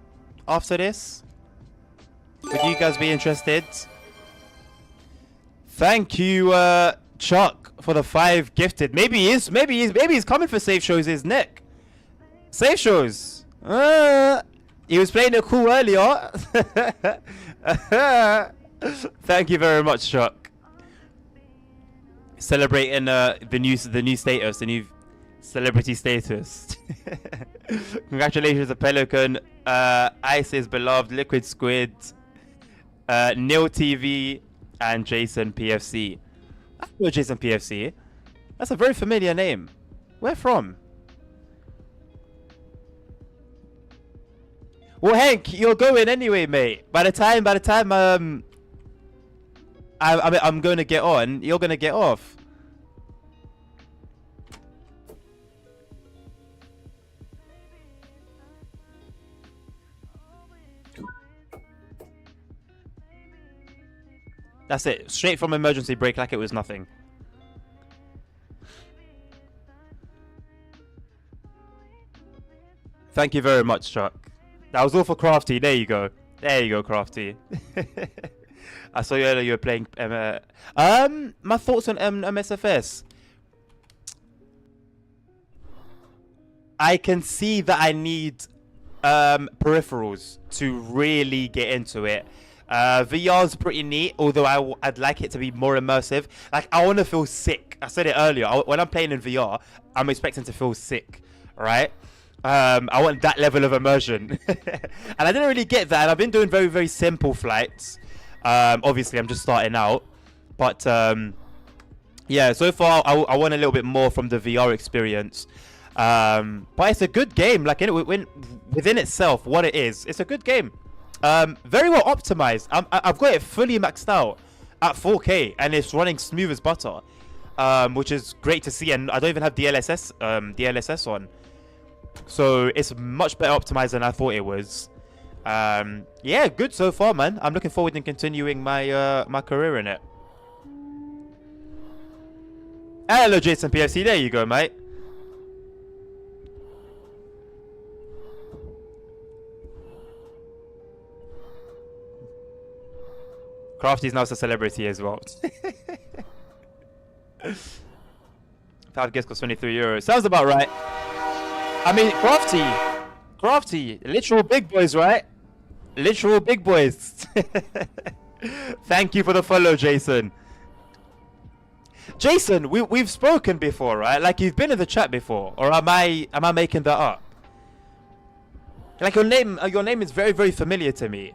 [SPEAKER 1] after this? Would you guys be interested? Thank you, Chuck, for the 5 gifted. Maybe he's coming for Safe Shows, is Nick? Safe Shows. He was playing it cool earlier. Thank you very much, Chuck. Celebrating the new status, the new celebrity status. Congratulations to Pelican, Ice's beloved Liquid Squid, Neil TV, and Jason PFC. I know Jason PFC. That's a very familiar name. Where from? Well, Hank, you're going anyway, mate. By the time I'm going to get on, you're going to get off. That's it. Straight from emergency brake like it was nothing. Thank you very much, Chuck. That was all for Crafty. There you go. There you go, Crafty. I saw you earlier. You were playing. My thoughts on MSFS. I can see that I need peripherals to really get into it. VR's pretty neat, although I'd like it to be more immersive. Like, I want to feel sick. I said it earlier. When I'm playing in VR, I'm expecting to feel sick, right? I want that level of immersion. And I didn't really get that. And I've been doing very, very simple flights. Obviously, I'm just starting out. But Yeah, so far I want a little bit more from the VR experience. But it's a good game. Like within itself, what it is, it's a good game. Very well optimized. I've got it fully maxed out at 4K, and it's running smooth as butter, which is great to see. And I don't even have DLSS on, so it's much better optimized than I thought it was. Yeah, good so far, man. I'm looking forward to continuing my my career in it. Hello, Jason PFC. There you go, mate. Crafty's now a celebrity as well. 5 gifts cost 23 euros. Sounds about right. I mean, Crafty, literal big boys, right? Literal big boys. Thank you for the follow, Jason. Jason, we've spoken before, right? Like you've been in the chat before, or am I making that up? Like your name is very, very familiar to me.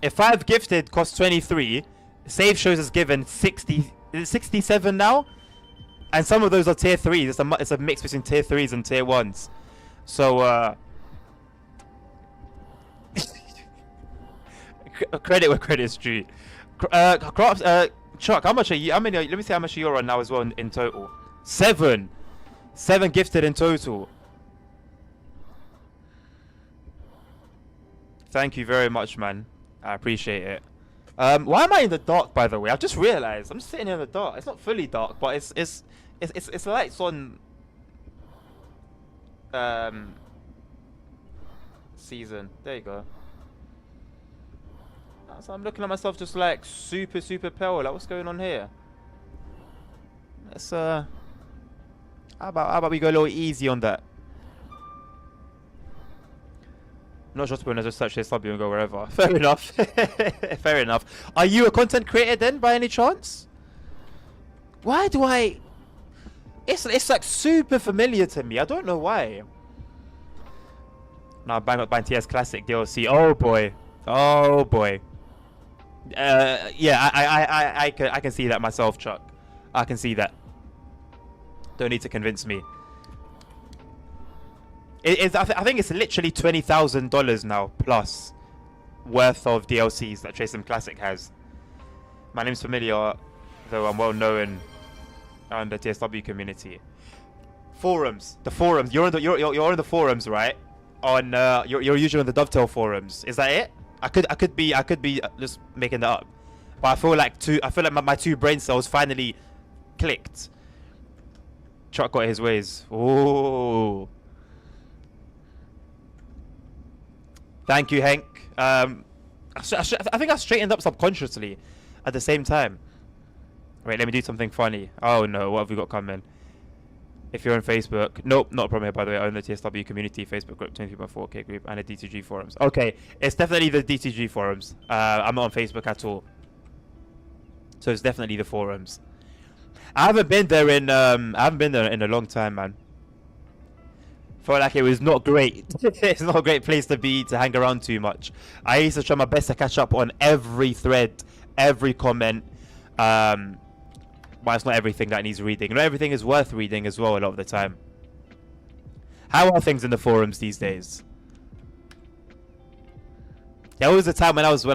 [SPEAKER 1] If 5 gifted costs 23, save shows us given 60. Is it 67 now? And some of those are tier 3s. It's a mix between tier 3s and tier 1s. So credit where credit's due. Chuck, how much are you? Let me see how much you're on now as well in total. 7 gifted in total. Thank you very much, man. I appreciate it. Why am I in the dark, by the way? I've just realized I'm just sitting in the dark. It's not fully dark, but it's lights on. Season. There you go. So I'm looking at myself just like super pale. Like, what's going on here? Let's how about we go a little easy on that? Not just when I just search this lobby and go wherever. Fair enough. Fair enough. Are you a content creator then, by any chance? Why do I? It's like super familiar to me. I don't know why. Now I'm buying TS Classic DLC. Oh boy. Oh boy. Yeah, I can see that myself, Chuck. I can see that. Don't need to convince me. I think it's literally $20,000 now plus worth of DLCs that Chase Classic has. My name's familiar, though I'm well known on the TSW community. Forums, the forums. You're on the forums, right? On you're usually on the Dovetail forums. Is that it? I could be just making that up, but I feel like my 2 brain cells finally clicked. Chuck got his ways. Ooh. Thank you, Hank. I think I straightened up subconsciously at the same time. Wait, let me do something funny. Oh no, what have we got coming? If you're on Facebook, nope, not a problem here, by the way. I own the TSW community Facebook group, 23.4K group, and the DTG forums. Okay, it's definitely the DTG forums. I'm not on Facebook at all, so it's definitely the forums. I haven't been there in a long time, man. Felt like it was not great. It's not a great place to hang around too much. I used to try my best to catch up on every thread, every comment. But it's not everything that needs reading. Not everything is worth reading as well a lot of the time. How are things in the forums these days? There was a time when I was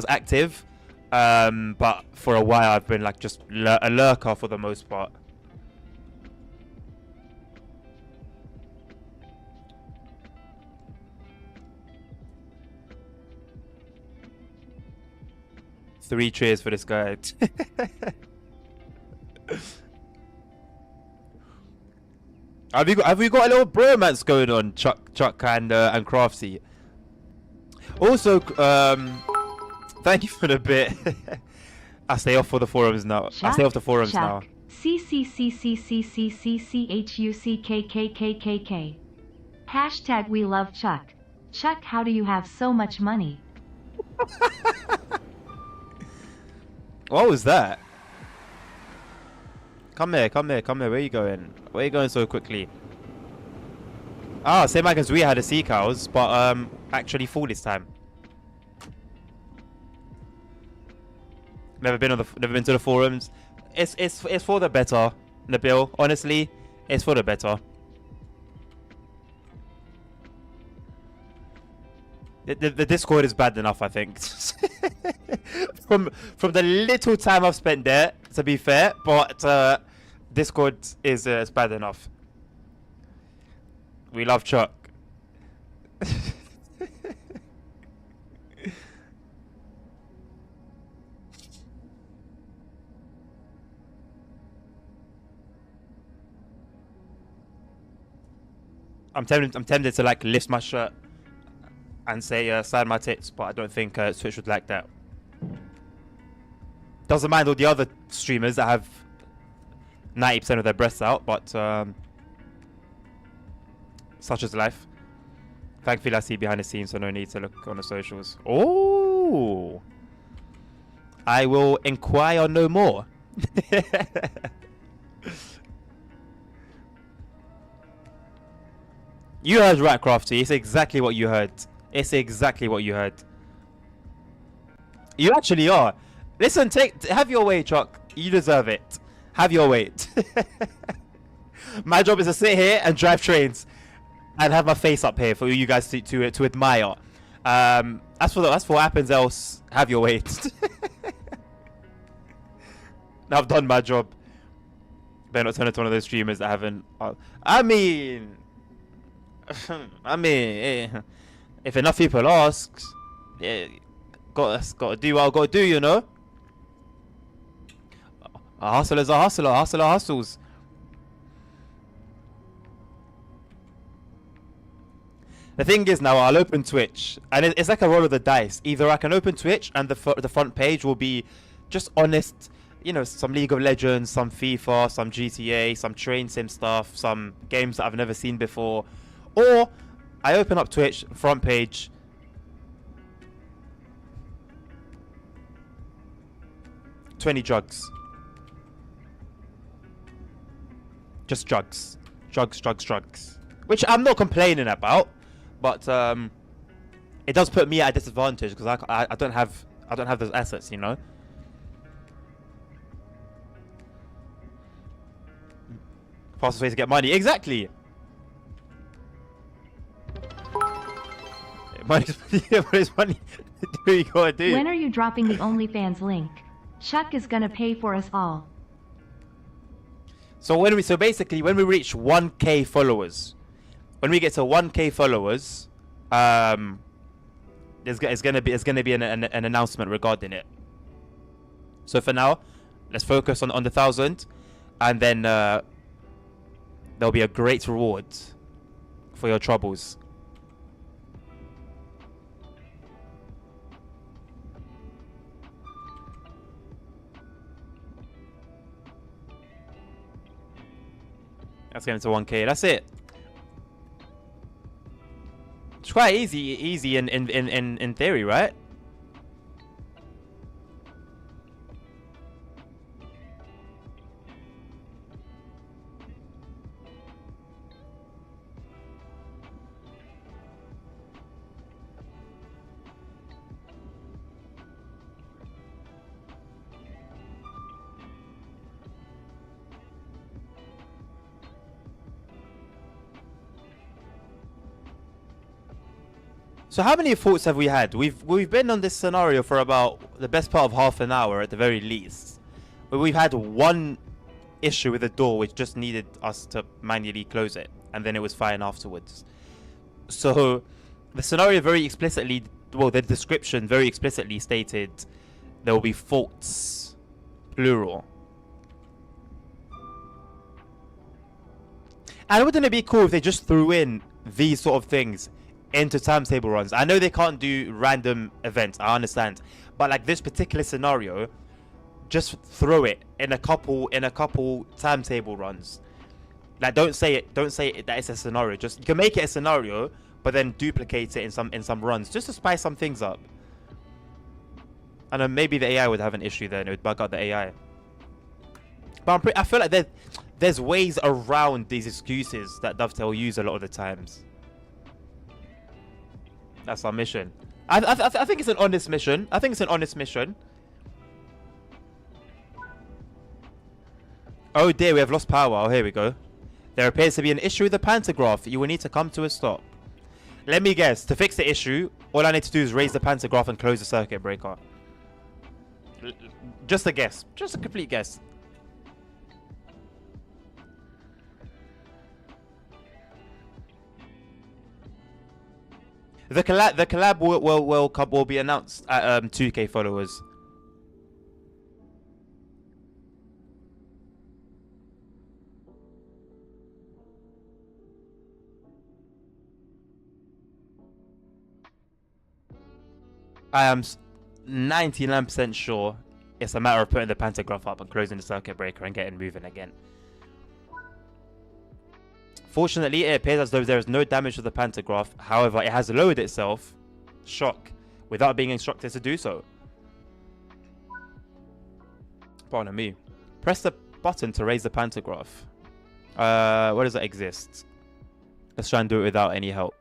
[SPEAKER 1] active, but for a while I've been like just a lurker for the most part. Three cheers for this guy. Have we got a little bromance going on, Chuck and Crafty? Also, thank you for the bit. I stay off for the forums now.
[SPEAKER 2] Chuck,
[SPEAKER 1] I stay off the forums now.
[SPEAKER 2] CCCCCCCCHUCKKKKK. Hashtag we love Chuck. Chuck, how do you have so much money?
[SPEAKER 1] What was that? Come here. Where are you going? Where are you going so quickly? Ah, same like as we had the sea cows, but actually full this time. never been to the forums. It's for the better, Nabil. Honestly, it's for the better. The Discord is bad enough, I think. from the little time I've spent there, to be fair, but Discord is bad enough. We love Chuck. I'm tempted to like lift my shirt and say side my tits, but I don't think Twitch would like that. Doesn't mind all the other streamers that have 90% of their breasts out, but such is life. Thankfully, I see behind the scenes, so no need to look on the socials. Oh, I will inquire no more. You heard right, Crafty. It's exactly what you heard. It's exactly what you heard. You actually are. Listen, have your way, Chuck. You deserve it. Have your way. My job is to sit here and drive trains, and have my face up here for you guys to admire. As for what happens else, have your way. I've done my job. Better not turn into one of those streamers that haven't. I mean, if enough people ask, yeah, gotta do what I gotta do, you know. A hustler's a hustler. A hustler hustles. The thing is now, I'll open Twitch, and it's like a roll of the dice. Either I can open Twitch, and the front page will be just honest, you know, some League of Legends, some FIFA, some GTA, some train sim stuff, some games that I've never seen before. Or I open up Twitch, front page, $20 drugs. Just drugs. Drugs. Which I'm not complaining about, but it does put me at a disadvantage because I don't have those assets, you know. Fastest way to get money, exactly. Money's money. Do what you gotta do.
[SPEAKER 2] When are you dropping the OnlyFans link? Chuck is gonna pay for us all.
[SPEAKER 1] So basically when we reach 1K followers, when we get to 1K followers, there's gonna be an announcement regarding it. So for now, let's focus on the 1,000, and then there'll be a great reward for your troubles. That's getting to 1K. That's it. It's quite easy in theory, right? So how many thoughts have we had? We've been on this scenario for about the best part of half an hour at the very least. But we've had one issue with the door which just needed us to manually close it, and then it was fine afterwards. So the scenario very explicitly, well, the description very explicitly stated there will be faults, plural. And wouldn't it be cool if they just threw in these sort of things into timetable runs? I know they can't do random events, I understand, but like this particular scenario, just throw it in a couple timetable runs. Like don't say it that it's a scenario. Just you can make it a scenario, but then duplicate it in some runs just to spice some things up. And then maybe the AI would have an issue there and it would bug out the AI. But I feel like there's ways around these excuses that Dovetail use a lot of the times. That's our mission. I think it's an honest mission. Oh dear, we have lost power. Oh, here we go. There appears to be an issue with the pantograph. You will need to come to a stop. Let me guess. To fix the issue, all I need to do is raise the pantograph and close the circuit breaker. Just a guess. Just a complete guess. The collab will be announced at 2K followers. I am 99% sure it's a matter of putting the pantograph up and closing the circuit breaker and getting moving again. Fortunately, it appears as though there is no damage to the pantograph. However, it has lowered itself, shock, without being instructed to do so. Pardon me. Press the button to raise the pantograph. Where does it exist? Let's try and do it without any help.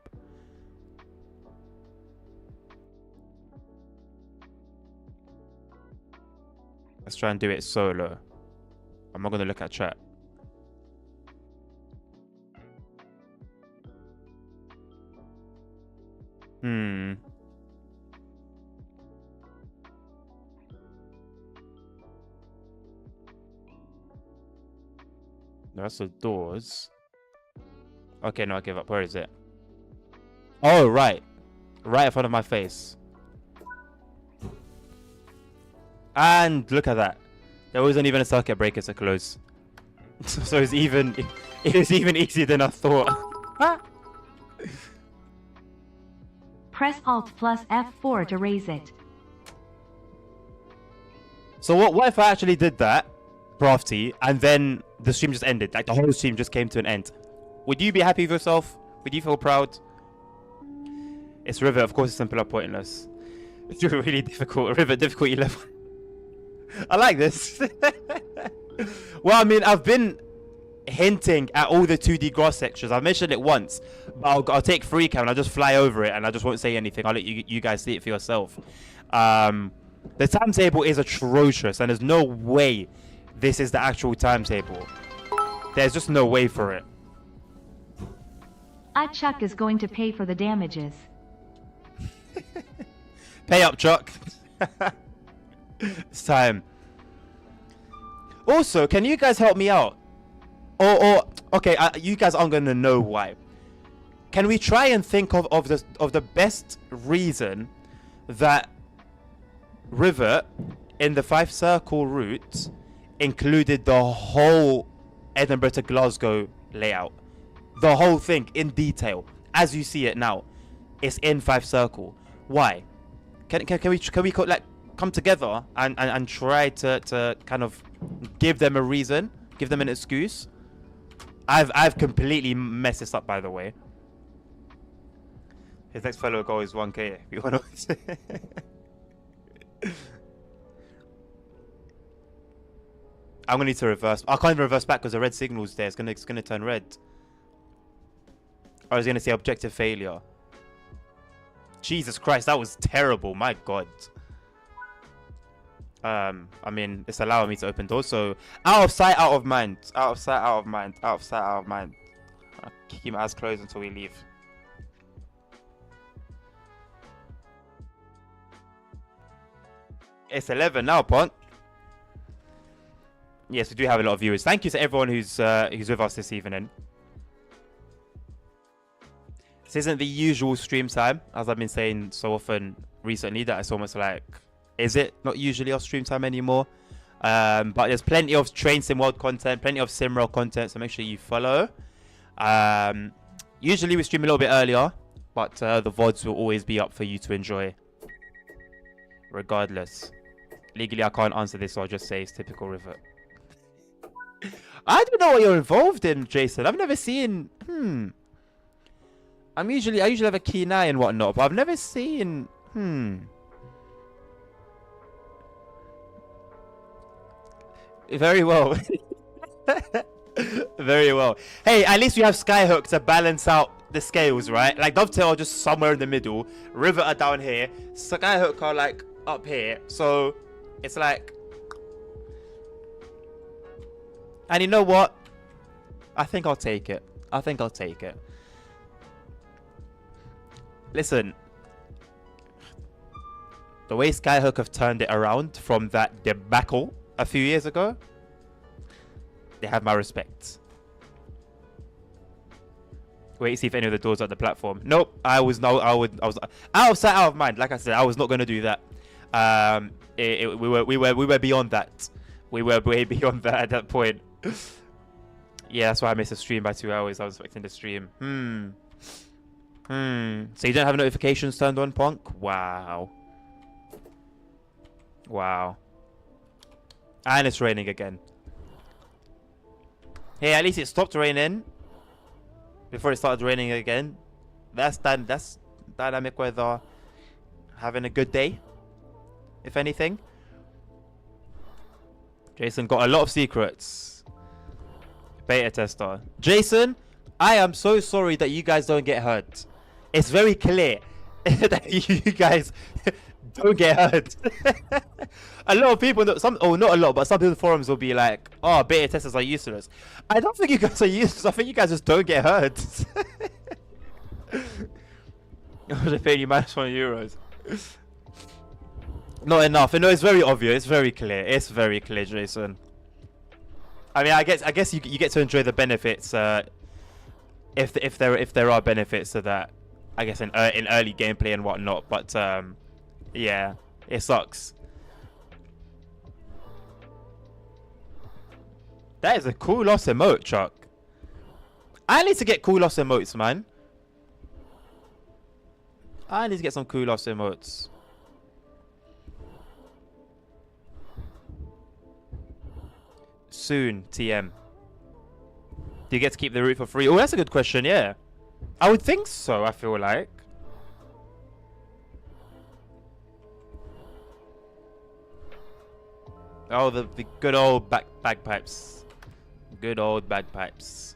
[SPEAKER 1] Let's try and do it solo. I'm not going to look at chat. That's the doors. Okay, no, I give up. Where is it? Oh, right. Right in front of my face. And look at that. There wasn't even a circuit breaker to close. So it's even easier than I thought.
[SPEAKER 2] Press Alt plus F4 to raise it.
[SPEAKER 1] So what if I actually did that, Crafty, and then the stream just ended? Like the whole stream just came to an end. Would you be happy with yourself? Would you feel proud? It's River, of course it's simple or pointless. It's really difficult. River difficulty level. I like this. Well, I mean, I've been hinting at all the 2D grass sections. I've mentioned it once, but I'll take free cam and I'll just fly over it and I just won't say anything. I'll let you guys see it for yourself. The timetable is atrocious and there's no way this is the actual timetable. There's just no way for it.
[SPEAKER 2] Chuck is going to pay for the damages.
[SPEAKER 1] Pay up, Chuck. It's time. Also, can you guys help me out? Or okay, you guys aren't gonna know why. Can we try and think of the best reason that River in the 5 circle route included the whole Edinburgh to Glasgow layout, the whole thing in detail as you see it now? It's in 5 circle. Why? Can we like come together and try to kind of give them a reason, give them an excuse? I've completely messed this up, by the way. His next fellow goal is 1K. You want to? I'm gonna need to reverse. I can't even reverse back because the red signal's there. It's gonna turn red. I was gonna say objective failure. Jesus Christ, that was terrible. My God. I mean, it's allowing me to open doors. So out of sight, out of mind. Out of sight, out of mind. Out of sight, out of mind. I'll keep my eyes closed until we leave. It's 11 now, Pont. Yes, we do have a lot of viewers. Thank you to everyone who's with us this evening. This isn't the usual stream time, as I've been saying so often recently that it's almost like, is it not usually our stream time anymore? But there's plenty of Train Sim World content, plenty of SimRail content, so make sure you follow. Usually we stream a little bit earlier, but the VODs will always be up for you to enjoy, regardless. Legally, I can't answer this, so I'll just say it's typical River. I don't know what you're involved in, Jason. I've never seen... I usually have a keen eye and whatnot, but I've never seen... Very well. Very well. Hey, at least we have Skyhook to balance out the scales, right? Like, Dovetail are just somewhere in the middle. River are down here. Skyhook are, like, up here. So, it's like... And you know what? I think I'll take it. I think I'll take it. Listen, the way Skyhook have turned it around from that debacle a few years ago, they have my respect. Wait to see if any of the doors are at the platform. Nope, I was out of sight, out of mind. Like I said, I was not going to do that. We were beyond that. We were way beyond that at that point. Yeah, that's why I missed the stream by 2 hours. I was expecting the stream. So you don't have notifications turned on, Punk? Wow. Wow. And it's raining again. Hey, at least it stopped raining before it started raining again. That's dynamic weather. Having a good day, if anything. Jason got a lot of secrets. Beta tester. Jason, I am so sorry that you guys don't get hurt. It's very clear that you guys don't get hurt. A lot of people, not a lot, but some people in the forums will be like, oh, beta testers are useless. I don't think you guys are useless. I think you guys just don't get hurt. They're paying you -€1. Not enough. No, it's very obvious. It's very clear. It's very clear, Jason. I mean, I guess you get to enjoy the benefits if there are benefits to that. I guess in early gameplay and whatnot. But yeah, it sucks. That is a cool loss emote, Chuck. I need to get cool loss emotes, man. I need to get some cool loss emotes. Soon, TM. Do you get to keep the route for free? Oh, that's a good question, yeah. I would think so, I feel like. Oh, the good old bagpipes. Good old bagpipes.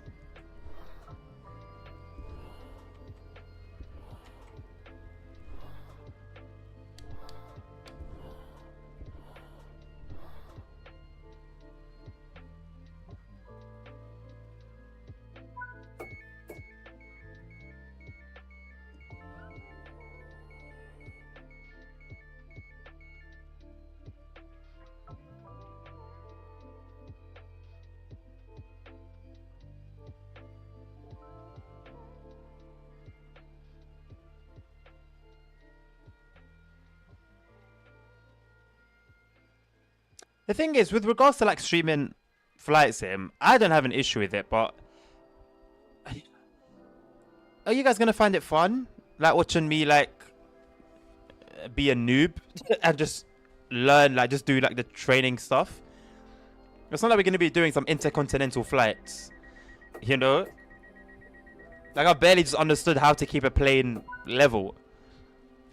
[SPEAKER 1] The thing is, with regards to like streaming Flight Sim, I don't have an issue with it, but are you guys gonna find it fun? Like watching me like be a noob and just learn, like just do like the training stuff? It's not like we're gonna be doing some intercontinental flights, you know? Like I barely just understood how to keep a plane level,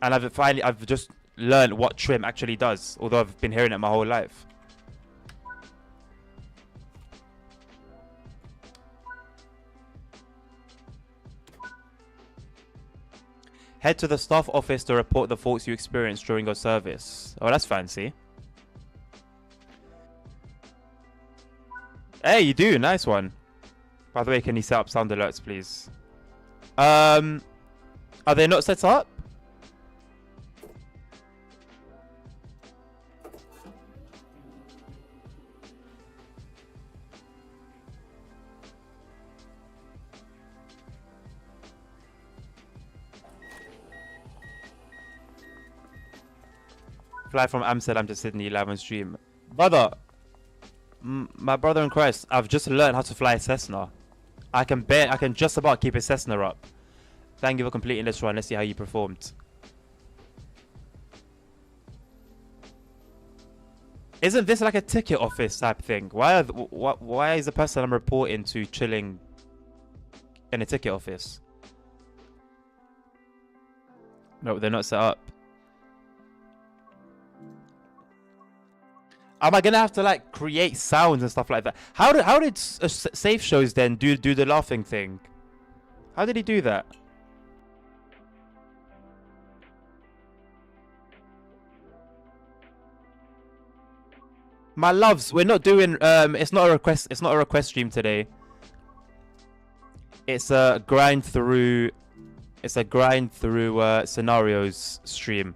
[SPEAKER 1] and I've just learned what trim actually does, although I've been hearing it my whole life. Head to the staff office to report the faults you experienced during your service. Oh, that's fancy. Hey, you do. Nice one. By the way, can you set up sound alerts, please? Are they not set up? Fly from Amsterdam to Sydney live on stream. Brother, my brother in Christ, I've just learned how to fly a Cessna. I can just about keep a Cessna up. Thank you for completing this run. Let's see how you performed. Isn't this like a ticket office type thing? Why is the person I'm reporting to chilling in a ticket office? No, they're not set up. Am I gonna have to like create sounds and stuff like that? How did Safe Shows then do the laughing thing? How did he do that? My loves, we're not doing it's not a request stream today. It's a grind through scenarios stream.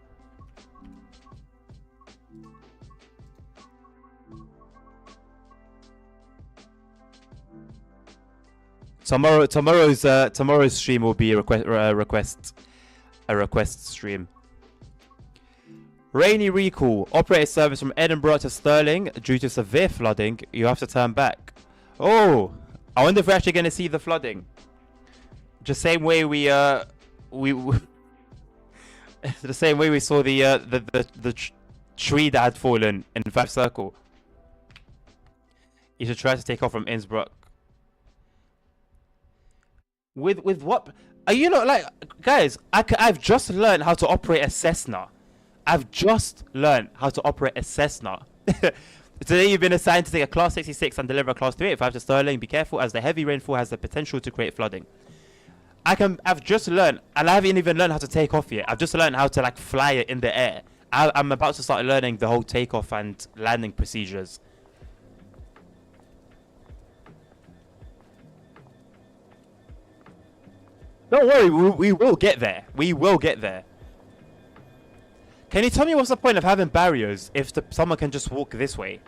[SPEAKER 1] Tomorrow's stream will be a request stream. Rainy recall. Operator service from Edinburgh to Stirling due to severe flooding. You have to turn back. Oh, I wonder if we're actually going to see the flooding. Just same way we the same way we saw the tree that had fallen in Five Circle. You should try to take off from Innsbruck. With what? Are you not like, guys? I've just learned how to operate a Cessna. I've just learned how to operate a Cessna. Today you've been assigned to take a Class 66 and deliver a Class 385 to Stirling. Be careful as the heavy rainfall has the potential to create flooding. I've just learned, and I haven't even learned how to take off yet. I've just learned how to like fly it in the air. I'm about to start learning the whole takeoff and landing procedures. Don't worry, we will get there. We will get there. Can you tell me what's the point of having barriers if someone can just walk this way?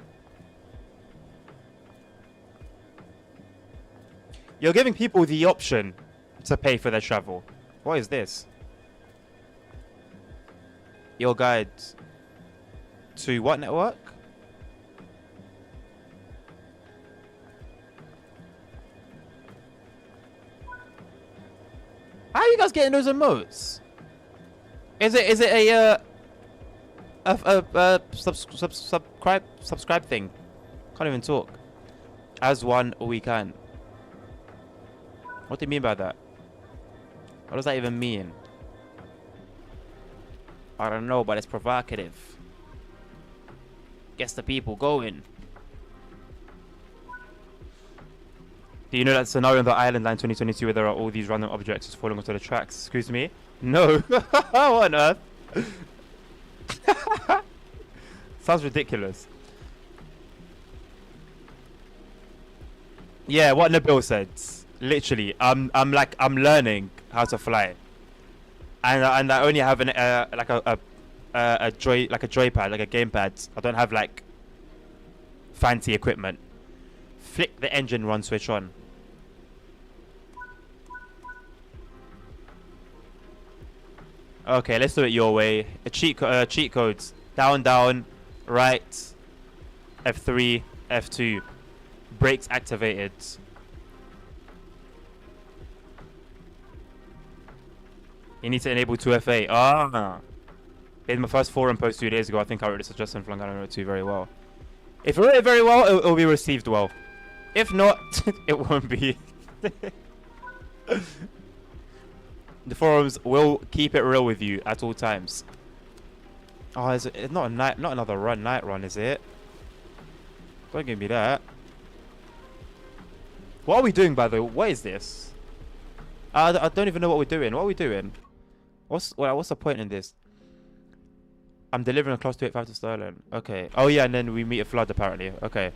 [SPEAKER 1] You're giving people the option to pay for their travel. What is this? Your guide to what network? How are you guys getting those emotes? Is it a subscribe thing? Can't even talk. As one we can. What do you mean by that? What does that even mean? I don't know, but it's provocative. Gets the people going. Do you know that scenario in the Island Line 2022 where there are all these random objects just falling onto the tracks? Excuse me? No. What on earth? Sounds ridiculous. Yeah, what Nabil said. Literally, I'm learning how to fly, and I only have an a joypad, like a gamepad. I don't have like fancy equipment. Flick the engine run switch on. Okay, let's do it your way. Cheat codes. Down, down, right, F3, F2. Brakes activated. You need to enable 2FA. Ah. In my first forum post 2 days ago, I think I wrote this suggestion for Langano 2 very well. If you wrote it very well, it'll be received well. If not, it won't be. The forums will keep it real with you at all times. Oh, is it not another night run, is it? Don't give me that. What are we doing, by the way? What is this? I don't even know what we're doing. What are we doing? What's the point in this? I'm delivering a Class 285 to Stirling. Okay. Oh yeah, and then we meet a flood apparently. Okay.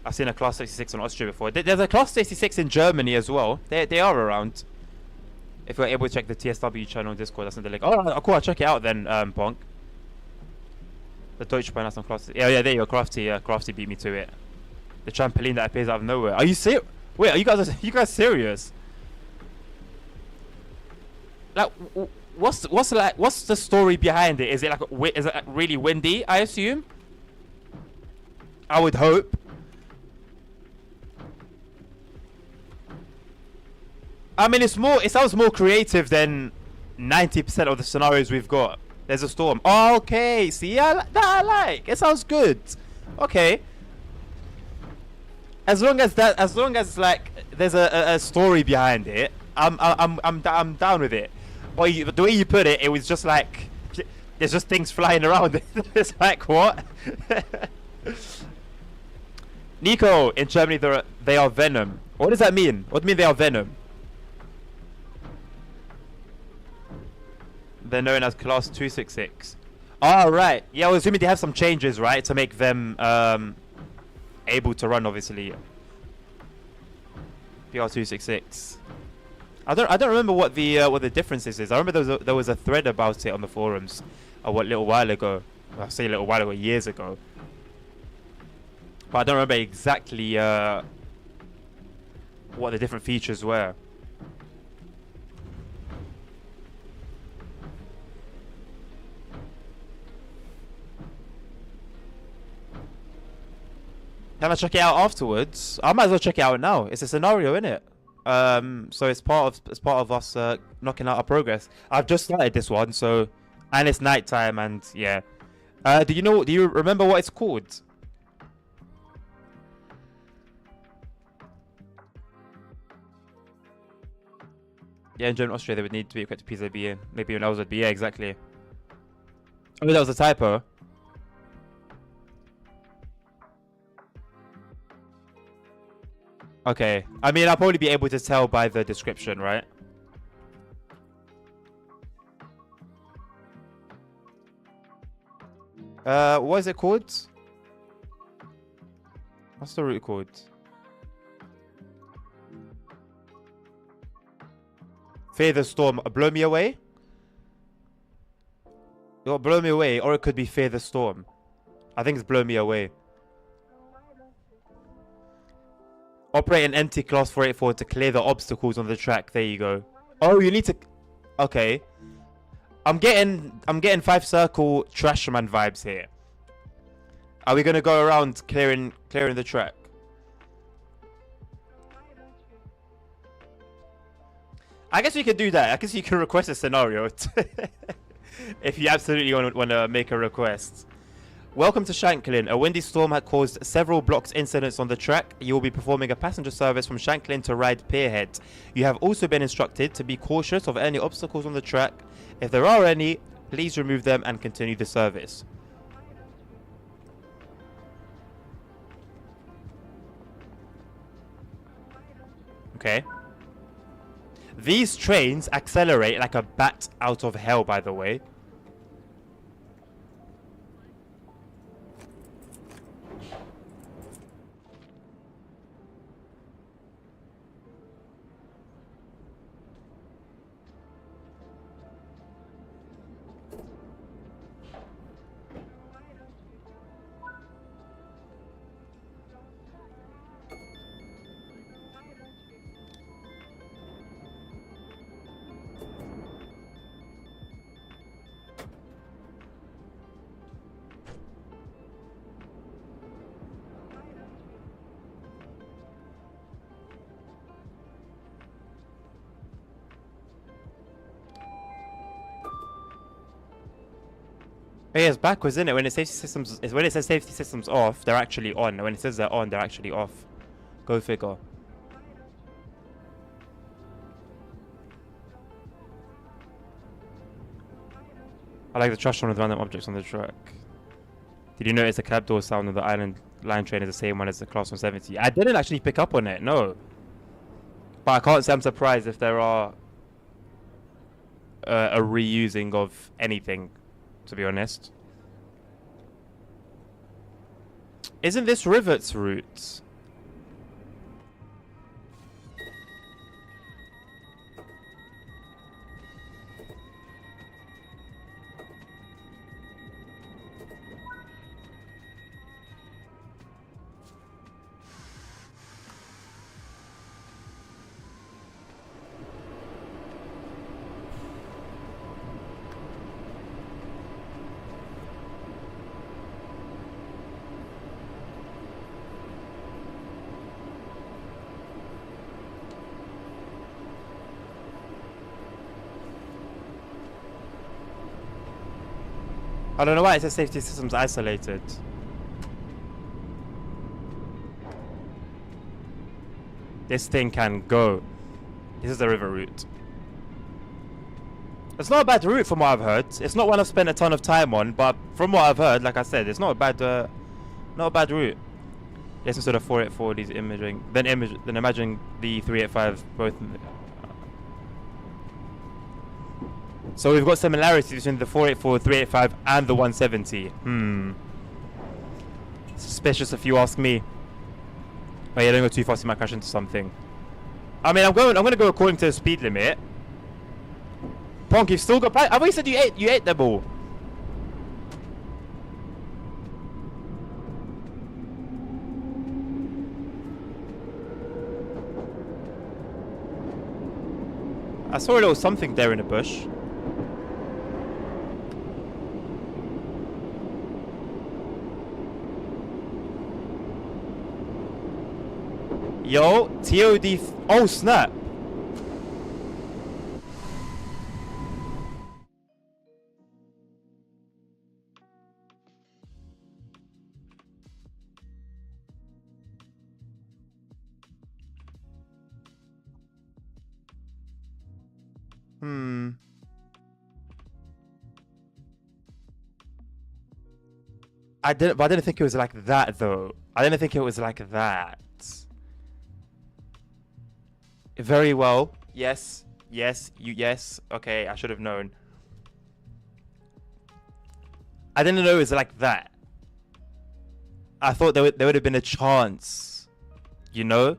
[SPEAKER 1] I've seen a Class 66 in Austria before. There's a Class 66 in Germany as well. They are around. If we're able to check the TSW channel on Discord, that's in the link. Oh, cool. I'll check it out then, Bonk. The Deutsche Bahn has some Class. Yeah, there you go. Crafty. Crafty beat me to it. The trampoline that appears out of nowhere. Are you serious? Wait, are you guys serious? Like, what's the story behind it? Is it like really windy? I assume. I would hope. I mean, it sounds more creative than 90% of the scenarios we've got. There's a storm. Okay, see, that I like. It sounds good. Okay. As long as like there's a story behind it, I'm down with it. But the way you put it, it was just like there's just things flying around. It's like what? Nico, in Germany they are venom. What does that mean? What do you mean they are venom? They're known as Class 266. All right. Yeah, I was assuming they have some changes, right, to make them able to run, obviously. PR266. I don't remember what the differences is. I remember there was a thread about it on the forums a little while ago. I say a little while ago, years ago. But I don't remember exactly what the different features were. Can I check it out afterwards? I might as well check it out now. It's a scenario, innit? So it's part of us knocking out our progress. I've just started this one, so and it's nighttime, and yeah. Do you remember what it's called? Yeah, in German Austria, they would need to be equipped to PZB. Maybe when I was at BA, exactly. Oh, that was a typo. Okay. I mean, I'll probably be able to tell by the description, right? What is it called? What's the route called? Fear the storm, blow me away? Or blow me away, or it could be fear the storm. I think it's blow me away. Operate an empty class 484 to clear the obstacles on the track. There you go. Oh, you need to... Okay. I'm getting 5 circle Trashman vibes here. Are we gonna go around clearing the track? I guess we could do that. I guess you can request a scenario if you absolutely want to make a request. Welcome to Shanklin. A windy storm had caused several blocks incidents on the track. You will be performing a passenger service from Shanklin to Ride Pierhead. You have also been instructed to be cautious of any obstacles on the track. If there are any, please remove them and continue the service. Okay. These trains accelerate like a bat out of hell, by the way. Oh, yeah, it's backwards, isn't it? When it says safety systems off, they're actually on. When it says they're on, they're actually off. Go figure. I like the trash on with random objects on the track. Did you notice the cab door sound on the island line train is the same one as the Class 170? I didn't actually pick up on it, no. But I can't say I'm surprised if there are a reusing of anything, to be honest. Isn't this Rivet's route? I don't know why it says safety systems isolated. This thing can go. This is the river route. It's not a bad route from what I've heard. It's not one I've spent a ton of time on, but from what I've heard, like I said, it's not a bad route. Yes, instead of 484, these imaging, then imagine the 385 both. So we've got similarities between the 484, 385, and the 170. Suspicious if you ask me. But yeah, don't go too fast, you might crash into something. I mean, I'm gonna go according to the speed limit. Ponk, you've still got. I've already said you ate the ball. I saw a little something there in the bush. Yo, TOD. Oh, snap. I didn't think it was like that though. I didn't think it was like that. Very well. Yes. Yes. Okay, I should have known. I didn't know it was like that. I thought there would have been a chance. You know?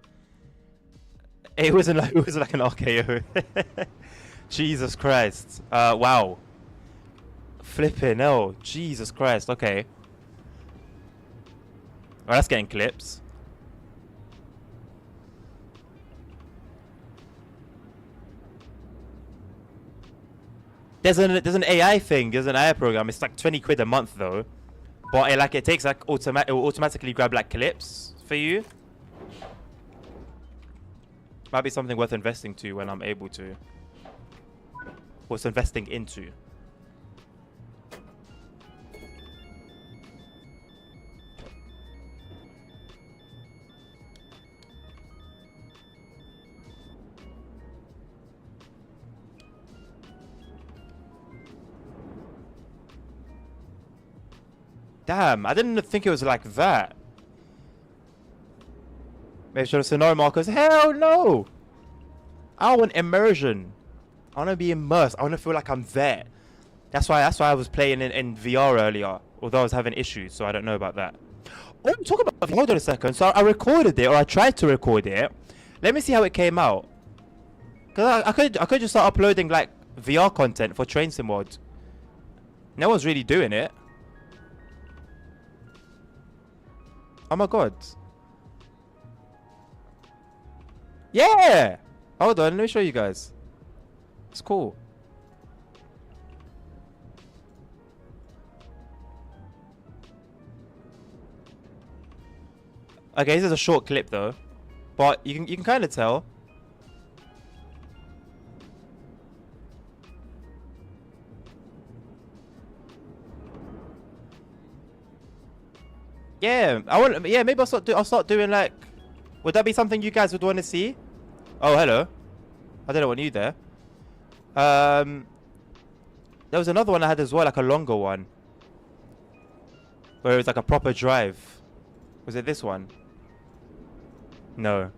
[SPEAKER 1] It wasn't like an RKO. Jesus Christ. Wow. Flipping hell. Jesus Christ. Okay. Oh, that's getting clips. There's an AI thing. There's an AI program. It's like 20 quid a month though, but it takes like it will automatically grab like clips for you. Might be something worth investing to when I'm able to. What's investing into? Damn, I didn't think it was like that. Make sure the scenario markers. Hell no! I want immersion. I want to be immersed. I want to feel like I'm there. That's why I was playing in VR earlier. Although I was having issues, so I don't know about that. Oh, talk about. Hold on a second. So I recorded it, or I tried to record it. Let me see how it came out. Cause I could just start uploading like VR content for Train Sim World. No one's really doing it. Oh my god. Yeah! Hold on, let me show you guys. It's cool. Okay, this is a short clip though. But you can kind of tell. Yeah, maybe I'll start doing like, would that be something you guys would want to see? Oh, hello. I didn't want you there. There was another one I had as well, like a longer one. Where it was like a proper drive. Was it this one? No.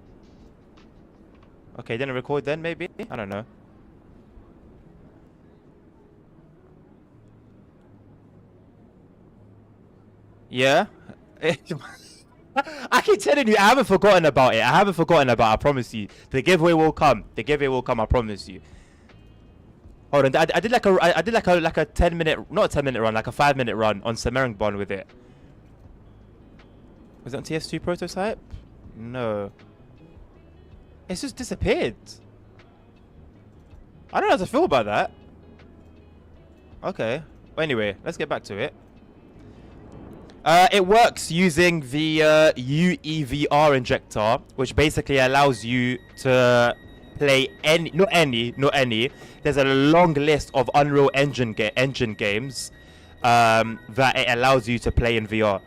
[SPEAKER 1] Okay, didn't record then maybe? I don't know. Yeah? I keep telling you, I haven't forgotten about it. I promise you. The giveaway will come. I promise you. Hold on, I did like a 10-minute, not a 10-minute run, like a 5-minute run on Semarang with it. Was it on TS2 prototype? No. It's just disappeared. I don't know how to feel about that. Okay. Well, anyway, let's get back to it. It works using the UEVR injector, which basically allows you to play not any. There's a long list of Unreal Engine games that it allows you to play in VR.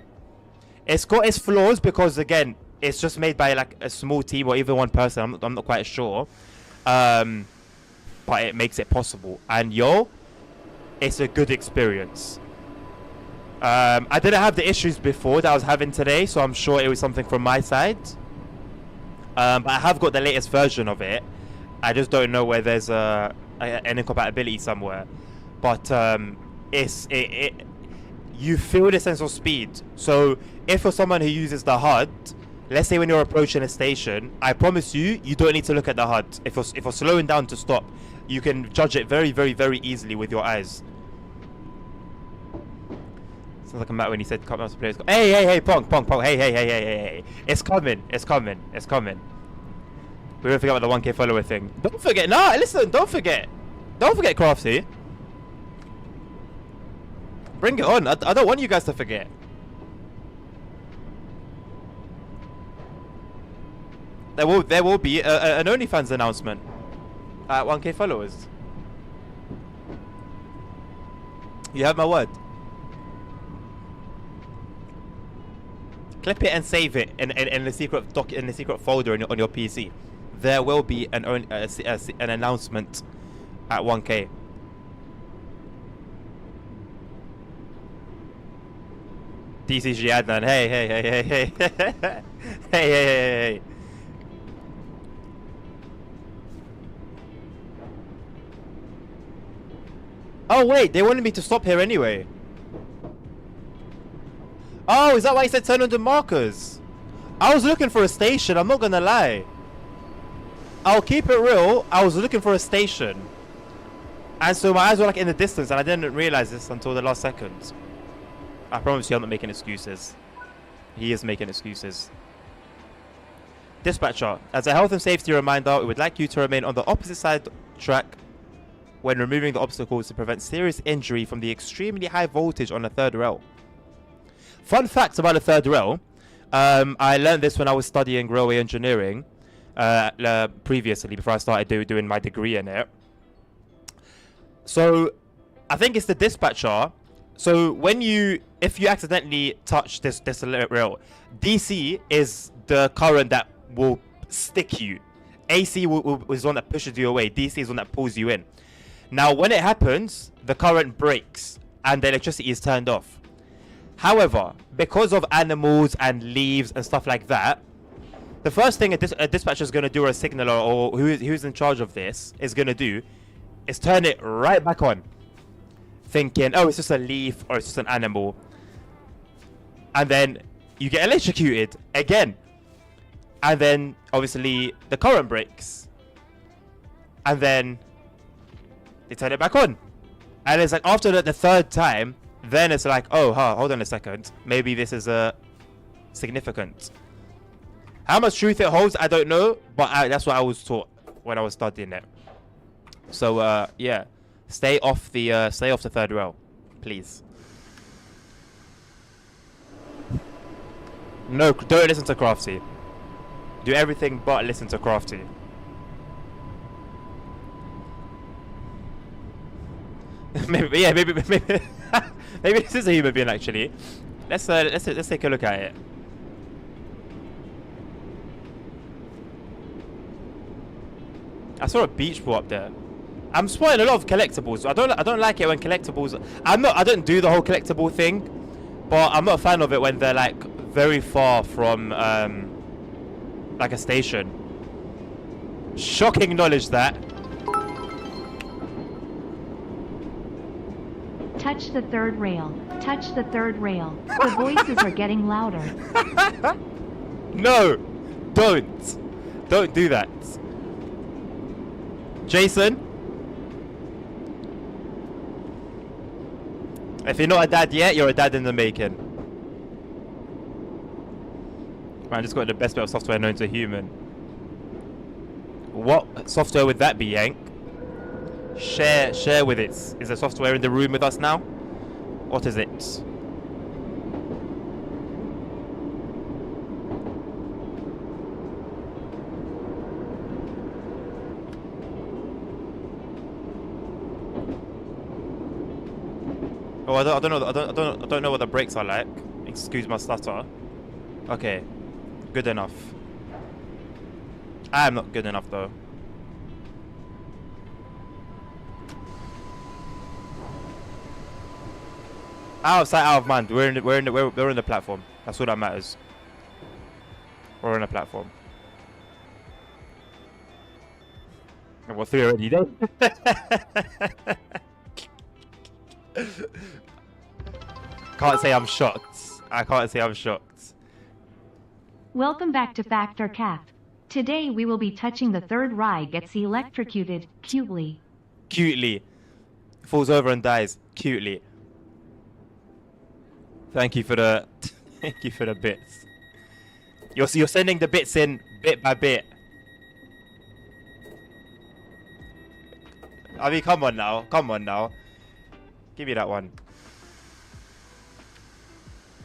[SPEAKER 1] It's got its flaws because again, it's just made by like a small team or even one person. I'm not quite sure, but it makes it possible. And it's a good experience. I didn't have the issues before that I was having today, so I'm sure it was something from my side. But I have got the latest version of it. I just don't know where there's an incompatibility somewhere, but you feel the sense of speed. So if you're someone who uses the HUD, let's say when you're approaching a station, I promise you, you don't need to look at the HUD. If you're slowing down to stop, you can judge it very, very, very easily with your eyes. Sounds like a Matt when he said, "Come out to play." Hey, Pong. Hey. It's coming. We don't forget about the 1K follower thing. Don't forget. Nah, listen. Don't forget. Crafty. Bring it on. I don't want you guys to forget. There will be an OnlyFans announcement at 1K followers. You have my word. Clip it and save it in the secret folder on your PC. There will be an announcement at 1K. DCG Adnan, hey. Oh wait, they wanted me to stop here anyway. Oh, is that why he said turn on the markers? I was looking for a station, I'm not gonna lie. I'll keep it real, I was looking for a station. And so my eyes were like in the distance and I didn't realize this until the last second. I promise you I'm not making excuses. He is making excuses. Dispatcher, as a health and safety reminder, we would like you to remain on the opposite side track when removing the obstacles to prevent serious injury from the extremely high voltage on the third rail. Fun fact about the third rail. I learned this when I was studying railway engineering previously, before I started doing my degree in it. So I think it's the dispatcher. So if you accidentally touch this rail, DC is the current that will stick you. AC is the one that pushes you away. DC is the one that pulls you in. Now, when it happens, the current breaks and the electricity is turned off. However, because of animals and leaves and stuff like that, the first thing a dispatcher is going to do, or a signaler, or who's in charge of this is going to do, is turn it right back on, thinking, oh, it's just a leaf or it's just an animal. And then you get electrocuted again. And then, obviously, the current breaks. And then they turn it back on. And it's like after the third time, then it's like, oh, hold on a second. Maybe this is significant. How much truth it holds, I don't know. But that's what I was taught when I was studying it. So, yeah. Stay off the third rail, please. No, don't listen to Crafty. Do everything but listen to Crafty. maybe this is a human being actually. Let's take a look at it. I saw a beach ball up there. I'm spotting a lot of collectibles. I don't like it when collectibles. I don't do the whole collectible thing, but I'm not a fan of it when they're like very far from like a station. Shocking knowledge that.
[SPEAKER 2] Touch the third rail. Touch the third rail. The voices are getting louder.
[SPEAKER 1] No, don't do that, Jason. If you're not a dad yet, you're a dad in the making. Man, I just got the best bit of software known to human. What software would that be, Yank? Share with it. Is the software in the room with us now? What is it? Oh, I don't know what the brakes are like. Excuse my stutter. Okay, good enough. I am not good enough though. Out of sight, out of mind. We're in the platform. That's all that matters. We're on a platform. Well, 3 already done. Can't say I'm shocked. I can't say I'm shocked.
[SPEAKER 2] Welcome back to Fact or Cap. Today we will be touching the third Rai gets electrocuted, cutely.
[SPEAKER 1] Cutely. Falls over and dies. Cutely. Thank you for the thank you for the bits. You're sending the bits in bit by bit. I mean, come on now. Come on now. Give me that one.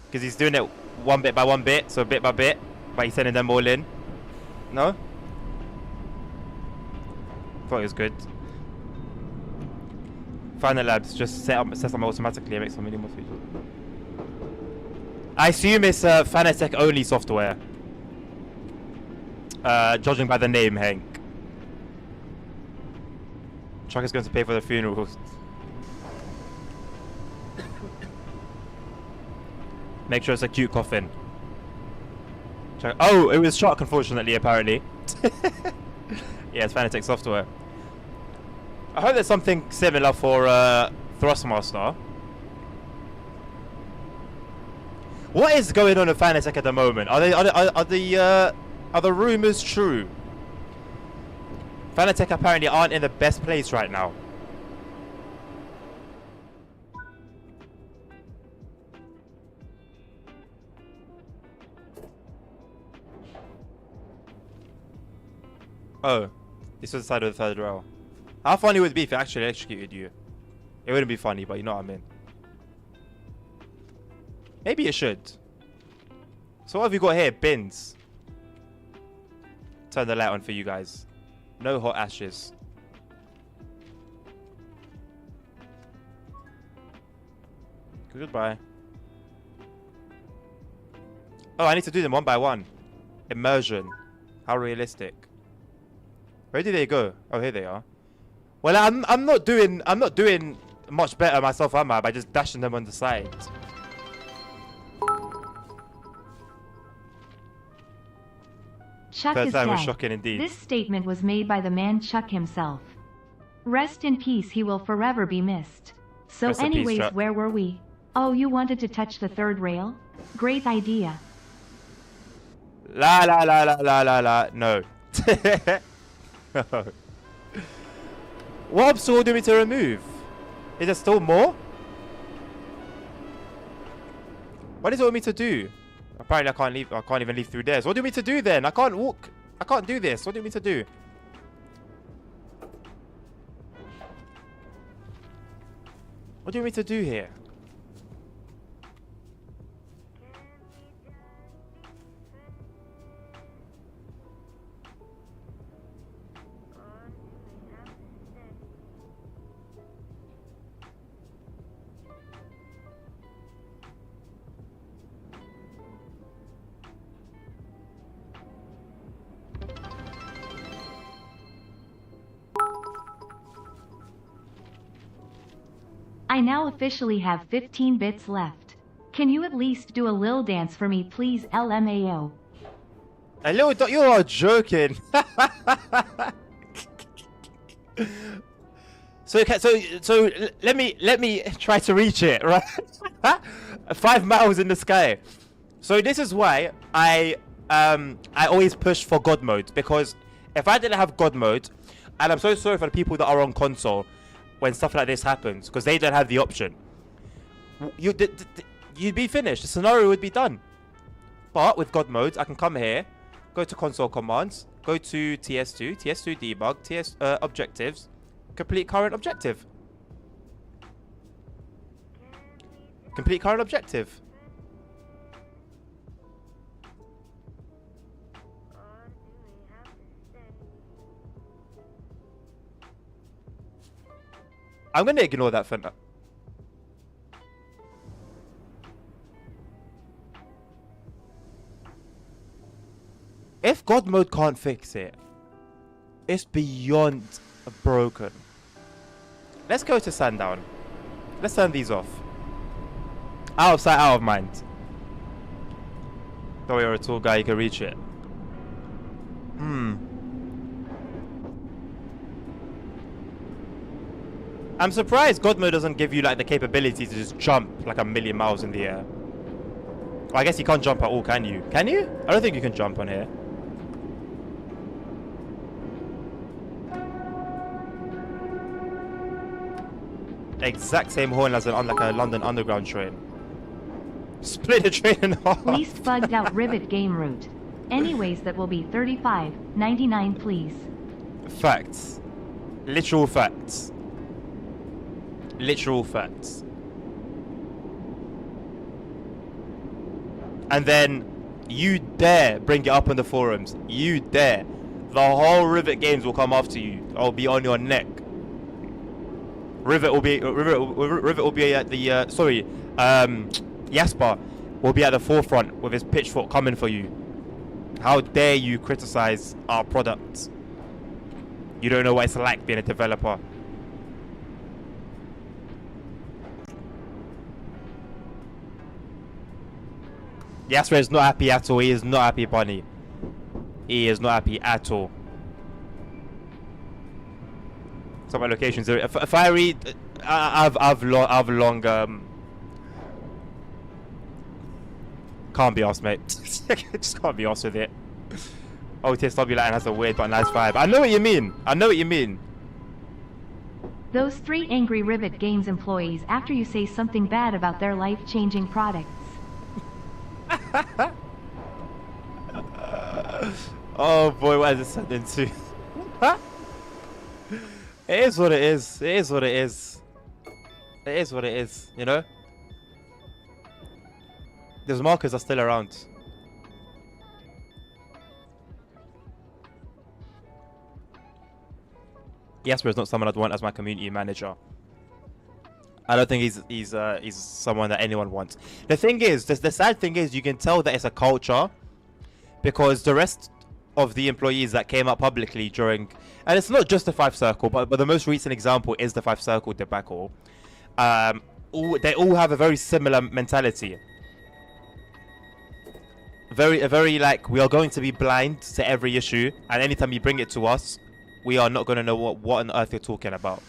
[SPEAKER 1] Because he's doing it one bit by one bit, so bit by bit, but he's sending them all in. No? Thought it was good. Final Labs just set them automatically and make some minimal features. I assume it's Fanatec only software. Judging by the name, Hank. Chuck is going to pay for the funerals. Make sure it's a cute coffin. Chuck. Oh, it was Chuck, unfortunately, apparently. Yeah, it's Fanatec software. I hope there's something similar for Thrustmaster. What is going on in Fanatec at the moment? Are the rumors true? Fanatec apparently aren't in the best place right now. Oh, this was the side of the third row. How funny would it be if it actually executed you? It wouldn't be funny, but you know what I mean. Maybe it should. So what have you got here? Bins. Turn the light on for you guys. No hot ashes. Goodbye. Oh, I need to do them one by one. Immersion. How realistic. Where did they go? Oh, here they are. Well, I'm not doing much better myself, am I? By just dashing them on the side.
[SPEAKER 2] Chuck
[SPEAKER 1] First
[SPEAKER 2] is
[SPEAKER 1] time was
[SPEAKER 2] dead.
[SPEAKER 1] shocking indeed.
[SPEAKER 2] This statement was made by the man Chuck himself. Rest in peace, he will forever be missed. So
[SPEAKER 1] Rest in peace,
[SPEAKER 2] anyways,
[SPEAKER 1] Chuck.
[SPEAKER 2] where were we? Oh, you wanted to touch the third rail? Great idea.
[SPEAKER 1] La la la la la la la. No. What obstacle do you want me to remove? Is there still more? What does it want me to do? Apparently I can't leave. I can't even leave through there. So what do you want me to do then? I can't walk. I can't do this. What do you want me to do? What do you want me to do here?
[SPEAKER 2] I now officially have 15 bits left. Can you at least do a lil dance for me, please, LMAO?
[SPEAKER 1] A little you are joking. So let me try to reach it, right? 5 miles in the sky. So this is why I always push for God mode, because if I didn't have God mode, and I'm so sorry for the people that are on console when stuff like this happens, because they don't have the option. You'd be finished. The scenario would be done. But with God modes, I can come here, go to console commands, go to TS2 debug, TS objectives, complete current objective. Complete current objective. I'm going to ignore that for now. If God mode can't fix it, it's beyond broken. Let's go to Sundown. Let's turn these off. Out of sight, out of mind. Though you're a tall guy, you can reach it. I'm surprised God mode doesn't give you like the capability to just jump like a million miles in the air. Well, I guess you can't jump at all, can you? Can you? I don't think you can jump on here. Exact same horn as on like a London Underground train. Split the train in half.
[SPEAKER 2] Least bugged out Rivet game route. Anyways, that will be $35.99, please.
[SPEAKER 1] Facts. Literal facts. Literal facts. And then you dare bring it up in the forums. You dare. The whole Rivet games will come after you. I'll be on your neck. Rivet will be at the Jasper will be at the forefront with his pitchfork coming for you. How dare you criticize our product? You don't know what it's like being a developer. Jasper is not happy at all. He is not happy, Bunny. He is not happy at all. Some of my locations. If I read, I've long can't be arsed, mate. Just can't be arsed with it. OTSW Latin has a weird but nice vibe. I know what you mean. I know what you mean.
[SPEAKER 2] Those 3 angry Rivet Games employees after you say something bad about their life-changing products.
[SPEAKER 1] Oh boy, what has this turned into? It is what it is. It is what it is. It is what it is, you know? Those markers are still around. Jasper is not someone I'd want as my community manager. I don't think he's someone that anyone wants. The thing is, the sad thing is, you can tell that it's a culture because the rest of the employees that came up publicly during, and it's not just the 5 Circle, but the most recent example is the 5 Circle debacle. They all have a very similar mentality. A very like, we are going to be blind to every issue, and anytime you bring it to us, we are not going to know what on earth you're talking about.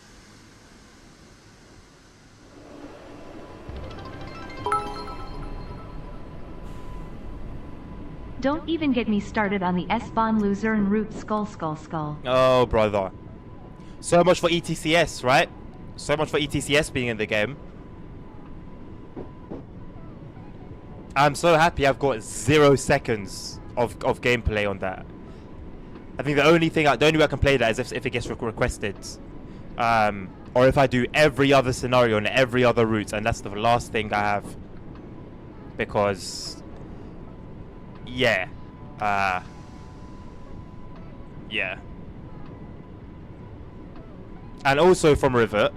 [SPEAKER 2] Don't even get me started on the S-Bahn Luzerne route skull.
[SPEAKER 1] Oh, brother. So much for ETCS, right? So much for ETCS being in the game. I'm so happy I've got 0 seconds of gameplay on that. I think the only way I can play that is if it gets requested. Or if I do every other scenario and every other route, and that's the last thing I have. Because... yeah. Yeah. And also from Rivet,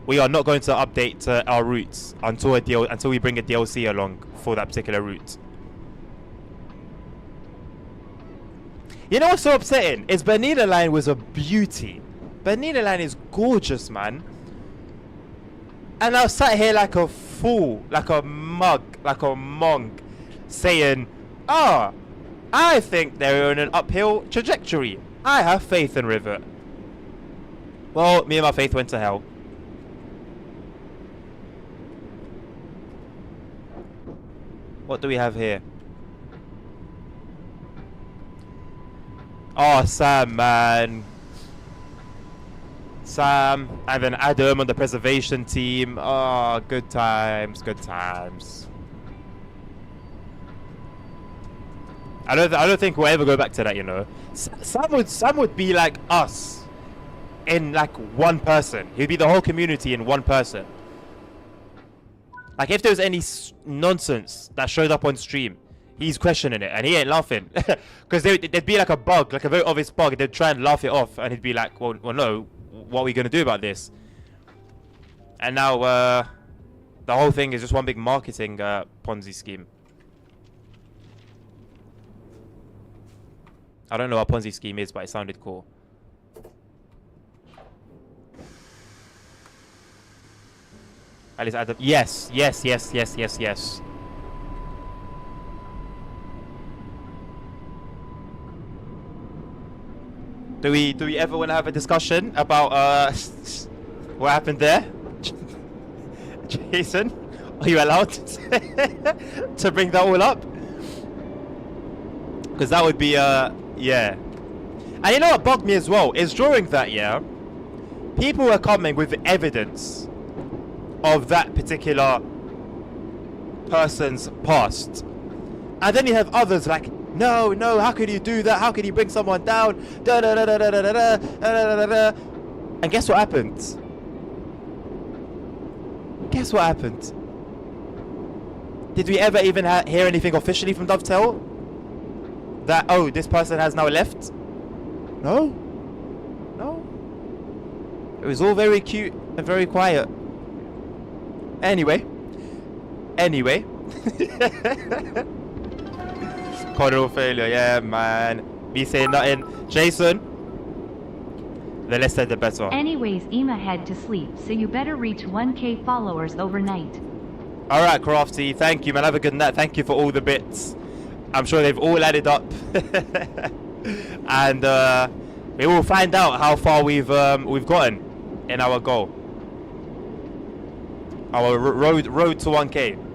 [SPEAKER 1] we are not going to update our routes until we bring a DLC along for that particular route. You know what's so upsetting? Is Bernina Line was a beauty. Bernina Line is gorgeous, man. And I was sat here like a fool, like a mug, like a monk, saying, "Ah, I think they're on an uphill trajectory. I have faith in Rivet." Well, me and my faith went to hell. What do we have here? Oh, Sam, man. Sam, and then Adam on the preservation team. Oh, good times, good times. I don't think we'll ever go back to that, you know. Sam would be like us in like one person. He'd be the whole community in one person. Like if there was any nonsense that showed up on stream, he's questioning it and he ain't laughing. Because there'd be like a bug, like a very obvious bug, and they'd try and laugh it off, and he'd be like, well no, what are we going to do about this? And now the whole thing is just one big marketing Ponzi scheme. I don't know what Ponzi scheme is, but it sounded cool. At least Adam. Yes. Do we ever want to have a discussion about What happened there? Jason, are you allowed to bring that all up? Because that would be, yeah. And you know what bugged me as well? Is during that year, people were coming with evidence of that particular person's past. And then you have others like, no, how could you do that? How could you bring someone down? Da da da da da da da da da da. And guess what happened? Guess what happened? Did we ever even hear anything officially from Dovetail? That, oh, this person has now left? No. It was all very cute and very quiet. Anyway. Cordial failure, yeah, man. Me saying nothing. Jason, the less said the better.
[SPEAKER 2] Anyways, Ema head to sleep, so you better reach 1K followers overnight.
[SPEAKER 1] Alright, Crafty, thank you, man. Have a good night. Thank you for all the bits. I'm sure they've all added up. And we will find out how far we've gotten in our goal. Our road to 1K.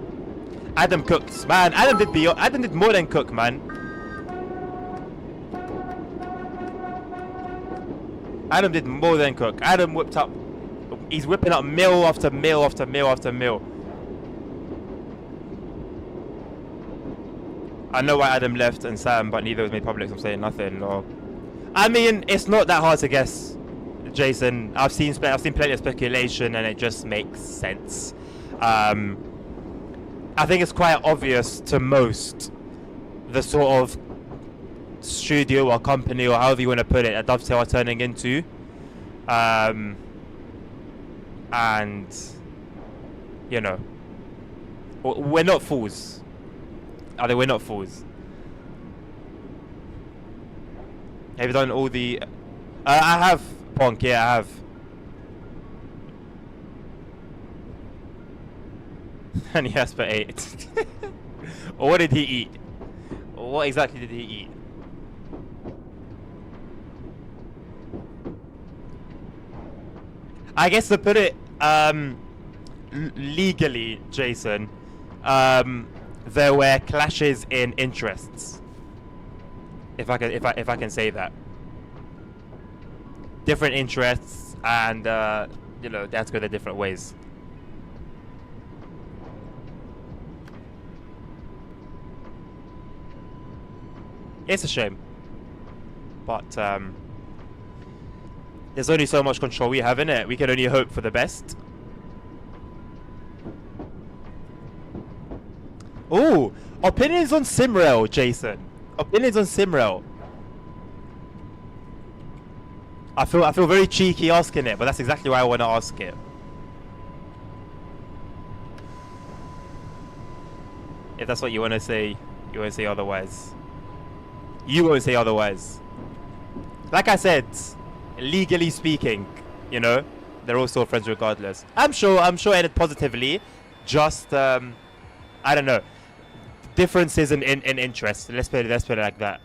[SPEAKER 1] Adam cooks, man. Adam did more than cook, man. Adam did more than cook. Adam whipped up. He's whipping up meal after meal after meal after meal. I know why Adam left and Sam, but neither was made public. So I'm saying nothing. Or, I mean, it's not that hard to guess, Jason. I've seen plenty of speculation, and it just makes sense. I think it's quite obvious to most the sort of studio or company or however you want to put it that Dovetail are turning into. And, you know, we're not fools. We're not fools. Have you done all the... I have, Ponk, yeah, I have. And he asked for 8. Or what did he eat? What exactly did he eat? I guess to put it legally, Jason, there were clashes in interests. If I can say that. Different interests, and you know, they have to go their different ways. It's a shame, but there's only so much control we have in it. We can only hope for the best. Ooh, opinions on Simrel, Jason. Opinions on Simrel. I feel very cheeky asking it, but that's exactly why I want to ask it. If that's what you want to say, you won't say otherwise. You won't say otherwise. Like I said, legally speaking, you know, they're all still friends regardless. I'm sure ended positively. Just I don't know, differences in interest. Let's put it like that.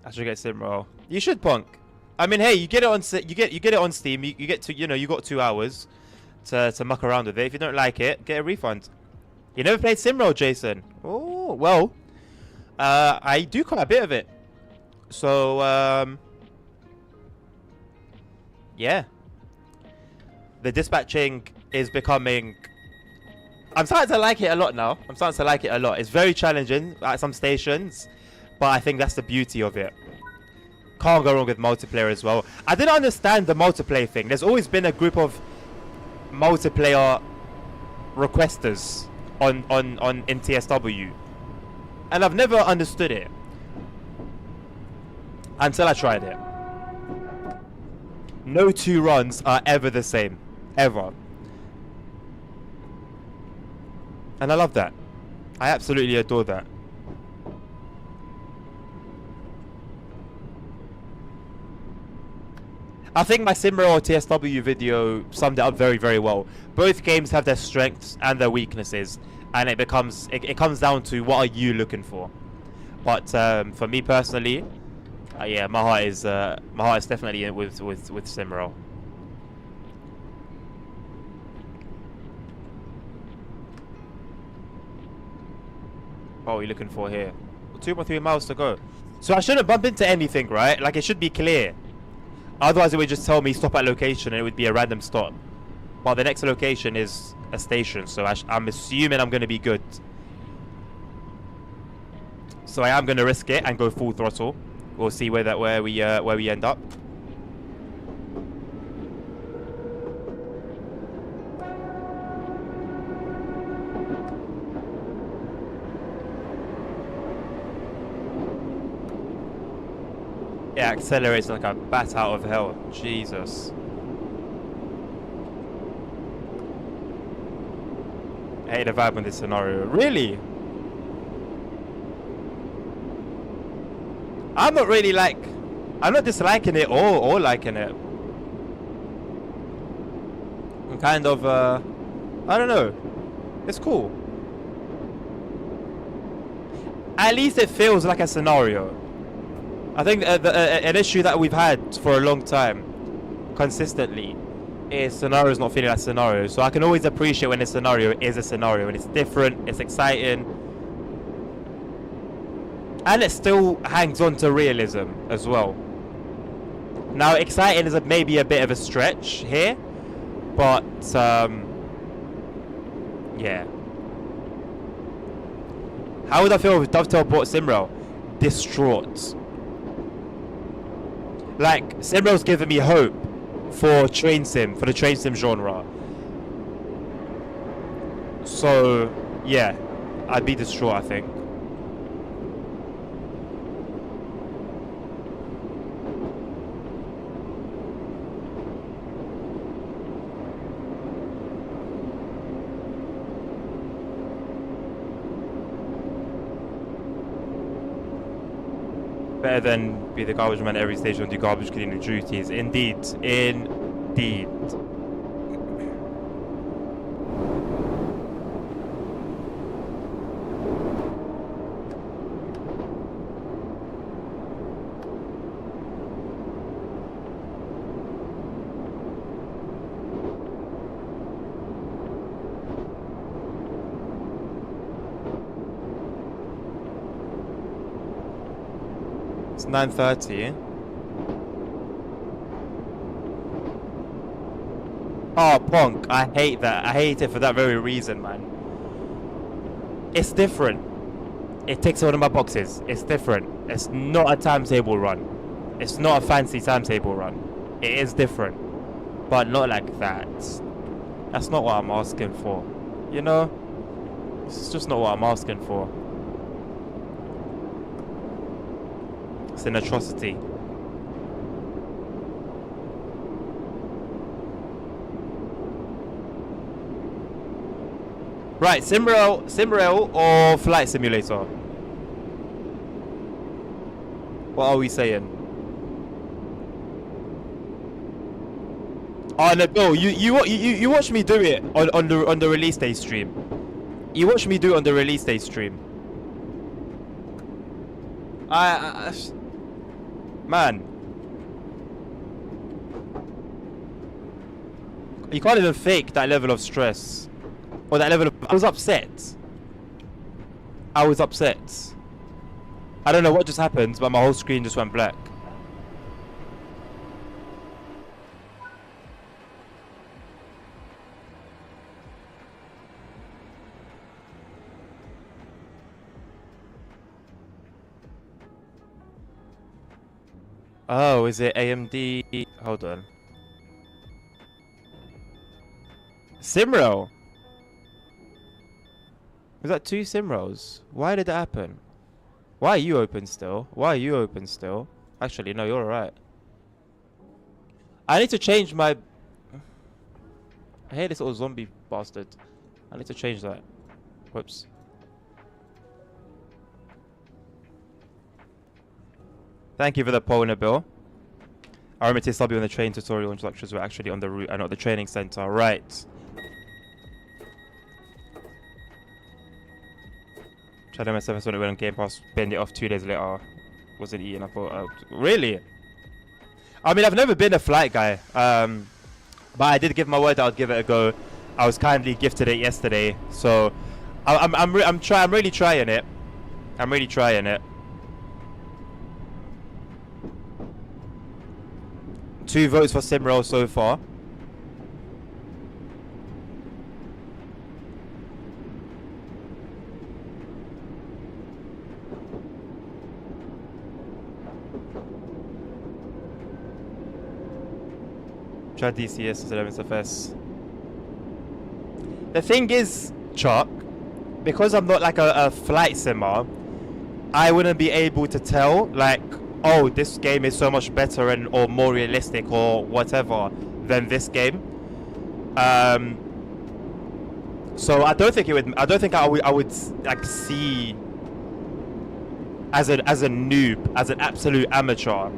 [SPEAKER 1] I should get Simro. You should, Punk. I mean, hey, you get it on Steam. You get to, you know, you got 2 hours to muck around with it. If you don't like it, get a refund. You never played Simro, Jason? Oh, well, I do quite a bit of it. So, yeah. The dispatching is becoming... I'm starting to like it a lot now. It's very challenging at some stations, but I think that's the beauty of it. Can't go wrong with multiplayer as well. I didn't understand the multiplayer thing. There's always been a group of multiplayer requesters in TSW, and I've never understood it until I tried it. No 2 runs are ever the same, ever, and I love that. I absolutely adore that. I think my Simro or TSW video summed it up very, very well. Both games have their strengths and their weaknesses, and it comes down to what are you looking for. But for me personally, Yeah, my heart is definitely in with Simro. What are we looking for here? 2.3 miles to go. So I shouldn't bump into anything, right? Like, it should be clear. Otherwise, it would just tell me stop at location and it would be a random stop. But the next location is a station, so I'm assuming I'm going to be good. So I am going to risk it and go full throttle. We'll see where we end up. It accelerates like a bat out of hell. Jesus. I hate the vibe on this scenario. Really? I'm not really like... I'm not disliking it or liking it. I'm kind of, I don't know. It's cool. At least it feels like a scenario. I think an issue that we've had for a long time, consistently, is scenarios not feeling like scenarios. So I can always appreciate when a scenario is a scenario and it's different, it's exciting, and it still hangs on to realism as well. Now, exciting is maybe a bit of a stretch here, but yeah. How would I feel if Dovetail bought Simro? Distraught. Like, Simro's giving me hope for train sim, for the train sim genre. So, yeah, I'd be distraught, I think. Better than be the garbage man every station and do garbage cleaning duties. Indeed. Indeed. It's 9:30. Oh, Ponk. I hate that. I hate it for that very reason, man. It's different. It ticks all of my boxes. It's different. It's not a timetable run. It's not a fancy timetable run. It is different. But not like that. That's not what I'm asking for. You know? It's just not what I'm asking for. It's an atrocity. Right, Simrail or Flight Simulator? What are we saying? Oh no, Bill, you watch me do it on the release day stream. You watch me do it on the release day stream. Man, you can't even fake that level of stress or that level of... I was upset. I was upset. I don't know what just happened, but my whole screen just went black. Oh, is it AMD? Hold on. Simro? Is that 2 Simros? Why did that happen? Why are you open still? Why are you open still? Actually, no, you're alright. I need to change my... I hate this little zombie bastard. I need to change that. Whoops. Thank you for the poll, Nabil. I remember TSW on the train tutorial instructions were actually on the route and not the training center. Right. Tried to myself when it went on Game Pass, bend it off 2 days later. wasn't eating. I thought, really? I mean, I've never been a flight guy, but I did give my word that I'd give it a go. I was kindly gifted it yesterday, so I'm really trying it. I'm really trying it. 2 votes for Simrel so far. Try DCS instead of SFS. The thing is, Chuck, because I'm not like a flight simmer, I wouldn't be able to tell, like, oh, this game is so much better and or more realistic or whatever than this game. So I don't think it would. I don't think I would like see as a noob, as an absolute amateur.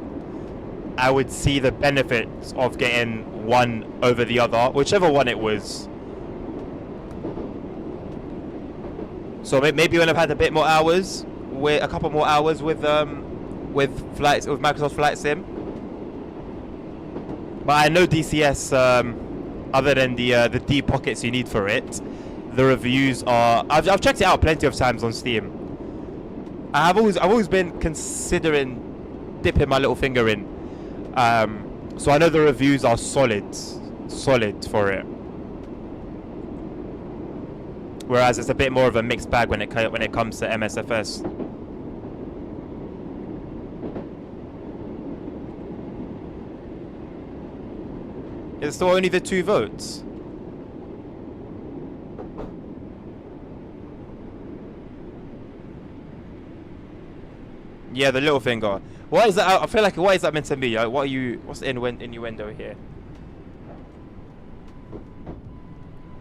[SPEAKER 1] I would see the benefits of getting one over the other, whichever one it was. So maybe when I've had a bit more hours, with a couple more hours with Microsoft Flight Sim. But I know DCS, other than the deep pockets you need for it, the reviews are. I've checked it out plenty of times on Steam. I've always been considering dipping my little finger in. So I know the reviews are solid for it. Whereas it's a bit more of a mixed bag when it comes to MSFS. It's still only the 2 votes. Yeah, the little finger. What is that? I feel like, what is that meant to be? What's the innuendo here?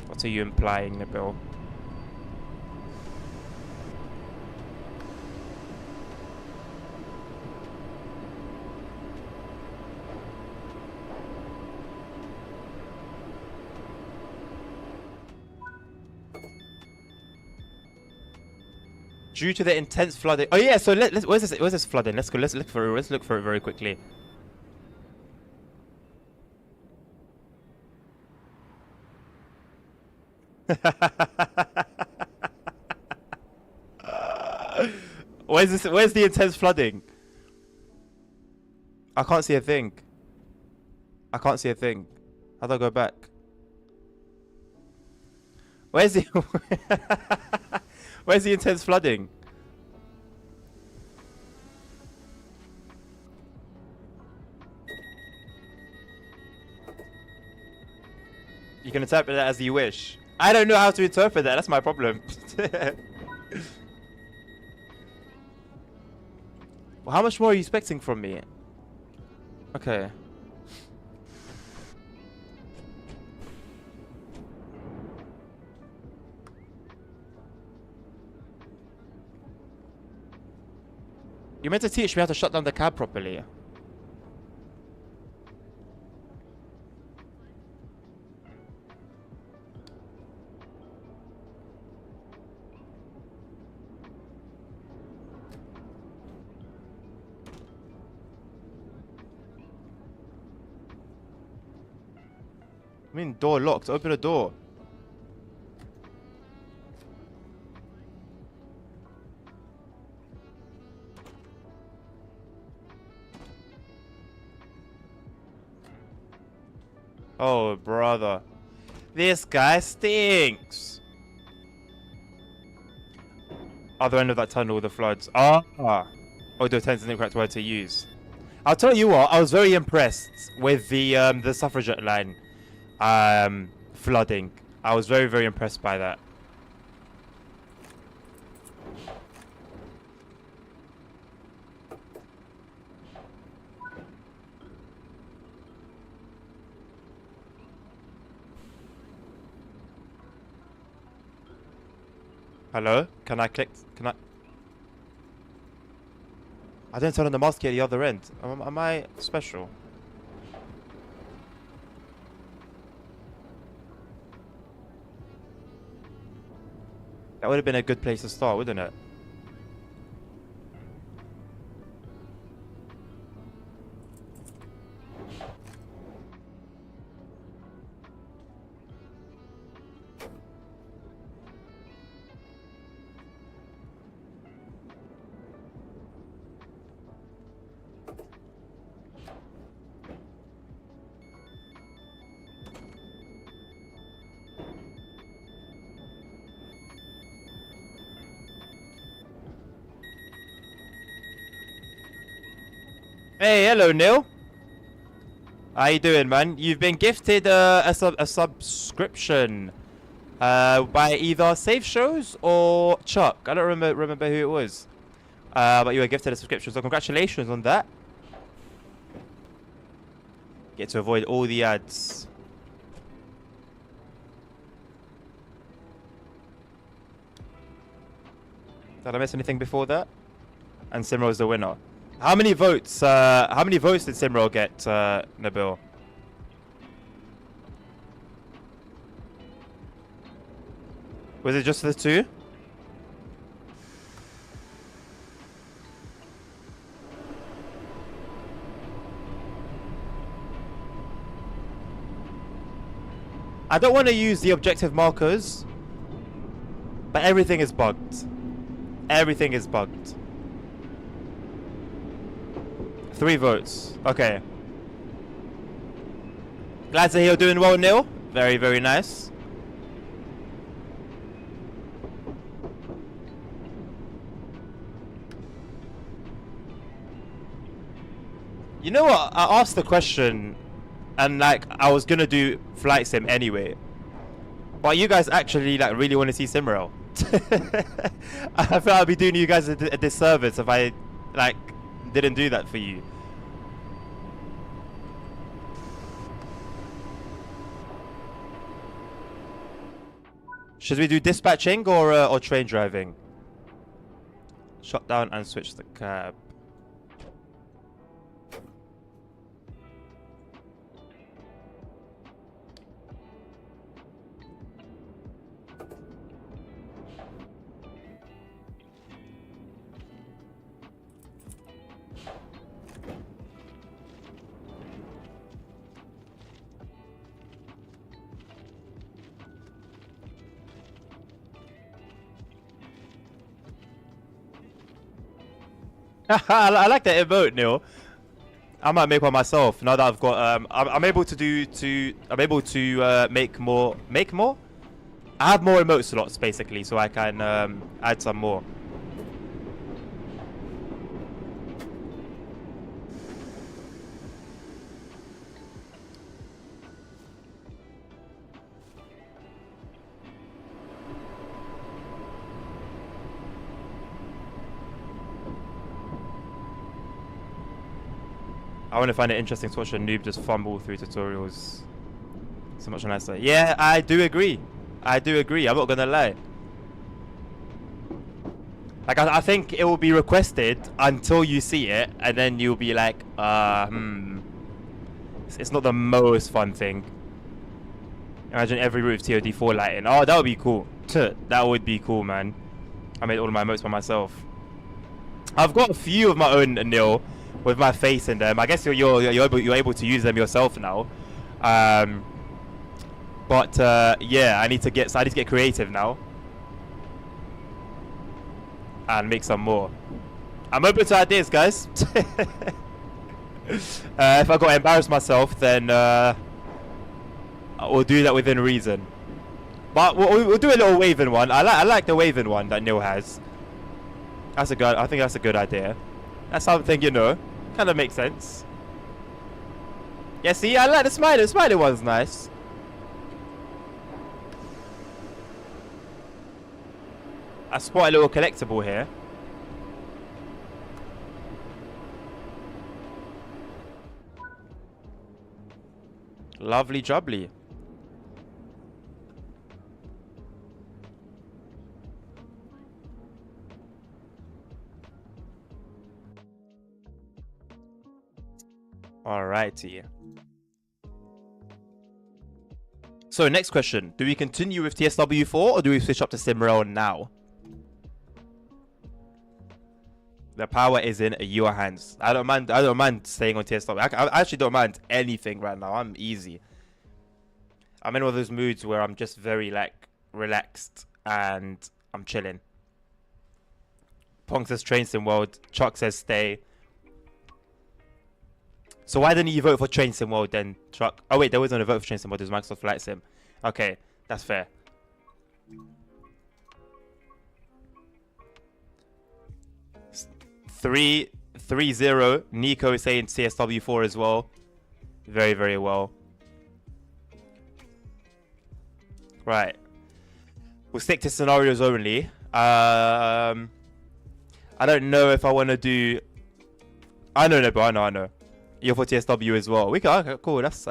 [SPEAKER 1] What are you implying, Nabil? Due to the intense flooding. Oh yeah, so let's where's this flooding? Let's look for it very quickly. Where's the intense flooding? I can't see a thing. I can't see a thing. How do I go back? Where's the Where's the intense flooding? You can interpret that as you wish. I don't know how to interpret that. That's my problem. Well, how much more are you expecting from me? Okay. You meant to teach me how to shut down the cab properly. I mean, door locked. Open the door. Oh, brother. This guy stinks. Other end of that tunnel, the floods. Ah. Oh, the tense and incorrect word to use. I'll tell you what, I was very impressed with the suffragette line flooding. I was very, very impressed by that. Hello? Can I click? Can I? I didn't turn on the mask at the other end. Am I special? That would have been a good place to start, wouldn't it? Hey, hello, Neil. How you doing, man? You've been gifted a subscription by either Safe Shows or Chuck. I don't remember who it was. But you were gifted a subscription, so congratulations on that. Get to avoid all the ads. Did I miss anything before that? And Simro's the winner. How many votes? How many votes did Simro get, Nabil? Was it just the two? I don't want to use the objective markers, but everything is bugged. Everything is bugged. 3 votes. Okay. Glad to hear you're doing well, Neil. Very, very nice. You know what? I asked the question, and like I was gonna do Flight Sim anyway, but you guys actually like really want to see Simrel. I feel I'd be doing you guys a disservice if I like didn't do that for you. Should we do dispatching or train driving? Shut down and switch the cab. I like that emote, Neil. I might make one myself now that I've got. I'm able to I'm able to make more. Make more. I have more emote slots basically, so I can add some more. I want to find it interesting to watch a noob just fumble through tutorials. So much nicer. Yeah, I do agree. I do agree. I'm not gonna lie. Like I think it will be requested until you see it, and then you'll be like, It's not the most fun thing. Imagine every route of TOD4 lighting. Oh, that would be cool. That would be cool, man. I made all of my emotes by myself. I've got a few of my own, Neil, with my face in them. I guess you're able to use them yourself now. But yeah, I need to get creative now and make some more. I'm open to ideas, guys. If I got to embarrass myself, then we'll do that within reason. But we'll do a little waving one. I like the waving one that Neil has. I think that's a good idea. That's something, you know, kind of makes sense. Yeah, see, I like the smiley. The smiley one's nice. I spot a little collectible here. Lovely jubbly. Alrighty. So next question. Do we continue with TSW4 or do we switch up to Simrel now? The power is in your hands. I don't mind staying on TSW. I actually don't mind anything right now. I'm easy. I'm in one of those moods where I'm just very like relaxed and I'm chilling. Pong says train sim world. Chuck says stay. So why didn't you vote for Train Sim World then, Chuck? Oh wait, there wasn't a vote for Train Sim World. It was Microsoft Flight Sim. Okay, that's fair. Three 3-0. Nico is saying CSW4 as well. Very, very well. Right. We'll stick to scenarios only. I don't know if I want to do... I know. You're for TSW as well. We can, okay, cool. That's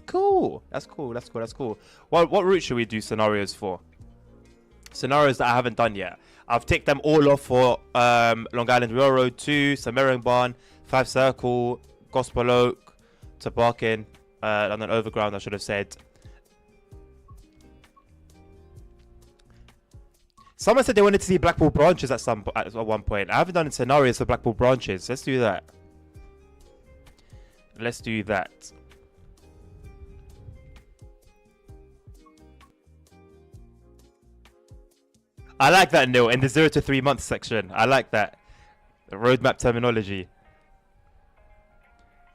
[SPEAKER 1] cool. That's cool. What route should we do scenarios for? Scenarios that I haven't done yet. I've ticked them all off for Long Island Railroad 2, Samarin Barn, 5 Circle, Gospel Oak, to Barking, London Overground, I should have said. Someone said they wanted to see Blackpool Branches at one point. I haven't done scenarios for Blackpool Branches. Let's do that. I like that, Neil, in the 0 to 3 months section. I like that. The roadmap terminology.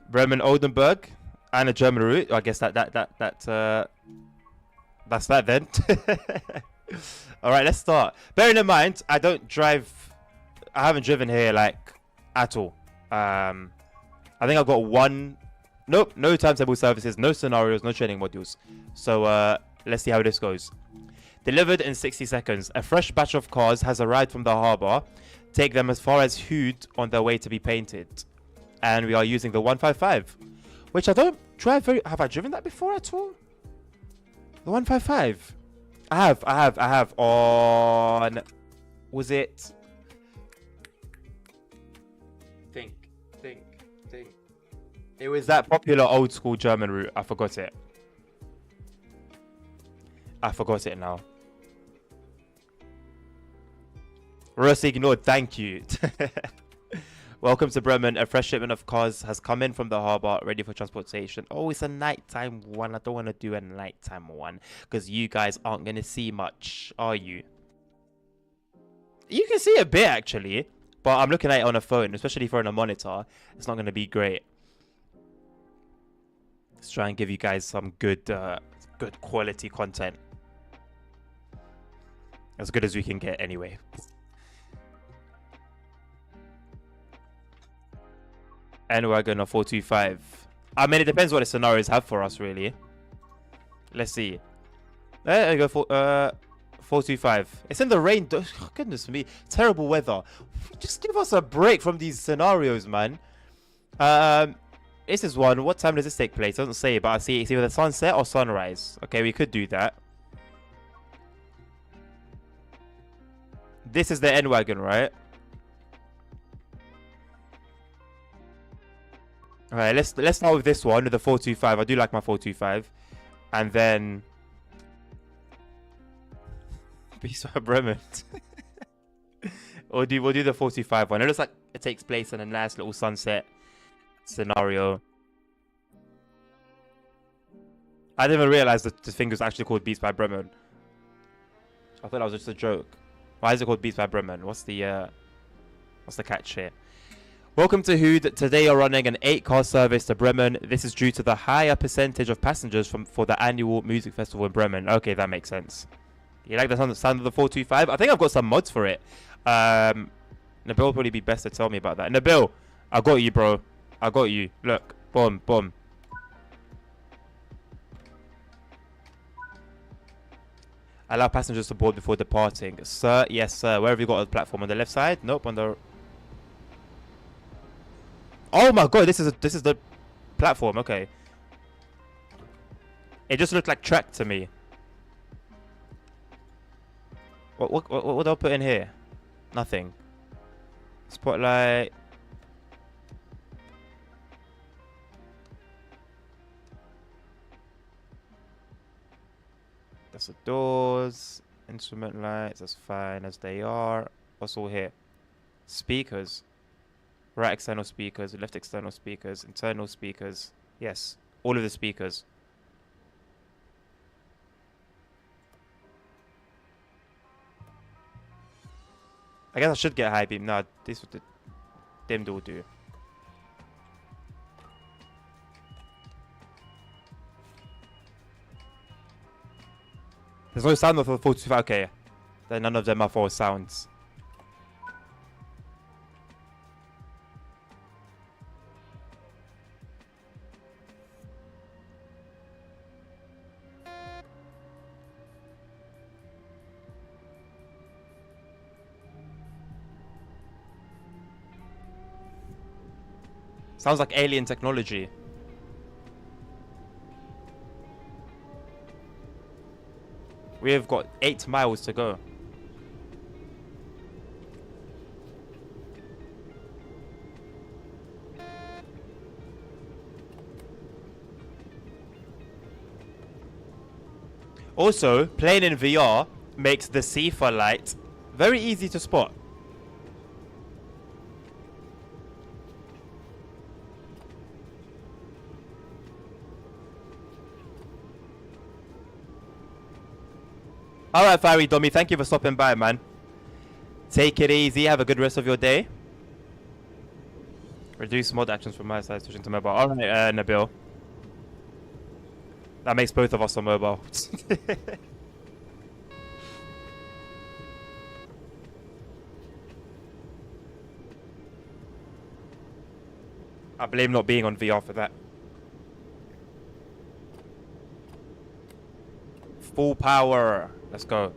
[SPEAKER 1] Bremen Oldenburg and a German route. I guess that's that then. All right, let's start. Bearing in mind, I haven't driven here like at all. I think I've got one. Nope, no timetable services, no scenarios, no training modules. So let's see how this goes. Delivered in 60 seconds. A fresh batch of cars has arrived from the harbour. Take them as far as Hood on their way to be painted. And we are using the 155, which I don't drive very... Have I driven that before at all? The 155? I have on... Was it... Think. It was that popular old school German route. I forgot it. Now. Russ ignored, thank you. Welcome to Bremen. A fresh shipment of cars has come in from the harbour, ready for transportation. Oh, it's a nighttime one. I don't want to do a nighttime one because you guys aren't going to see much, are you? You can see a bit actually, but I'm looking at it on a phone, especially if you're on a monitor. It's not going to be great. Let's try and give you guys some good quality content. As good as we can get anyway. And we're going to 425. I mean, it depends what the scenarios have for us, really. Let's see. There we go. 425. It's in the rain. Oh, goodness me. Terrible weather. Just give us a break from these scenarios, man. This is one. What time does this take place? It doesn't say, but I see it's either sunset or sunrise. Okay, we could do that. This is the N-Wagon, right? Alright, let's start with this one, with the 425. I do like my 425. And then... Peace out, Bremen. We'll do the 425 one. It looks like it takes place in a nice little sunset scenario. I didn't even realize that this thing was actually called Beats by Bremen. I thought that was just a joke. Why is it called Beats by Bremen? What's the catch here? Welcome to Hood. Today you're running an 8-car service to Bremen. This is due to the higher percentage of passengers for the annual music festival in Bremen. Okay, that makes sense. You like the sound of the 425? I think I've got some mods for it. Nabil will probably be best to tell me about that. Nabil, I got you, bro. I got you. Look. Boom, boom. Allow passengers to board before departing. Sir, yes, sir. Where have you got the platform? On the left side? Nope, on the... Oh my god, this is the platform. Okay. It just looked like track to me. What do I put in here? Nothing. Spotlight. That's the doors. Instrument lights. That's fine as they are. What's all here? Speakers. Right external speakers, left external speakers, internal speakers. Yes, all of the speakers. I guess I should get high beam. No, this would the dimmed will do. There's no sound of the 45. Okay, then none of them are for sounds. Sounds like alien technology. We have got 8 miles to go. Also, playing in VR makes the Sifa light very easy to spot. Alright, Fiery Dummy, thank you for stopping by, man. Take it easy, have a good rest of your day. Reduce mod actions from my side, switching to mobile. Alright, Nabil. That makes both of us on mobile. I blame not being on VR for that. Full power. Let's go.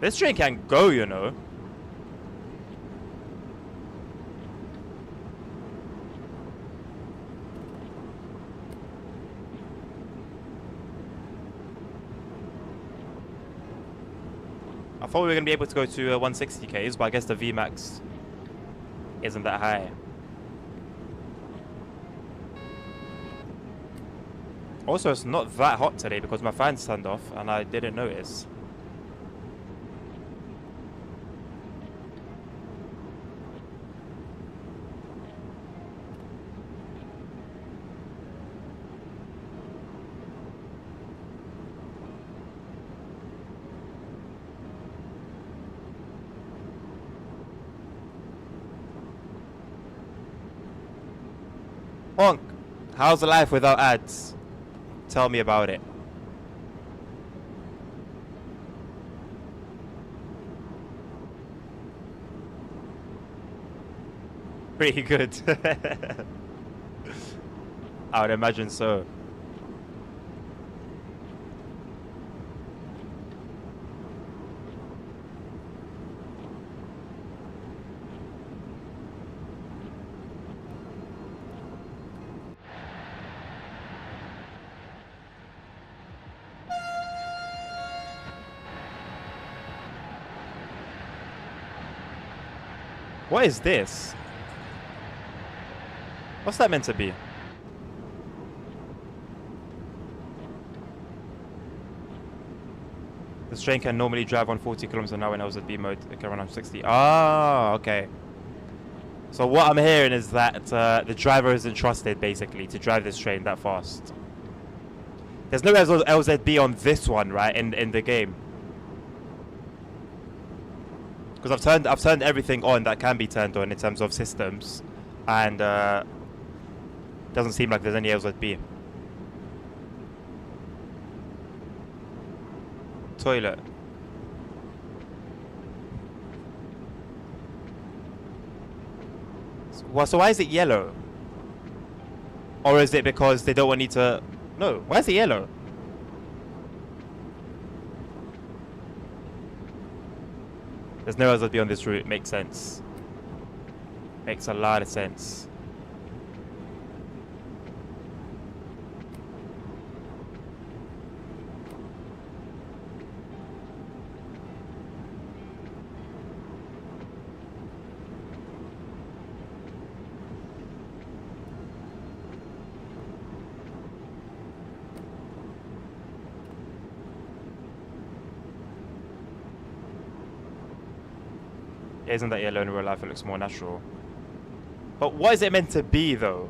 [SPEAKER 1] This train can go, you know. I thought we were going to be able to go to 160 Ks, but I guess the VMAX isn't that high. Also, it's not that hot today because my fan's turned off and I didn't notice. Honk, how's the life without ads? Tell me about it. Pretty good. I would imagine so. What is this? What's that meant to be? This train can normally drive on 40 kilometers an hour in LZB mode. It can run on 60. Ah, okay. So what I'm hearing is that the driver isn't trusted, basically, to drive this train that fast. There's no LZB on this one, right, in the game. Because I've turned everything on that can be turned on in terms of systems, and doesn't seem like there's any LZB. Toilet. So why is it yellow? Or is it because they don't want you to... No, why is it yellow? There's no LZB on this route. Makes sense. Makes a lot of sense. Isn't that yellow in real life? It looks more natural. But what is it meant to be, though?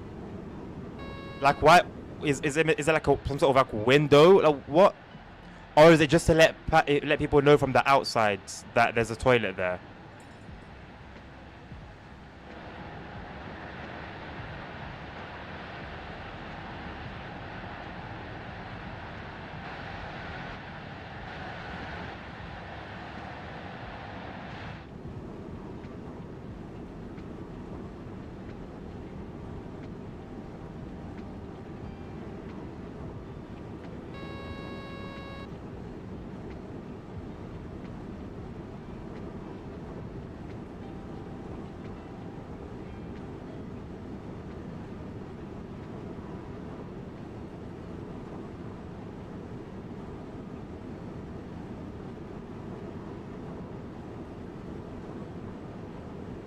[SPEAKER 1] Like, why is it like some sort of like window? Like, what? Or is it just to let people know from the outside that there's a toilet there?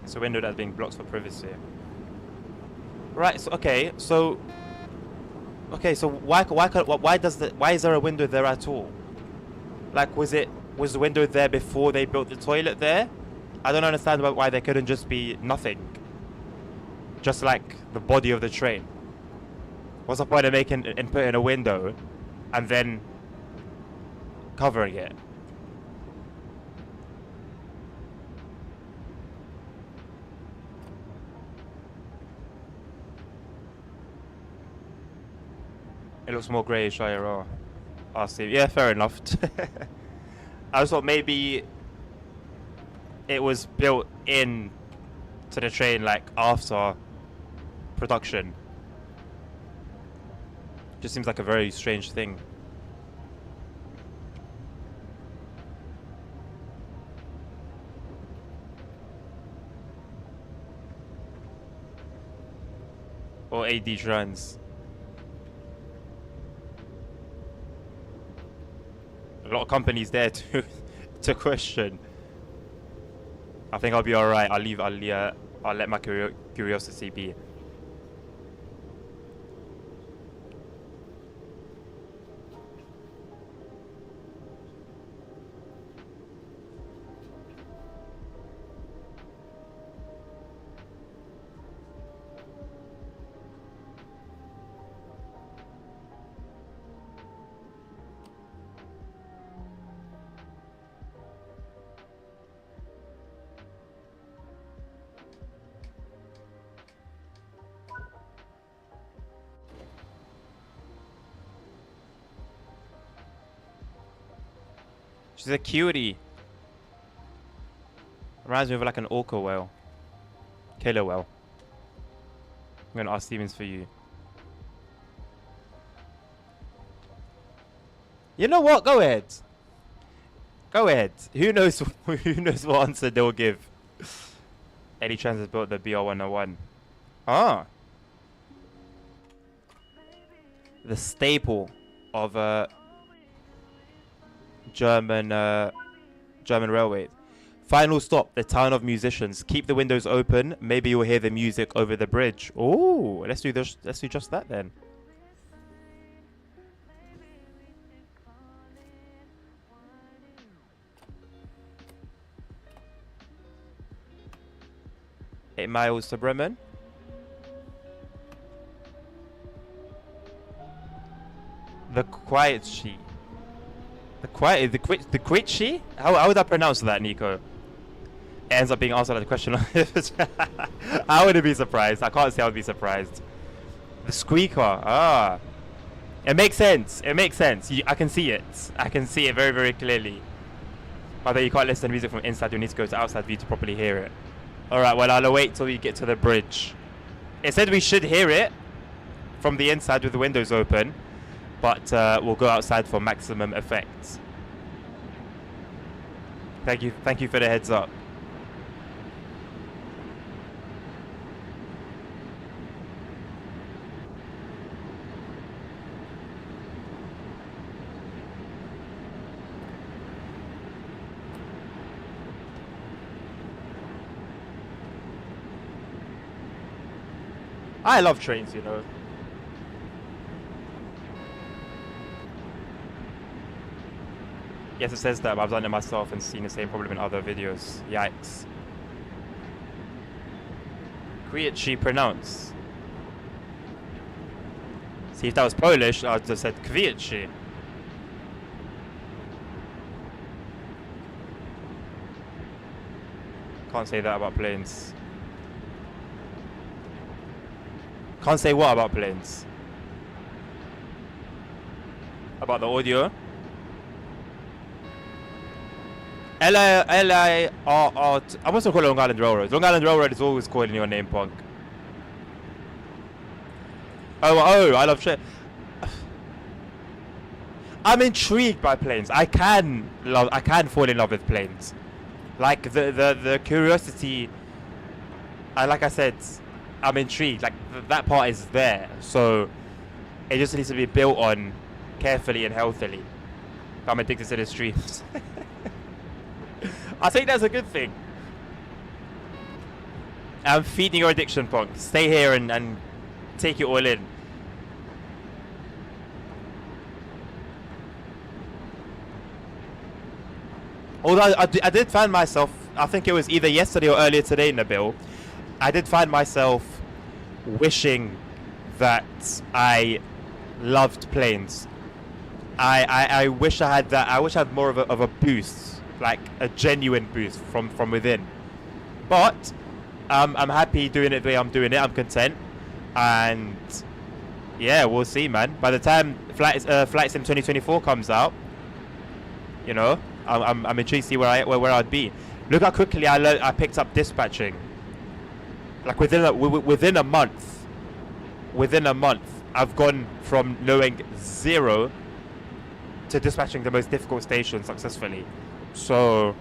[SPEAKER 1] It's a window that's being blocked for privacy. Right. So okay. So why is there a window there at all? Like, was the window there before they built the toilet there? I don't understand why there couldn't just be nothing. Just like the body of the train. What's the point of making and putting a window and then covering it? It looks more greyish IRR. I'll see. Yeah, fair enough. I just thought maybe it was built in to the train like after production. Just seems like a very strange thing. Or AD trans. A lot of companies there to question. I think I'll be alright. I'll let my curiosity be. She's a cutie. Reminds me of like an orca whale. Killer whale. I'm gonna ask Stevens for you. You know what? Go ahead. Go ahead. Who knows? Who knows what answer they'll give? Any chance has built the BR101? Ah. The staple of German railways. Final stop, the town of musicians. Keep the windows open. Maybe you'll hear the music over the bridge. Oh, let's do this. Let's do just that then. Eight miles to Bremen. The quiet sheet. The Quitchy? How would I pronounce that, Nico? It ends up being answered the question. I wouldn't be surprised. I can't say I would be surprised. The squeaker. Ah. It makes sense. It makes sense. I can see it. I can see it very, very clearly. Although you can't listen to music from inside, you need to go to outside view to properly hear it. Alright, well, I'll wait till we get to the bridge. It said we should hear it from the inside with the windows open. But we'll go outside for maximum effect. Thank you for the heads up. I love trains, you know. Yes, it says that, but I've done it myself and seen the same problem in other videos. Yikes. Kwieci pronounce. See, if that was Polish, I'd just said Kwieci. Can't say that about planes. Can't say what about planes? About the audio? I must have called it Long Island Railroad. Long Island Railroad is always calling your name, punk. Oh, I love shit. I'm intrigued by planes. I can fall in love with planes. Like the curiosity. And like I said, I'm intrigued. Like that part is there. So it just needs to be built on carefully and healthily. I'm addicted to the streams. I think that's a good thing. I'm feeding your addiction, Punk. Stay here and take it all in. Although I did find myself, I think it was either yesterday or earlier today, Nabil, I did find myself wishing that I loved planes. I wish I had that. I wish I had more of a boost, like a genuine boost from within. But I'm happy doing it the way I'm doing it. I'm content, and yeah, we'll see, man. By the time Flight Sim 2024 comes out, you know, I'm intrigued to see where I'd be. Look how quickly I picked up dispatching. Like within a month, I've gone from knowing zero to dispatching the most difficult station successfully. So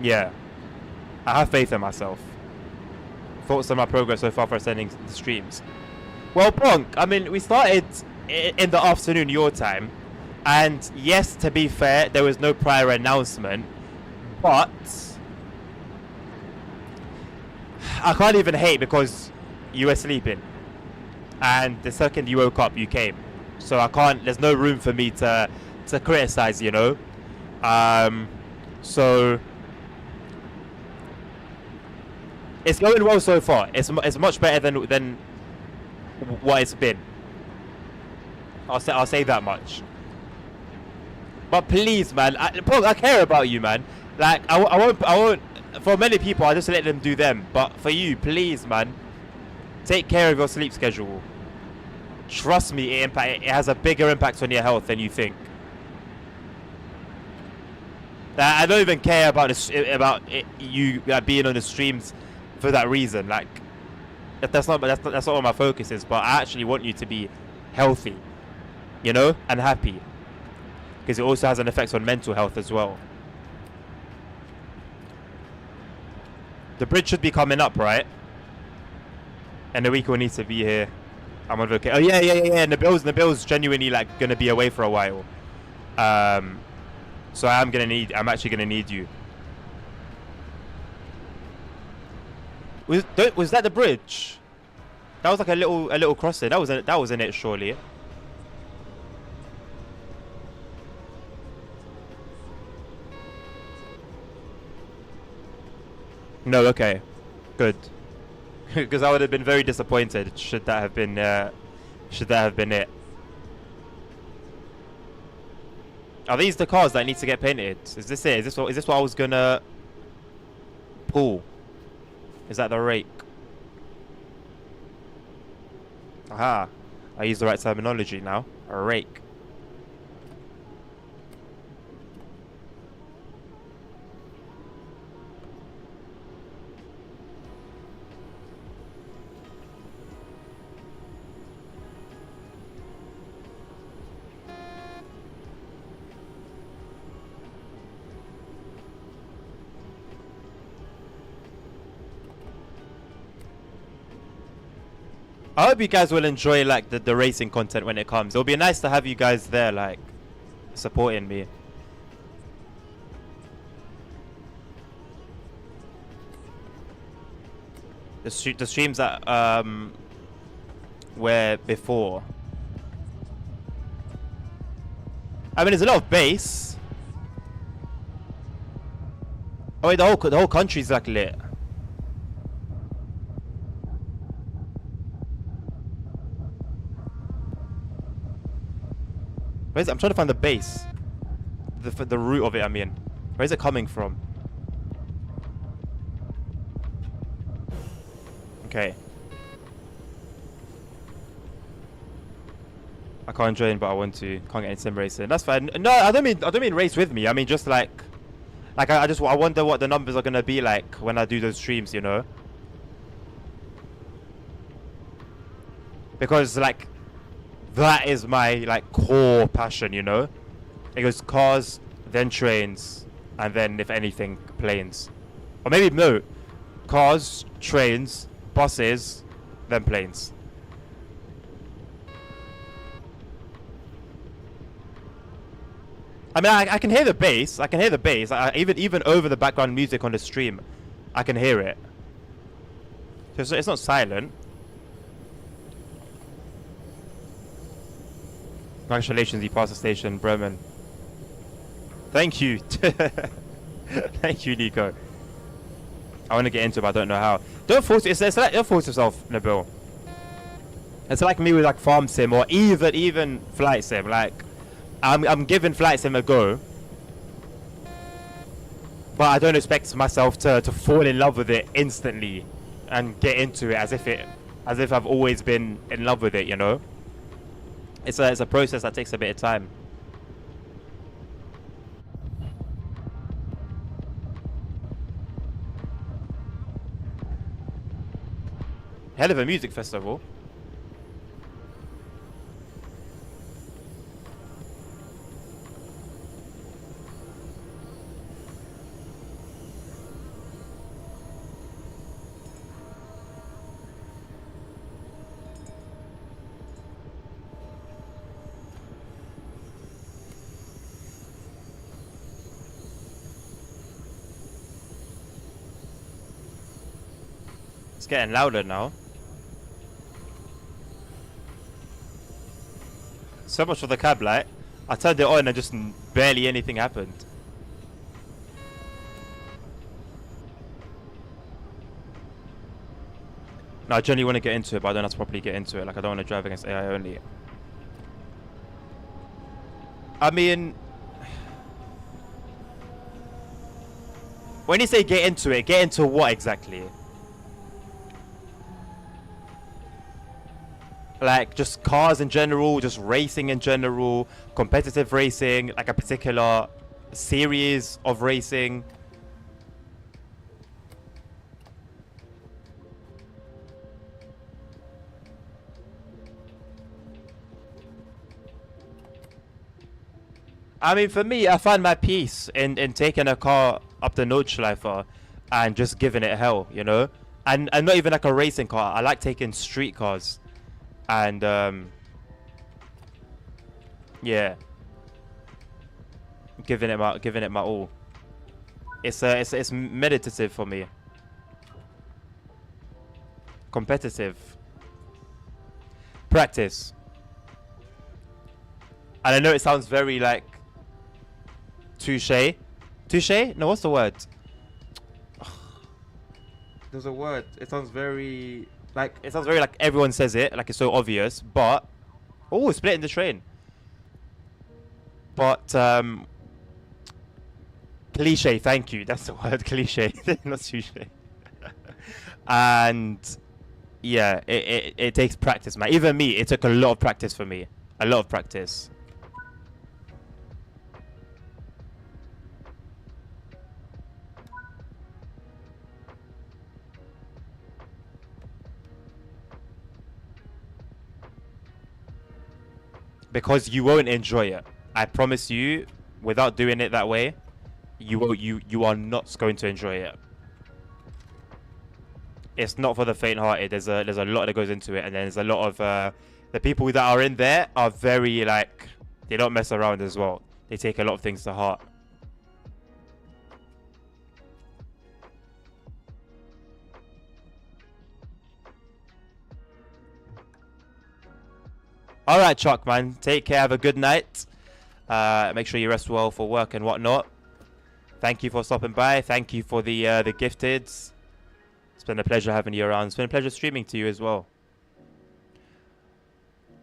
[SPEAKER 1] yeah, I have faith in myself. Thoughts on my progress so far for sending the streams. Well, Bonk, I mean, we started in the afternoon your time, and yes, to be fair, there was no prior announcement, but I can't even hate because you were sleeping, and the second you woke up, you came. So I can't. There's no room for me to criticize, you know. So it's going well so far. It's much better than what it's been. I'll say that much. But please, man, I care about you, man. Like I won't. For many people, I just let them do them. But for you, please, man, take care of your sleep schedule. Trust me, it has a bigger impact on your health than you think. I don't even care about you being on the streams for that reason. Like, that's not what my focus is. But I actually want you to be healthy, you know, and happy, because it also has an effect on mental health as well. The bridge should be coming up, right? And the week will need to be here. I'm on vacation. Oh yeah. And Nabil's genuinely like gonna be away for a while. So I'm actually gonna need you. Was that the bridge? That was like a little crossing. That was in it, surely. No, okay, good. Because I would have been very disappointed should that have been it. Are these the cars that need to get painted? Is this it? Is this what I was gonna pull? Is that the rake? Aha! I use the right terminology now. A rake. I hope you guys will enjoy like the racing content when it comes. It'll be nice to have you guys there, like, supporting me. The streams that were before. I mean, there's a lot of bass. Oh wait, the whole country's like lit. Where's it? I'm trying to find the base. The root of it, I mean. Where's it coming from? Okay. I can't join, but I want to. Can't get in sim racing. That's fine. No, I don't mean race with me. I mean just like I wonder what the numbers are gonna be like when I do those streams, you know? Because like that is my like core passion, you know? It goes cars, then trains, and then if anything, planes. Or maybe no. Cars, trains, buses, then planes. I mean, I can hear the bass. I can hear the bass. Even over the background music on the stream. I can hear it. So it's not silent. Congratulations, you passed the station, Bremen. Thank you. Thank you, Nico. I want to get into it, but I don't know how. Don't force yourself, Nabil. It's like me with like farm sim or even flight sim. Like I'm giving flight sim a go, but I don't expect myself to fall in love with it instantly and get into it as if I've always been in love with it. You know, it's a process that takes a bit of time. Hell of a music festival. It's getting louder now. So much for the cab light. I turned it on and just barely anything happened. No, I generally want to get into it, but I don't have to properly get into it. Like, I don't want to drive against AI only. I mean, when you say get into what exactly? Like, just cars in general, just racing in general, competitive racing, like a particular series of racing. I mean, for me, I find my peace in taking a car up the Nordschleife and just giving it hell, you know? And not even like a racing car. I like taking street cars. And yeah, giving it my all. It's meditative for me. Competitive. Practice. And I know it sounds very like touche. Touche? No, what's the word? There's a word. It sounds very like everyone says it, like it's so obvious, but splitting the train. But cliche, thank you. That's the word, cliche, not touche. And yeah, it takes practice, man. Even me, it took a lot of practice for me. A lot of practice. Because you won't enjoy it. I promise you, without doing it that way, you are not going to enjoy it. It's not for the faint-hearted. There's a lot that goes into it, and there's a lot of the people that are in there are very like, they don't mess around as well. They take a lot of things to heart. All right, Chuck, man. Take care. Have a good night. Make sure you rest well for work and whatnot. Thank you for stopping by. Thank you for the gifteds. It's been a pleasure having you around. It's been a pleasure streaming to you as well.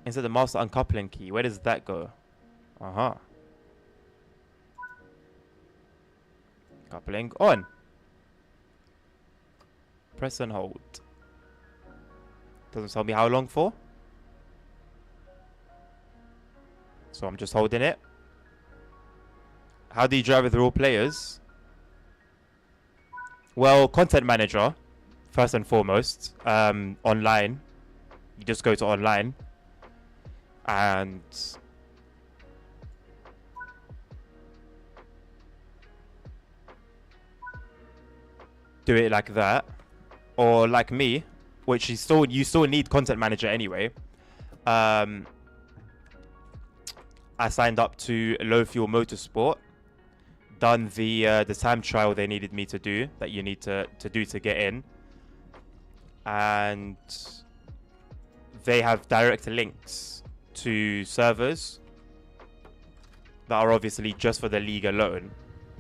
[SPEAKER 1] Insert the master uncoupling key. Where does that go? Coupling on. Press and hold. Doesn't tell me how long for. So I'm just holding it. How do you drive with all players? Well, content manager, first and foremost. Online. You just go to online. And do it like that. Or like me, which you still need content manager anyway. I signed up to Low Fuel Motorsport done the time trial they needed me to do, that you need to do to get in. And they have direct links to servers that are obviously just for the league alone.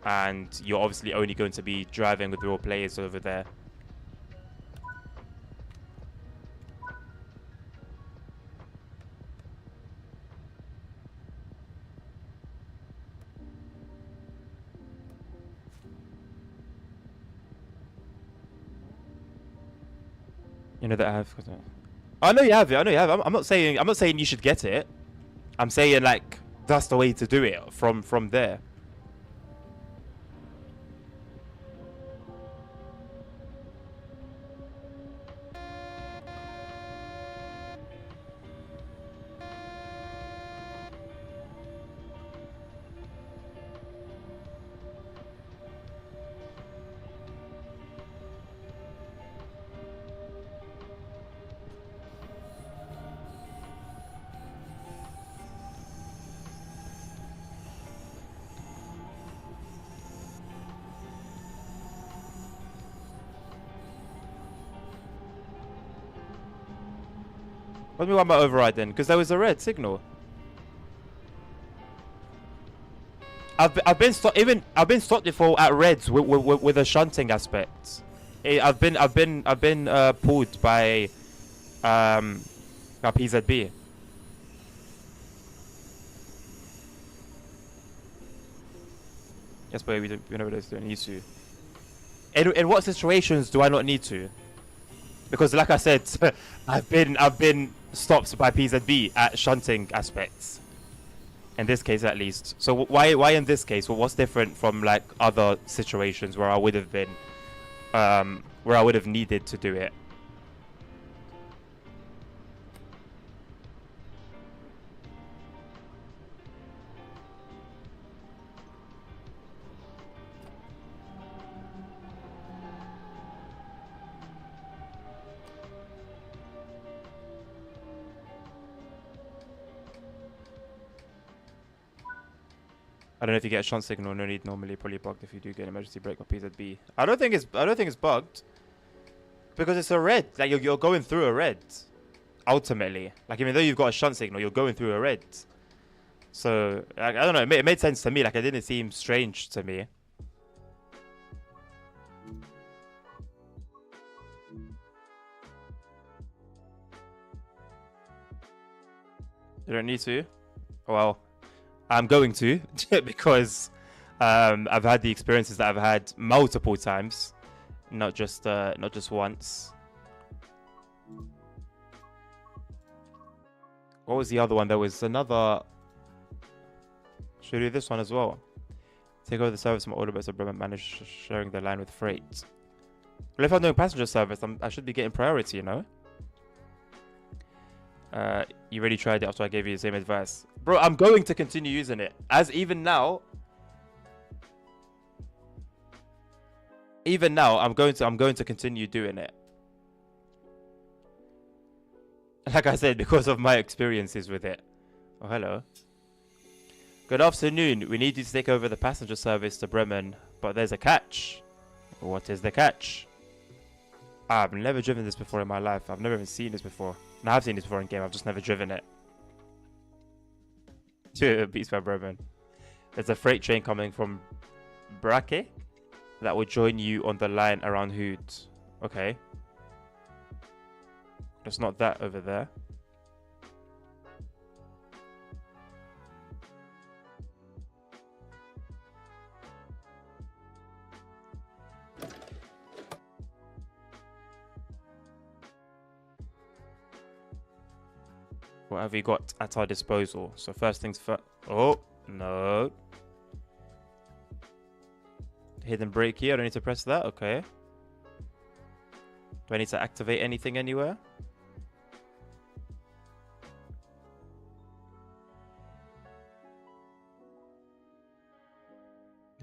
[SPEAKER 1] And you're obviously only going to be driving with real players over there. You know that I have. I know you have it. I know you have. I'm not saying you should get it. I'm saying like that's the way to do it from there. What do you mean about override then? Because there was a red signal. I've been stopped before at reds with a shunting aspect. I've been pulled by PZB. Yes, but we never don't need to. In what situations do I not need to? Because like I said, I've been stopped by PZB at shunting aspects. In this case, at least. So why in this case? Well, what's different from like other situations where I would have been, where I would have needed to do it? I don't know if you get a shunt signal. No need. Normally, probably bugged if you do get an emergency brake or PZB. I don't think it's bugged because it's a red. Like you're going through a red. Ultimately, like even though you've got a shunt signal, you're going through a red. So I don't know. It made sense to me. Like it didn't seem strange to me. You don't need to. Well, I'm going to because I've had the experiences that I've had multiple times, not just once. What was the other one? There was another. Should we do this one as well? Take over the service from order bus and manage sharing the line with freight. Well, if I'm doing passenger service, I should be getting priority, you know? You already tried it after I gave you the same advice. Bro, I'm going to continue using it. Even now, I'm going to continue doing it. Like I said, because of my experiences with it. Oh, hello. Good afternoon. We need you to take over the passenger service to Bremen, but there's a catch. What is the catch? I've never driven this before in my life. I've never even seen this before. No, I've seen this before in game. I've just never driven it. Beats by Bremen. There's a freight train coming from Brake that will join you on the line around Hood. Okay. It's not that over there. What have we got at our disposal? So first things first. Oh, no. Hidden brake here. I don't need to press that. Okay. Do I need to activate anything anywhere?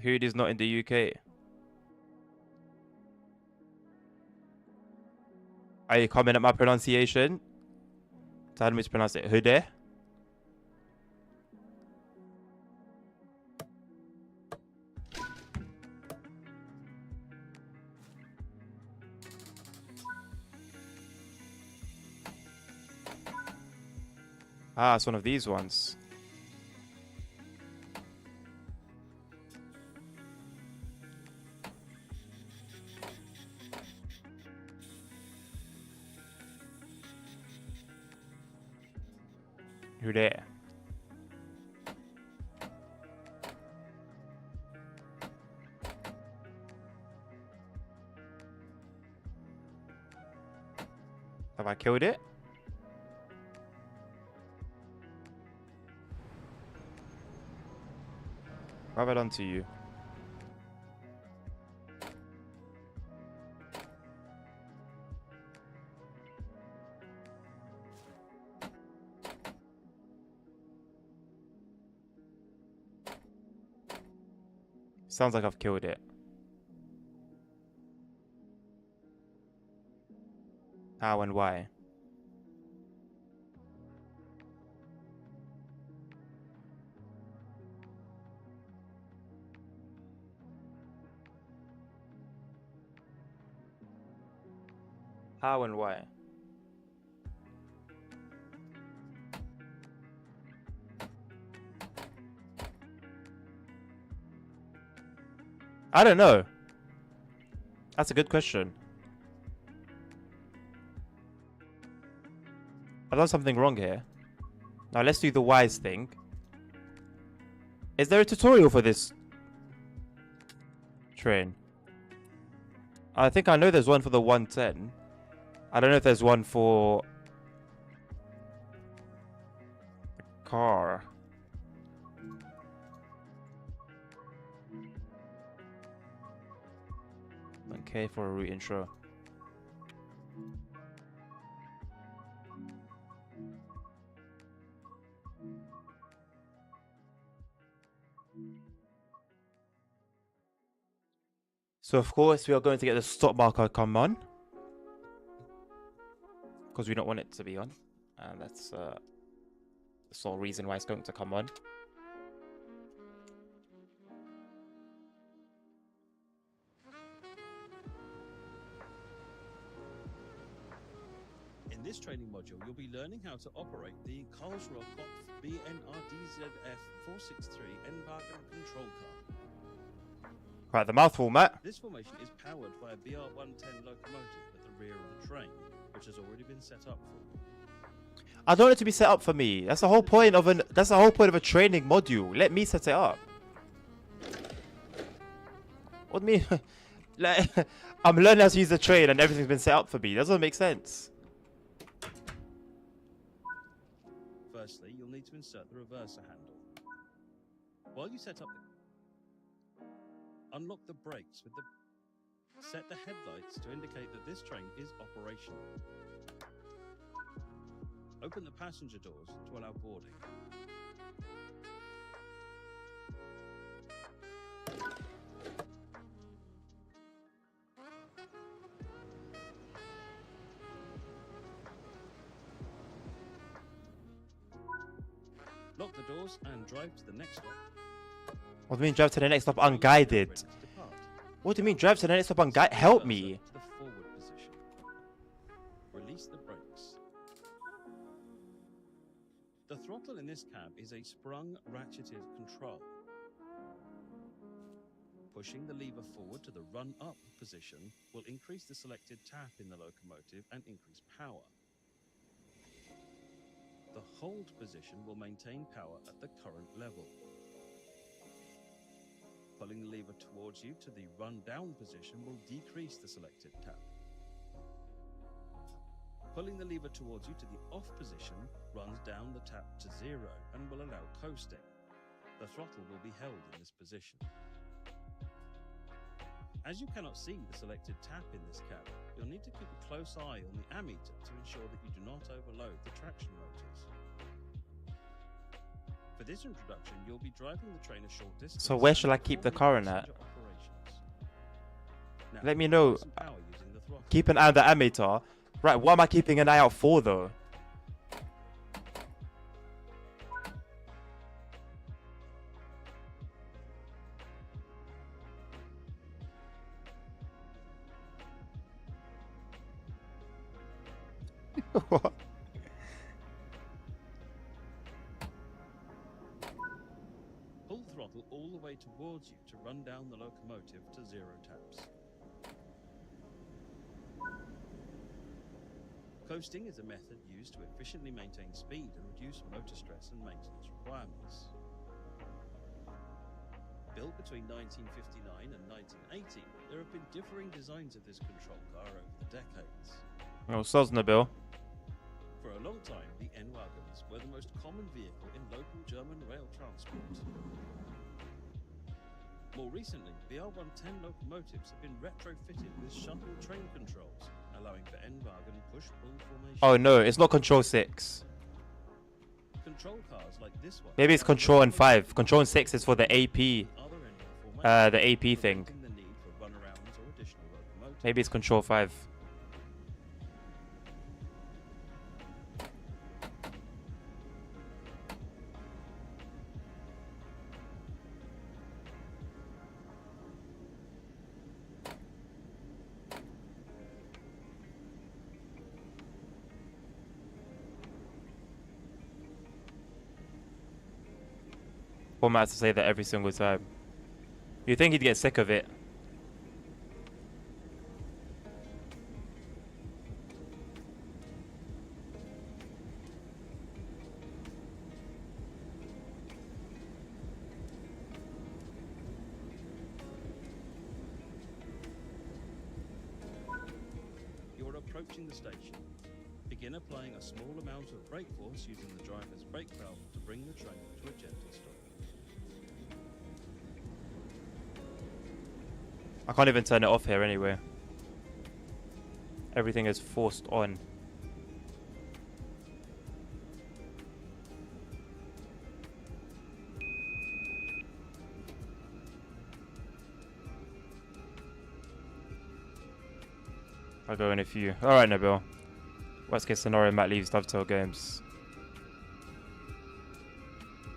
[SPEAKER 1] Hood is not in the UK. Are you coming at my pronunciation? Tell me to pronounce it. Hood. Ah, it's one of these ones. Who there? Have I killed it? What have I done to you? Sounds like I've killed it. How and why? How and why? I don't know. That's a good question. I've done something wrong here. Now let's do the wise thing. Is there a tutorial for this train? I think I know there's one for the 110. I don't know if there's one for the car. Okay, for a route intro. So of course we are going to get the stop marker come on, because we don't want it to be on, and that's the sole reason why it's going to come on.
[SPEAKER 3] In this training module, you'll be learning how to operate the Karlsruhe Kopf BNRDZF 463 N-Wagen control car.
[SPEAKER 1] Right, the mouthful, Matt.
[SPEAKER 3] This formation is powered by a BR-110 locomotive at the rear of the train, which has already been set up for.
[SPEAKER 1] I don't want it to be set up for me. That's the whole point of a training module. Let me set it up. What do you mean? Like, I'm learning how to use the train and everything's been set up for me. That doesn't make sense.
[SPEAKER 3] Firstly, you'll need to insert the reverser handle. While you set up unlock the brakes with the... Set the headlights to indicate that this train is operational. Open the passenger doors to allow boarding. Lock the doors and drive to the next stop.
[SPEAKER 1] What do you mean drive to the next stop unguided? What do you mean drive to the next stop unguided? Help me.
[SPEAKER 3] To the forward position. Release the brakes. The throttle in this cab is a sprung ratcheted control. Pushing the lever forward to the run-up position will increase the selected tap in the locomotive and increase power. The hold position will maintain power at the current level. Pulling the lever towards you to the run-down position will decrease the selected tap. Pulling the lever towards you to the off position runs down the tap to 0 and will allow coasting. The throttle will be held in this position. As you cannot see the selected tap in this cab, you'll need to keep a close eye on the ammeter to ensure that you do not overload the traction motors. For this introduction, you'll be driving the train a short distance.
[SPEAKER 1] So where shall I keep the car in at?
[SPEAKER 3] Now,
[SPEAKER 1] Let me know.
[SPEAKER 3] some power using the throttle.
[SPEAKER 1] Keep an eye on the ammeter. Right, what am I keeping an eye out for though? What?
[SPEAKER 3] all the way towards you to run down the locomotive to 0 taps. Coasting is a method used to efficiently maintain speed and reduce motor stress and maintenance requirements. Built between 1959 and 1980, there have been differing designs of this control car over the decades.
[SPEAKER 1] Oh, soz Nabil.
[SPEAKER 3] For a long time, the N-Wagons were the most common vehicle in local German rail transport. More recently, the R110 locomotives have been retrofitted with shuttle train controls, allowing for N-Wagen push-pull formation.
[SPEAKER 1] Oh no, it's not Control 6.
[SPEAKER 3] Control cars like this one.
[SPEAKER 1] Maybe it's Control and 5. Control and 6 is for the AP.
[SPEAKER 3] Other N1
[SPEAKER 1] The AP thing.
[SPEAKER 3] removing the need for runarounds or additional locomotives.
[SPEAKER 1] Maybe it's Control 5. Format has to say that every single time. You think he'd get sick of it?
[SPEAKER 3] You're approaching the station. Begin applying a small amount of brake force using the driver's brake valve to bring the train to a gentle stop.
[SPEAKER 1] I can't even turn it off here anyway. Everything is forced on. I'll go in a few. Alright, Nabil. Worst case scenario, Matt leaves Dovetail Games.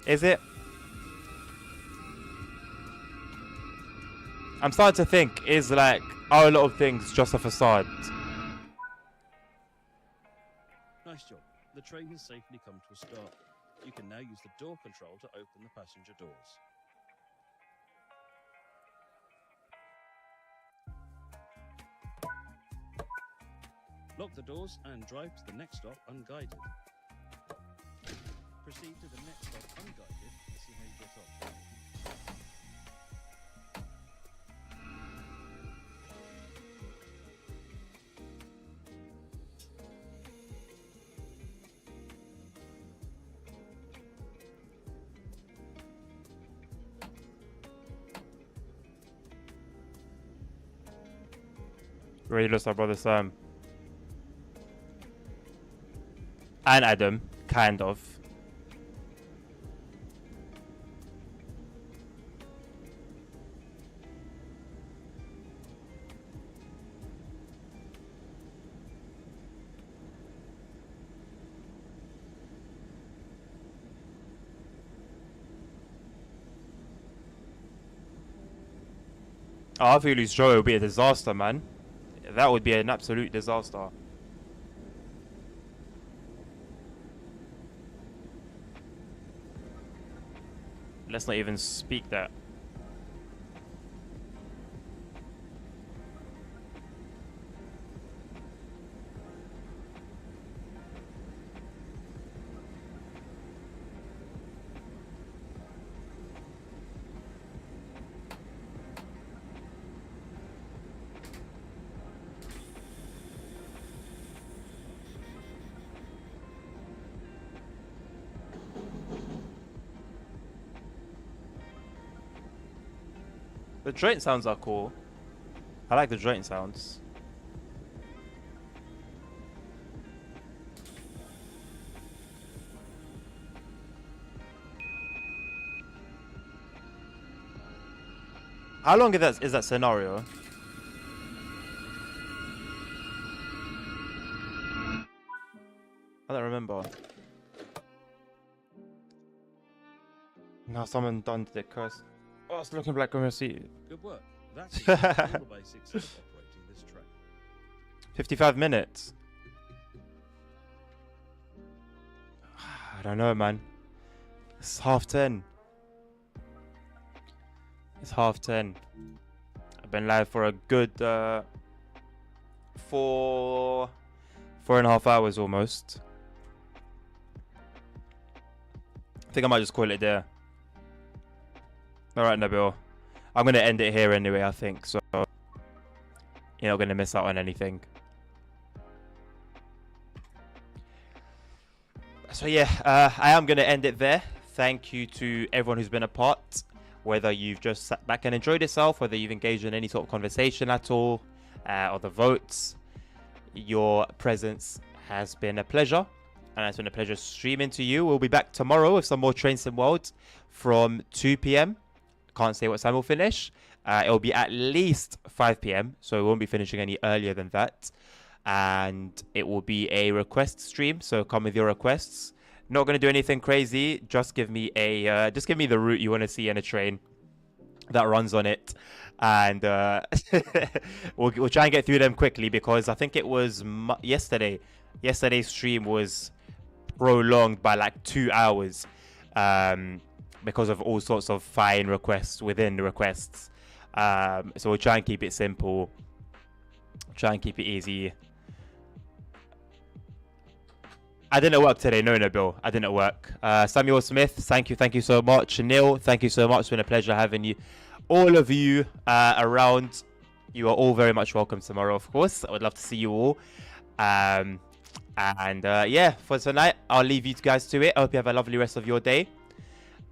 [SPEAKER 1] Is it? I'm starting to think, is like, are a lot of things just a facade?
[SPEAKER 3] Nice job. The train has safely come to a stop. You can now use the door control to open the passenger doors. Lock the doors and drive to the next stop unguided. Proceed to the next stop unguided and see how you get on.
[SPEAKER 1] Really lost our brother Sam. And Adam, kind of. Oh, if we lose Joe, it would be a disaster, man. That would be an absolute disaster. Let's not even speak that. The joint sounds are cool. I like the joint sounds. How long is that scenario? I don't remember. Now someone done the curse. Oh, it's looking like a seat.
[SPEAKER 3] Good work. That's all the basics of operating this train.
[SPEAKER 1] 55 minutes. I don't know, man. It's 10:30. It's 10:30. I've been live for a good 4.5 hours almost. I think I might just call it there. Alright, Nabil. I'm going to end it here anyway, I think. So you're not going to miss out on anything. So yeah, I am going to end it there. Thank you to everyone who's been a part. Whether you've just sat back and enjoyed yourself, whether you've engaged in any sort of conversation at all, or the votes, your presence has been a pleasure. And it's been a pleasure streaming to you. We'll be back tomorrow with some more Train Sim World from 2 p.m. Can't say what time we'll finish. It'll be at least 5 p.m. So we won't be finishing any earlier than that. And it will be a request stream. So come with your requests. Not going to do anything crazy. Just give me the route you want to see in a train that runs on it. And we'll try and get through them quickly because I think it was yesterday. Yesterday's stream was prolonged by like 2 hours because of all sorts of fine requests within the requests. So we'll try and keep it simple. Try and keep it easy. I didn't work today. No, Bill. I didn't work. Samuel Smith, thank you so much. Neil, thank you so much. It's been a pleasure having you. All of you around. You are all very much welcome tomorrow, of course. I would love to see you all. Yeah, for tonight, I'll leave you guys to it. I hope you have a lovely rest of your day.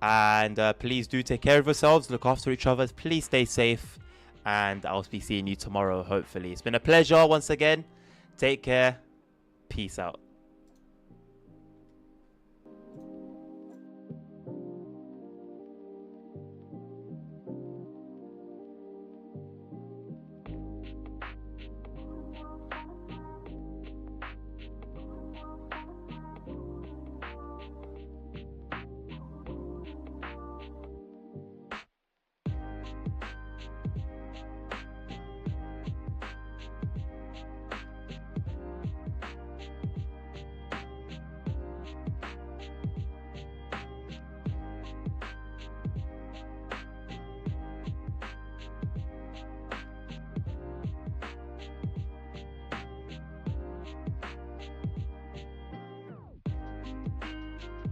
[SPEAKER 1] And please do take care of yourselves. Look after each other. Please stay safe. And I'll be seeing you tomorrow, hopefully. It's been a pleasure once again. Take care. Peace out.